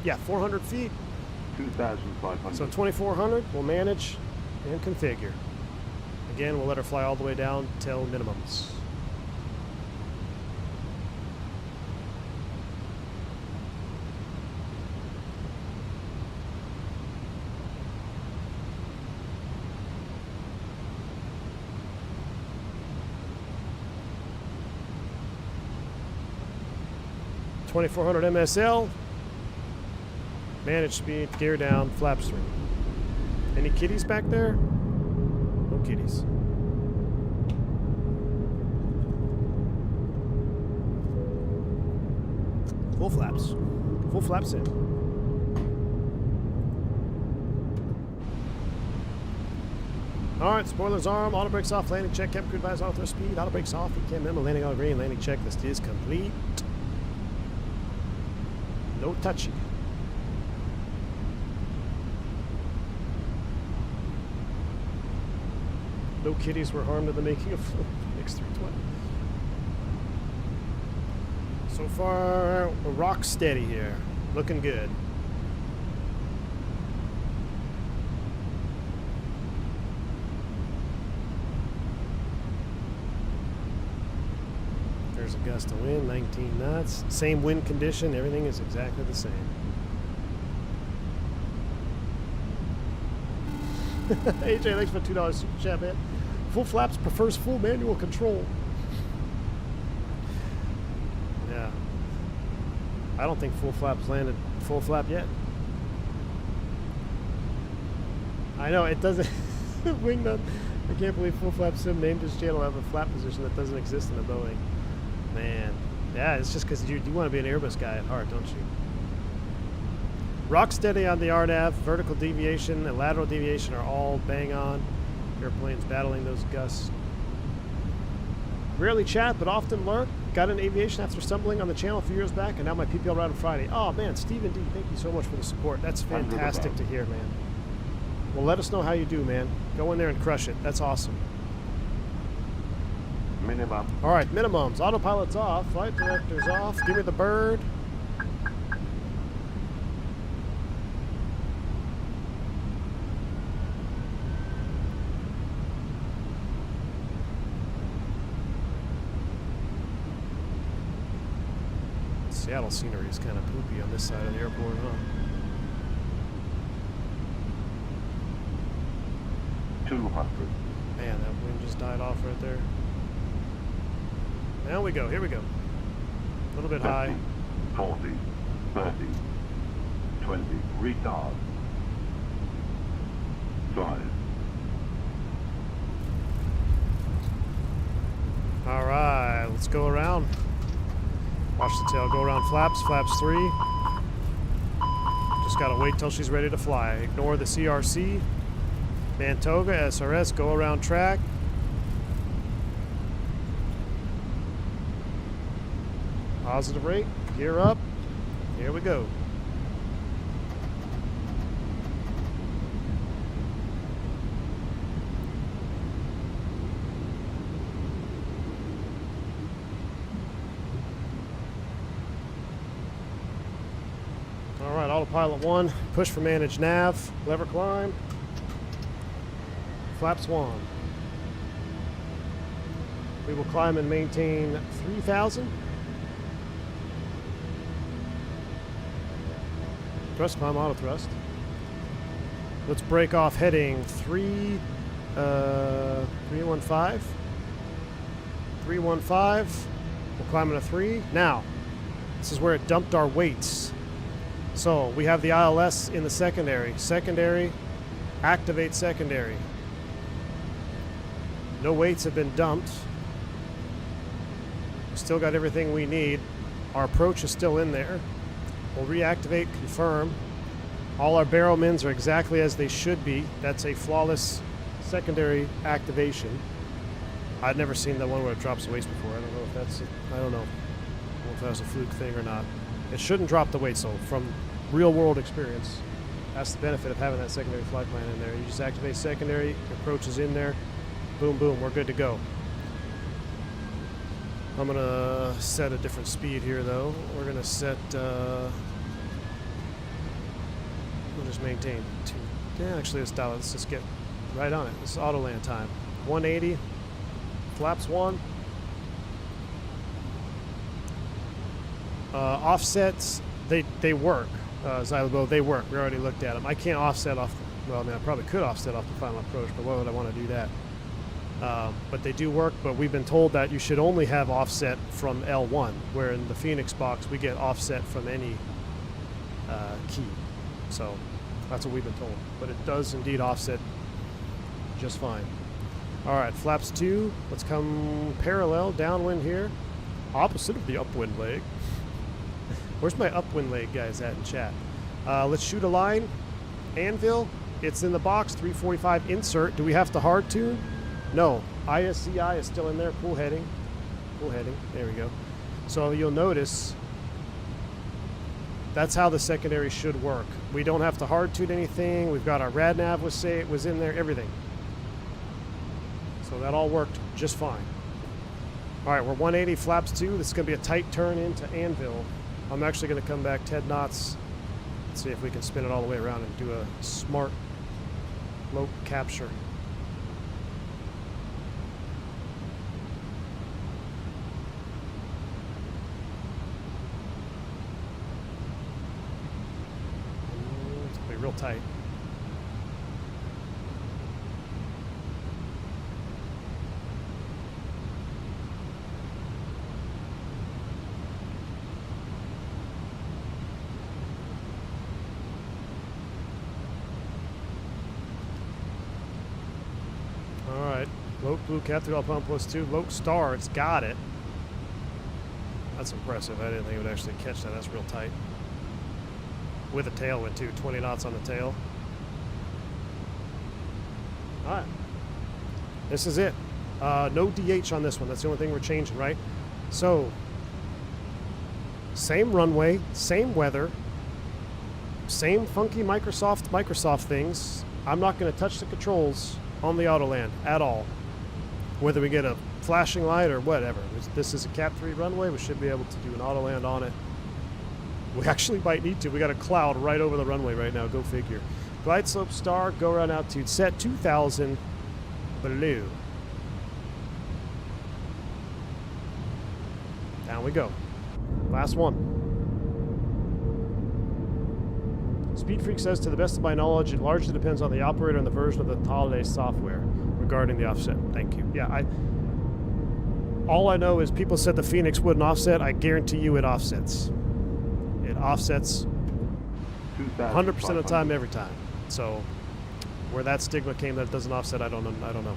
Yeah, 400 feet. 2,500. So 2,400. We'll manage and configure. Again, we'll let her fly all the way down till minimums. .2400 MSL. Manage speed, gear down, flaps 3. Any kitties back there? No kitties. Full flaps. Full flaps in. Alright, spoilers arm, auto brakes off, landing check, captain advise auto thrust speed, auto brakes off, we can't remember, landing on green, landing checklist is complete. No touchy. No kitties were harmed in the making of Fenix 320. So far, we're rock steady here. Looking good. There's a gust of wind, 19 knots. Same wind condition, everything is exactly the same. AJ, thanks for $2 super chat, man. Full flaps prefers full manual control. Yeah. I don't think full flaps landed full flap yet. I know, it doesn't. Wingnut. I can't believe Full Flap Sim named his channel have a flap position that doesn't exist in a Boeing. Man. Yeah, it's just because you want to be an Airbus guy at heart, don't you? Rock steady on the RNAV, vertical deviation and lateral deviation are all bang on. Airplanes battling those gusts. Rarely chat, but often lurk. Got into aviation after stumbling on the channel a few years back, and now my PPL ride on Friday. Oh man, Stephen D, thank you so much for the support. That's fantastic to hear, man. Well, let us know how you do, man. Go in there and crush it. That's awesome. Minimum. All right, minimums. Autopilot's off. Flight director's off. Give me the bird. Seattle scenery is kind of poopy on this side of the airport, huh? 200. Man, that wind just died off right there. Now we go. Here we go. A little bit 50, high. 40, 30, 20. Retard. 5. All right, let's go around. Watch the tail go around flaps. Flaps 3. Just gotta wait till she's ready to fly. Ignore the CRC. Toga, SRS, go around track. Positive rate, gear up. Here we go. All right, autopilot 1, push for manage nav, lever climb. Flaps 1. We will climb and maintain 3,000. Thrust climb, auto thrust. Let's break off heading 315. 315. We're climbing a 3. Now, this is where it dumped our weights. So we have the ILS in the secondary. Secondary, activate secondary. No weights have been dumped. We still got everything we need. Our approach is still in there. We'll reactivate, confirm. All our barrel mins are exactly as they should be. That's a flawless secondary activation. I'd never seen the one where it drops the weights before. I don't know if that's, I don't know if that was a fluke thing or not. It shouldn't drop the weights though. From real world experience, that's the benefit of having that secondary flight plan in there. You just activate secondary, your approach is in there, boom, boom, we're good to go. I'm gonna set a different speed here though. We're gonna set, we'll just maintain 2. Yeah, actually let's dial it. Let's just get right on it. This is Autoland time. 180, flaps 1. Offsets, they work. Xylobo, they work. We already looked at them. I can't offset off, well, I mean, I probably could offset off the final approach, but why would I want to do that? But they do work, but we've been told that you should only have offset from L1, where in the Fenix box we get offset from any key. So that's what we've been told. But it does indeed offset just fine. All right, flaps 2. Let's come parallel, downwind here. Opposite of the upwind leg. Where's my upwind leg guys at in chat? Let's shoot a line. Anvil, it's in the box, 345 insert. Do we have to hard tune? No. ISCI is still in there. Cool heading. Cool heading. There we go. So you'll notice that's how the secondary should work. We don't have to hard tune anything. We've got our RNAV was in there, everything. So that all worked just fine. All right, we're 180 flaps 2. This is going to be a tight turn into Anvil. I'm actually going to come back 10 knots. Let's see if we can spin it all the way around and do a smart low capture. It's going to be real tight. Blue cap through pump +2. Low star, it's got it. That's impressive. I didn't think it would actually catch that. That's real tight. With a tailwind too. 20 knots on the tail. All right. This is it. No DH on this one. That's the only thing we're changing, right? So, same runway, same weather, same funky Microsoft things. I'm not going to touch the controls on the Autoland at all. Whether we get a flashing light or whatever. This is a Cap 3 runway. We should be able to do an Autoland on it. We actually might need to. We got a cloud right over the runway right now. Go figure. Glide slope star, go around altitude set 2,000 blue. Down we go. Last one. Speed Freak says, to the best of my knowledge, it largely depends on the operator and the version of the Holiday software regarding the offset. Thank you. Yeah, all I know is people said the Fenix wouldn't offset. I guarantee you it offsets. It offsets 100% of the time, every time. So where that stigma came that it doesn't offset, I don't know.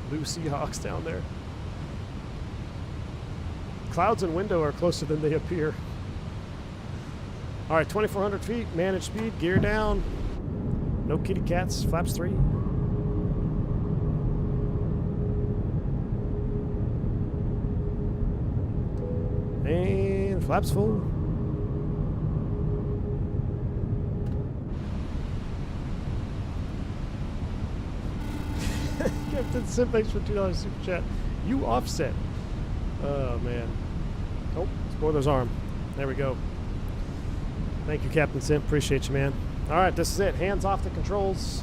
Blue Seahawks down there. Clouds and window are closer than they appear. All right, 2,400 feet, managed speed, gear down. No kitty cats, flaps 3. And flaps full. Captain Sim, thanks for $2 super chat. You offset. Oh, man. Oh, spoiler's arm. There we go. Thank you, Captain Sim. Appreciate you, man. All right, this is it. Hands off the controls.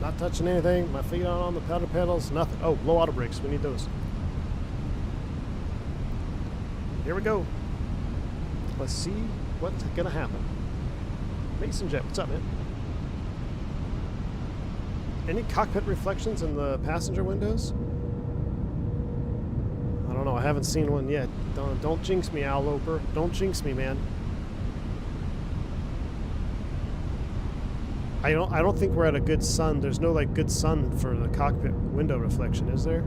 Not touching anything. My feet aren't on the powder pedals. Nothing. Oh, low auto brakes. We need those. Here we go. Let's see what's gonna happen. Mason Jet, what's up, man? Any cockpit reflections in the passenger windows? I don't know. I haven't seen one yet. Don't jinx me, Al Loper. Don't jinx me, man. I don't think we're at a good sun. There's no like good sun for the cockpit window reflection, is there?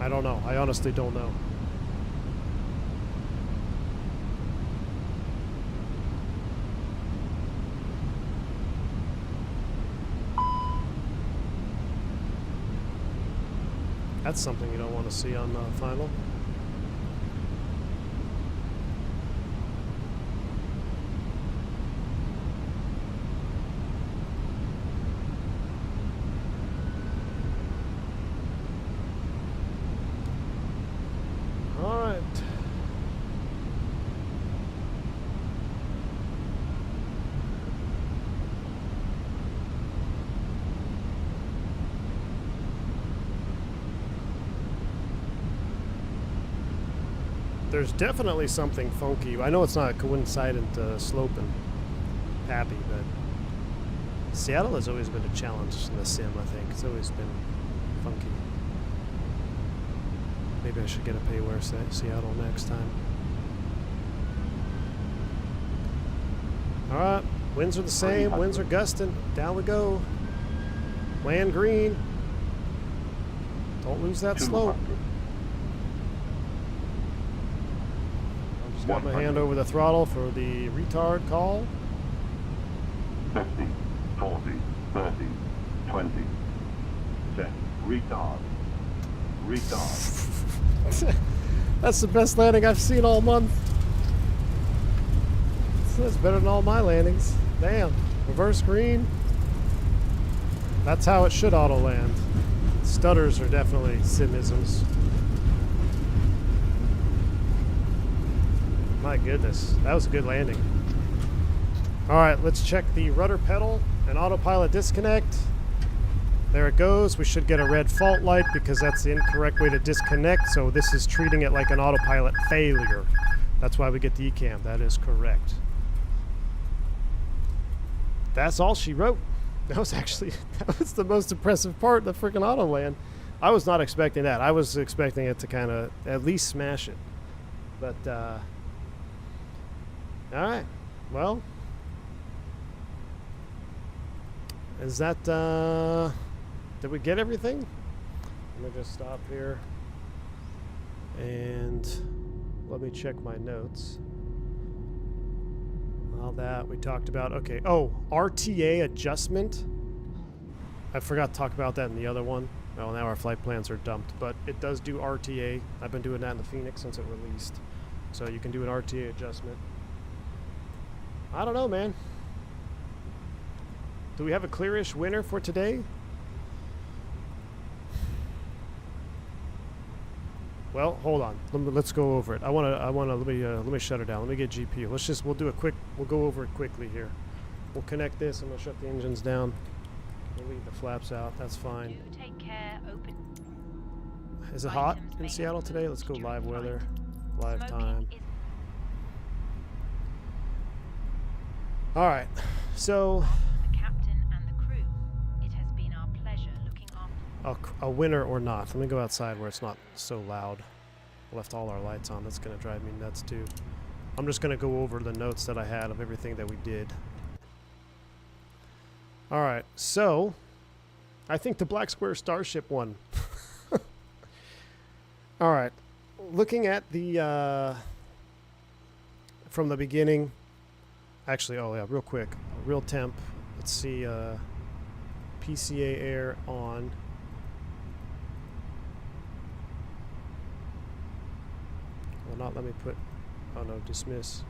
I don't know. I honestly don't know. That's something you don't want to see on final. All right. There's definitely something funky. I know it's not a coincident slope and Pappy, but Seattle has always been a challenge in the sim, I think. It's always been funky. Maybe I should get a pay where Seattle next time. Alright, winds are the same, winds are gusting. Down we go. Land green. Don't lose that slope. Just got my hand over the throttle for the retard call. 50, 40, 30, 20. Set. Retard. Retard. That's the best landing I've seen all month. That's better than all my landings. Damn. Reverse green. That's how it should auto land. Stutters are definitely simisms. My goodness, that was a good landing. All right, let's check the rudder pedal and autopilot disconnect. There it goes. We should get a red fault light because that's the incorrect way to disconnect. So this is treating it like an autopilot failure. That's why we get the ECAM. That is correct. That's all she wrote. That was the most impressive part of the freaking Autoland. I was not expecting that. I was expecting it to kind of at least smash it. But, all right. Well, is that, did we get everything? Let me just stop here and let me check my notes. All that we talked about. Okay. Oh, RTA adjustment. I forgot to talk about that in the other one. Well, now our flight plans are dumped, but it does do RTA. I've been doing that in the Fenix since it released. So you can do an RTA adjustment. I don't know, man. Do we have a clearish winner for today? Well, hold on. Let's go over it. Let me shut her down. Let me get GPU. We'll go over it quickly here. We'll connect this and we'll shut the engines down. We'll leave the flaps out. That's fine. Take care. Open. Is it hot in Seattle today? Let's go live weather. Live time. All right. So The captain and the crew. It has been our pleasure looking after. a winner or not. Let me go outside where it's not so loud. I left all our lights on. That's going to drive me nuts too. I'm just going to go over the notes that I had of everything that we did. All right. So I think the Black Square Starship won. All right. Looking at the from the beginning. Actually, oh yeah, real quick. Real temp. Let's see. PCA air on. Will not let me put. Oh no, dismiss.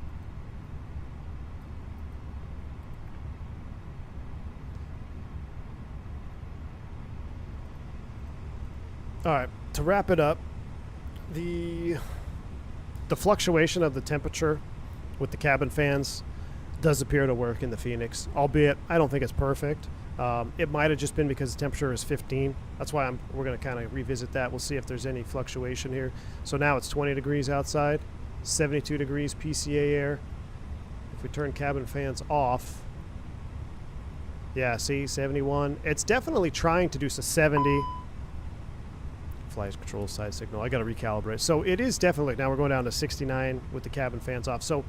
All right, to wrap it up, the fluctuation of the temperature with the cabin fans does appear to work in the Fenix, albeit I don't think it's perfect. It might have just been because the temperature is 15. That's why we're going to kind of revisit that. We'll see if there's any fluctuation here. So now it's 20 degrees outside, 72 degrees PCA air. If we turn cabin fans off, yeah, see, 71. It's definitely trying to do 70. Flight control side signal. I got to recalibrate. So it is definitely, now we're going down to 69 with the cabin fans off. So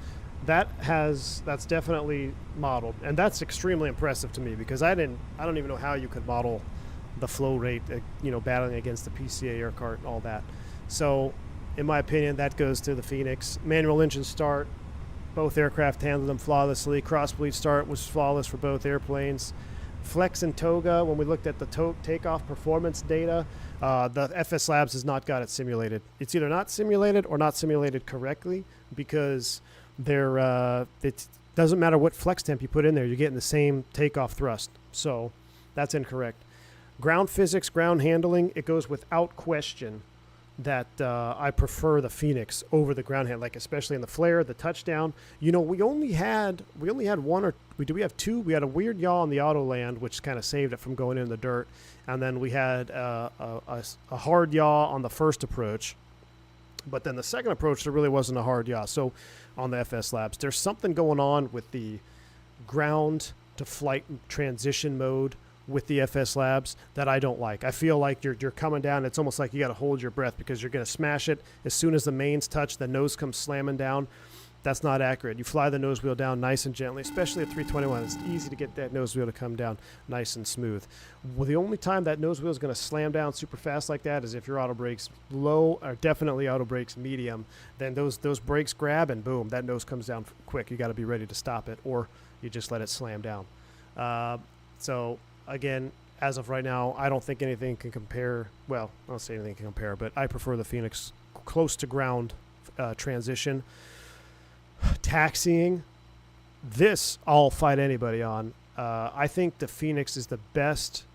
that's definitely modeled, and that's extremely impressive to me because I don't even know how you could model the flow rate, battling against the PCA air cart and all that. So in my opinion, that goes to the Fenix. Manual engine start, both aircraft handled them flawlessly. Cross bleed start was flawless for both airplanes. Flex and Toga, when we looked at the takeoff performance data, the FS Labs has not got it simulated. It's either not simulated or not simulated correctly because it doesn't matter what flex temp you put in there, you're getting the same takeoff thrust. So that's incorrect. Ground physics, ground handling, it goes without question that I prefer the Fenix over the ground hand, like especially in the flare, the touchdown. We only had one or we have two. We had a weird yaw on the Autoland, which kind of saved it from going in the dirt, and then we had a hard yaw on the first approach. But then the second approach, there really wasn't a hard yaw. So on the FS Labs, there's something going on with the ground to flight transition mode with the FS Labs that I don't like. I feel like you're coming down. It's almost like you got to hold your breath because you're going to smash it. As soon as the mains touch, the nose comes slamming down. That's not accurate. You fly the nose wheel down nice and gently, especially at 321. It's easy to get that nose wheel to come down nice and smooth. Well, the only time that nose wheel is going to slam down super fast like that is if your auto brakes low, or definitely auto brakes medium. Then those brakes grab and boom, that nose comes down quick. You got to be ready to stop it, or you just let it slam down. So again, as of right now, I don't think anything can compare. Well, I don't say anything can compare, but I prefer the Fenix close to ground transition. Taxiing, this I'll fight anybody on. I think the Fenix is the best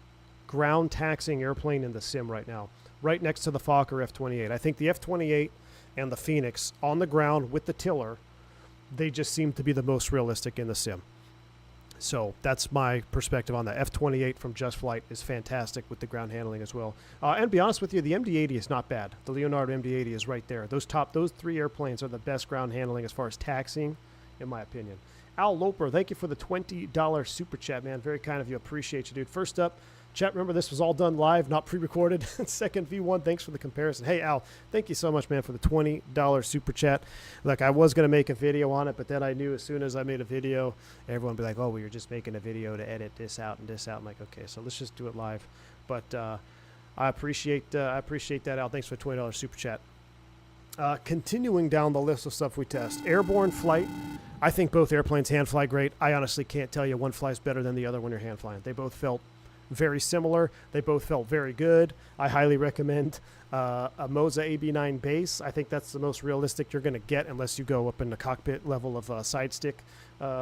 ground taxiing airplane in the sim right now, right next to the Fokker F-28. I think the F-28 and the Fenix on the ground with the tiller, they just seem to be the most realistic in the sim. So that's my perspective on that. F-28 from Just Flight is fantastic with the ground handling as well. And to be honest with you, the MD-80 is not bad. The Leonardo MD-80 is right there. Those three airplanes are the best ground handling as far as taxiing, in my opinion. Al Loper, thank you for the $20 super chat, man. Very kind of you. Appreciate you, dude. First up, chat, remember this was all done live, not pre-recorded. Second V1, thanks for the comparison. Hey, Al, thank you so much, man, for the $20 super chat. Look, I was going to make a video on it, but then I knew as soon as I made a video, everyone would be like, oh, well, you're just making a video to edit this out and this out. I'm like, okay, so let's just do it live. But I appreciate that, Al. Thanks for the $20 super chat. Continuing down the list of stuff we test. Airborne flight. I think both airplanes hand fly great. I honestly can't tell you one flies better than the other when you're hand flying. They both felt very similar. They both felt very good. I highly recommend a Moza AB9 Base. I think that's the most realistic you're going to get unless you go up in the cockpit level of side stick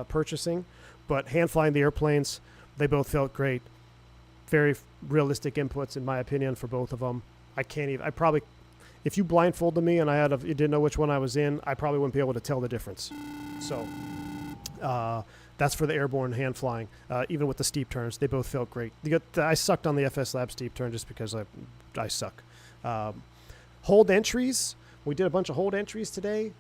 purchasing. But hand flying the airplanes, they both felt great. Very realistic inputs in my opinion for both of them. If you blindfolded me and you didn't know which one I was in, I probably wouldn't be able to tell the difference. So that's for the airborne hand flying. Even with the steep turns, they both felt great. I sucked on the FS Lab steep turn just because I suck. Hold entries. We did a bunch of hold entries today.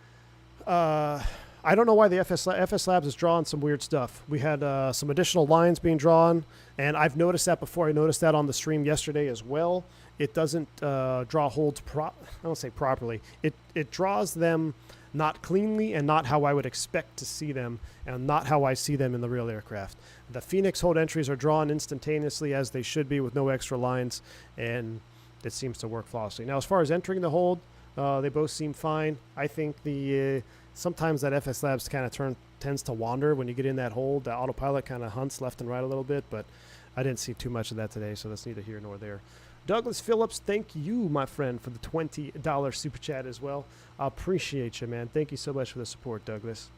I don't know why the FS Labs is drawing some weird stuff. We had some additional lines being drawn, and I've noticed that before. I noticed that on the stream yesterday as well. It doesn't draw holds I don't say properly. It draws them not cleanly and not how I would expect to see them and not how I see them in the real aircraft. The Fenix hold entries are drawn instantaneously as they should be with no extra lines, and it seems to work flawlessly. Now, as far as entering the hold, they both seem fine. I think sometimes that FS Labs kind of tends to wander when you get in that hold. The autopilot kind of hunts left and right a little bit, but I didn't see too much of that today, so that's neither here nor there. Douglas Phillips, thank you, my friend, for the $20 super chat as well. I appreciate you, man. Thank you so much for the support, Douglas.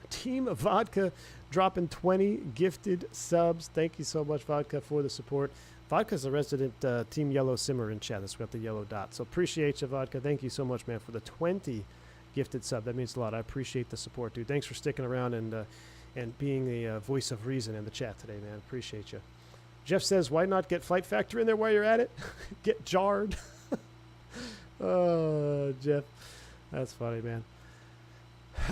Team Vodka dropping 20 gifted subs. Thank you so much, Vodka, for the support. Vodka's a resident Team Yellow Simmer in chat. That's got the yellow dot. So appreciate you, Vodka. Thank you so much, man, for the 20 gifted sub. That means a lot. I appreciate the support, dude. Thanks for sticking around and and being the voice of reason in the chat today, man. Appreciate you. Jeff says, why not get Flight Factor in there while you're at it? Get jarred. Oh, Jeff. That's funny, man.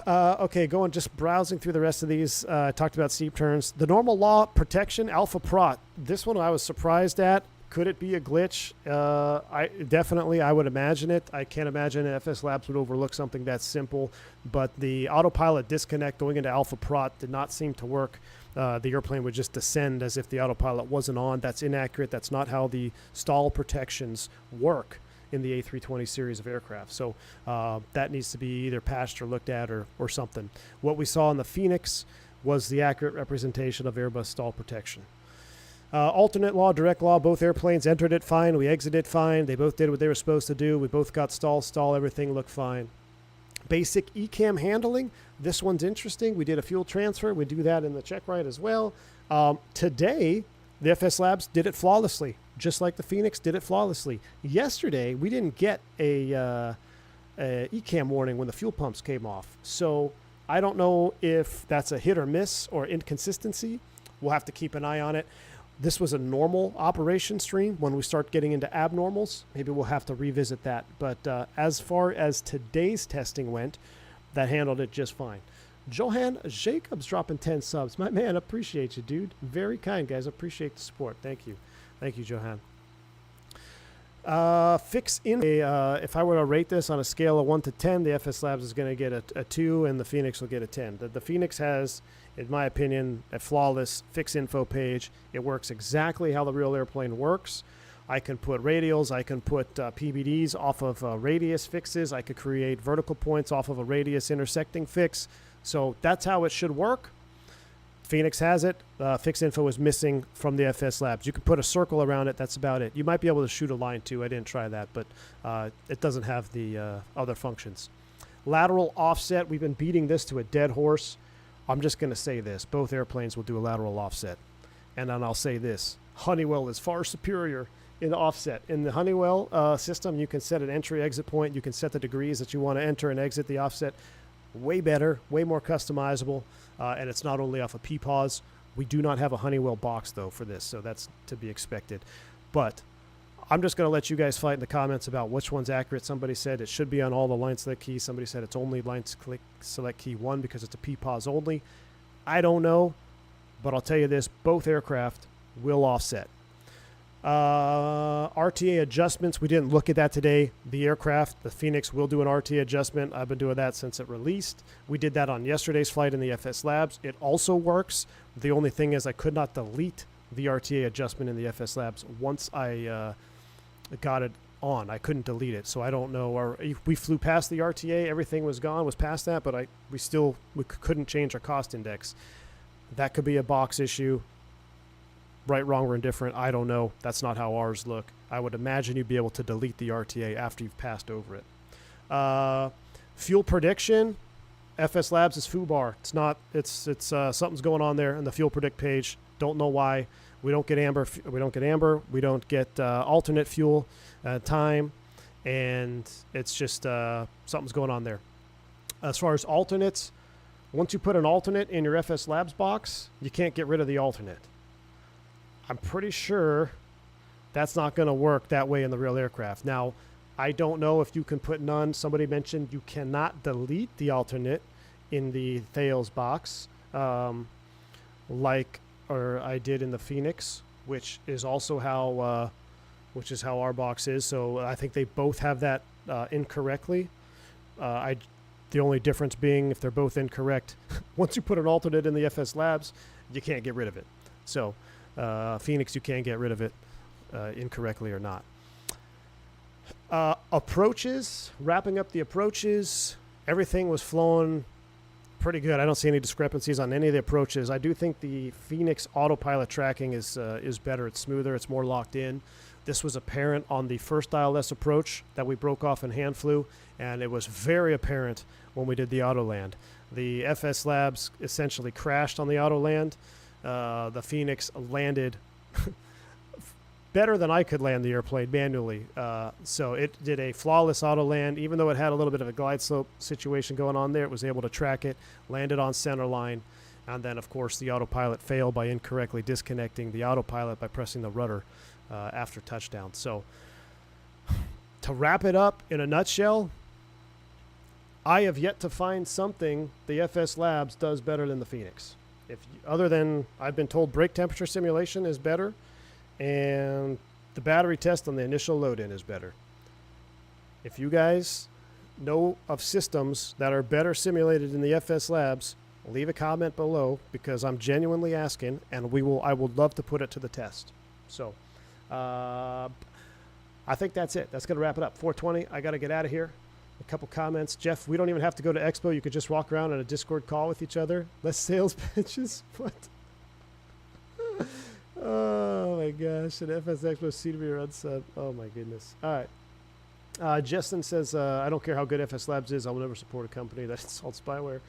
Okay, going just browsing through the rest of these. I talked about steep turns. The normal law protection, Alpha Prot. This one I was surprised at. Could it be a glitch? I would imagine it. I can't imagine FS Labs would overlook something that simple. But the autopilot disconnect going into Alpha Prot did not seem to work. The airplane would just descend as if the autopilot wasn't on. That's inaccurate. That's not how the stall protections work in the A320 series of aircraft. So that needs to be either patched or looked at or something. What we saw in the Fenix was the accurate representation of Airbus stall protection. Alternate law, direct law, both airplanes entered it fine. We exited fine. They both did what they were supposed to do. We both got stall, everything looked fine. Basic ECAM handling. This one's interesting. We did a fuel transfer. We do that in the check ride as well. Today, the FS Labs did it flawlessly, just like the Fenix did it flawlessly. Yesterday, we didn't get a ECAM warning when the fuel pumps came off. So I don't know if that's a hit or miss or inconsistency. We'll have to keep an eye on it. This was a normal operation stream. When we start getting into abnormals, maybe we'll have to revisit that. But as far as today's testing went, that handled it just fine. Johan Jacobs dropping 10 subs. My man, appreciate you, dude. Very kind, guys. Appreciate the support. Thank you. Thank you, Johan. If I were to rate this on a scale of 1 to 10, the FS Labs is going to get a 2, and the Fenix will get a 10. The Fenix has, in my opinion, a flawless fix info page. It works exactly how the real airplane works. I can put radials. I can put PBDs off of radius fixes. I could create vertical points off of a radius intersecting fix. So that's how it should work. Fenix has it. Fix info is missing from the FS Labs. You can put a circle around it. That's about it. You might be able to shoot a line too. I didn't try that, but it doesn't have the other functions. Lateral offset. We've been beating this to a dead horse. I'm just going to say this. Both airplanes will do a lateral offset. And then I'll say this. Honeywell is far superior in offset. In the Honeywell system, you can set an entry-exit point. You can set the degrees that you want to enter and exit the offset. Way better, way more customizable, and it's not only off a PPAWS. We do not have a Honeywell box, though, for this, so that's to be expected. But I'm just going to let you guys fight in the comments about which one's accurate. Somebody said it should be on all the line select keys. Somebody said it's only line select key 1 because it's a PPAWS only. I don't know, but I'll tell you this. Both aircraft will offset. RTA adjustments, we didn't look at that today. The aircraft, the Fenix, will do an RTA adjustment. I've been doing that since it released. We did that on yesterday's flight in the FS Labs. It also works. The only thing is I could not delete the RTA adjustment in the FS Labs once I got it on. I couldn't delete it, so I don't know. Or we flew past the RTA, everything was gone, was past that, but we couldn't change our cost index. That could be a box issue. Right, wrong, or indifferent, I don't know. That's not how ours look. I would imagine you'd be able to delete the RTA after you've passed over it. Fuel prediction, FS Labs is FUBAR. It's not. It's something's going on there in the fuel predict page. Don't know why. We don't get amber. We don't get alternate fuel time, and it's just something's going on there. As far as alternates, once you put an alternate in your FS Labs box, you can't get rid of the alternate. I'm pretty sure that's not going to work that way in the real aircraft. Now, I don't know if you can put none. Somebody mentioned you cannot delete the alternate in the Thales box, like I did in the Fenix, which is also how our box is. So I think they both have that incorrectly. The only difference being if they're both incorrect, once you put an alternate in the FS Labs, you can't get rid of it. So Fenix, you can get rid of it incorrectly or not. Approaches, wrapping up the approaches, everything was flowing pretty good. I don't see any discrepancies on any of the approaches. I do think the Fenix autopilot tracking is better. It's smoother. It's more locked in. This was apparent on the first ILS approach that we broke off and hand flew, and it was very apparent when we did the Autoland. The FS Labs essentially crashed on the Autoland. The Fenix landed better than I could land the airplane manually. So it did a flawless auto land. Even though it had a little bit of a glide slope situation going on there, it was able to track it, landed on center line, And then, of course, the autopilot failed by incorrectly disconnecting the autopilot by pressing the rudder after touchdown. So to wrap it up in a nutshell, I have yet to find something the FS Labs does better than the Fenix. Other than I've been told brake temperature simulation is better and the battery test on the initial load-in is better. If you guys know of systems that are better simulated than the FS Labs, leave a comment below because I'm genuinely asking, and I would love to put it to the test. So I think that's it. That's going to wrap it up. 4:20. I got to get out of here. A couple comments. Jeff, we don't even have to go to Expo. You could just walk around on a Discord call with each other. Less sales pitches. What? Oh my gosh. An FS Expo C2B run sub. Oh my goodness. All right. Justin says, I don't care how good FS Labs is. I will never support a company that installs spyware.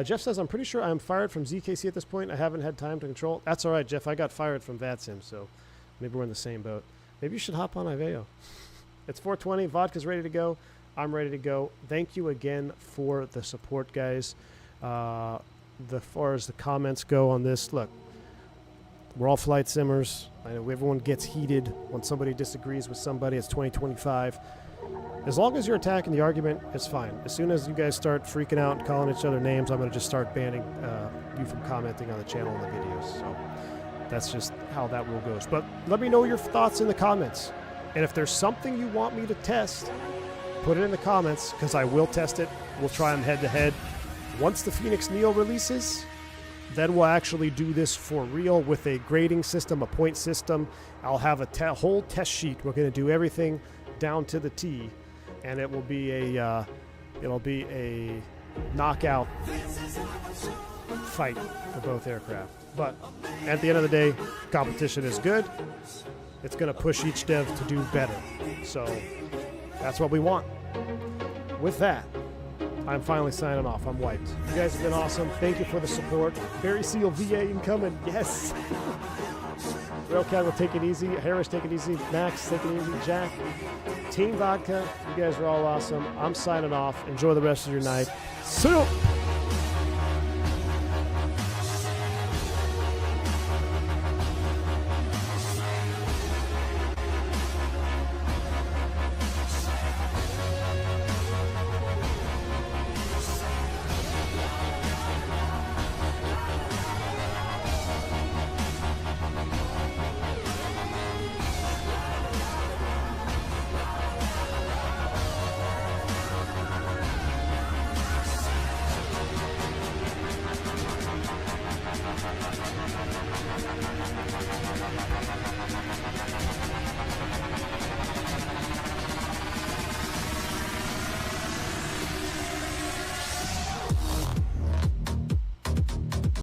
Jeff says, I'm pretty sure I'm fired from ZKC at this point. I haven't had time to control. That's all right, Jeff. I got fired from VATSIM, so maybe we're in the same boat. Maybe you should hop on Iveo. It's 4:20. Vodka's ready to go. I'm ready to go. Thank you again for the support, guys. As far as the comments go on this, look, we're all flight simmers. I know everyone gets heated when somebody disagrees with somebody. It's 2025. As long as you're attacking the argument, it's fine. As soon as you guys start freaking out and calling each other names, I'm going to just start banning you from commenting on the channel and the videos. So that's just how that rule goes. But let me know your thoughts in the comments. And if there's something you want me to test, put it in the comments because I will test it. We'll try them head-to-head. Once the Fenix Neo releases, then we'll actually do this for real with a grading system, a point system. I'll have a whole test sheet. We're going to do everything down to the T. And it will be a knockout fight for both aircraft. But at the end of the day, competition is good. It's going to push each dev to do better. So that's what we want. With that, I'm finally signing off. I'm wiped. You guys have been awesome. Thank you for the support. Barry Seal VA incoming. Yes. Railcat will take it easy. Harris, take it easy. Max, take it easy. Jack. Team Vodka, you guys are all awesome. I'm signing off. Enjoy the rest of your night. See you.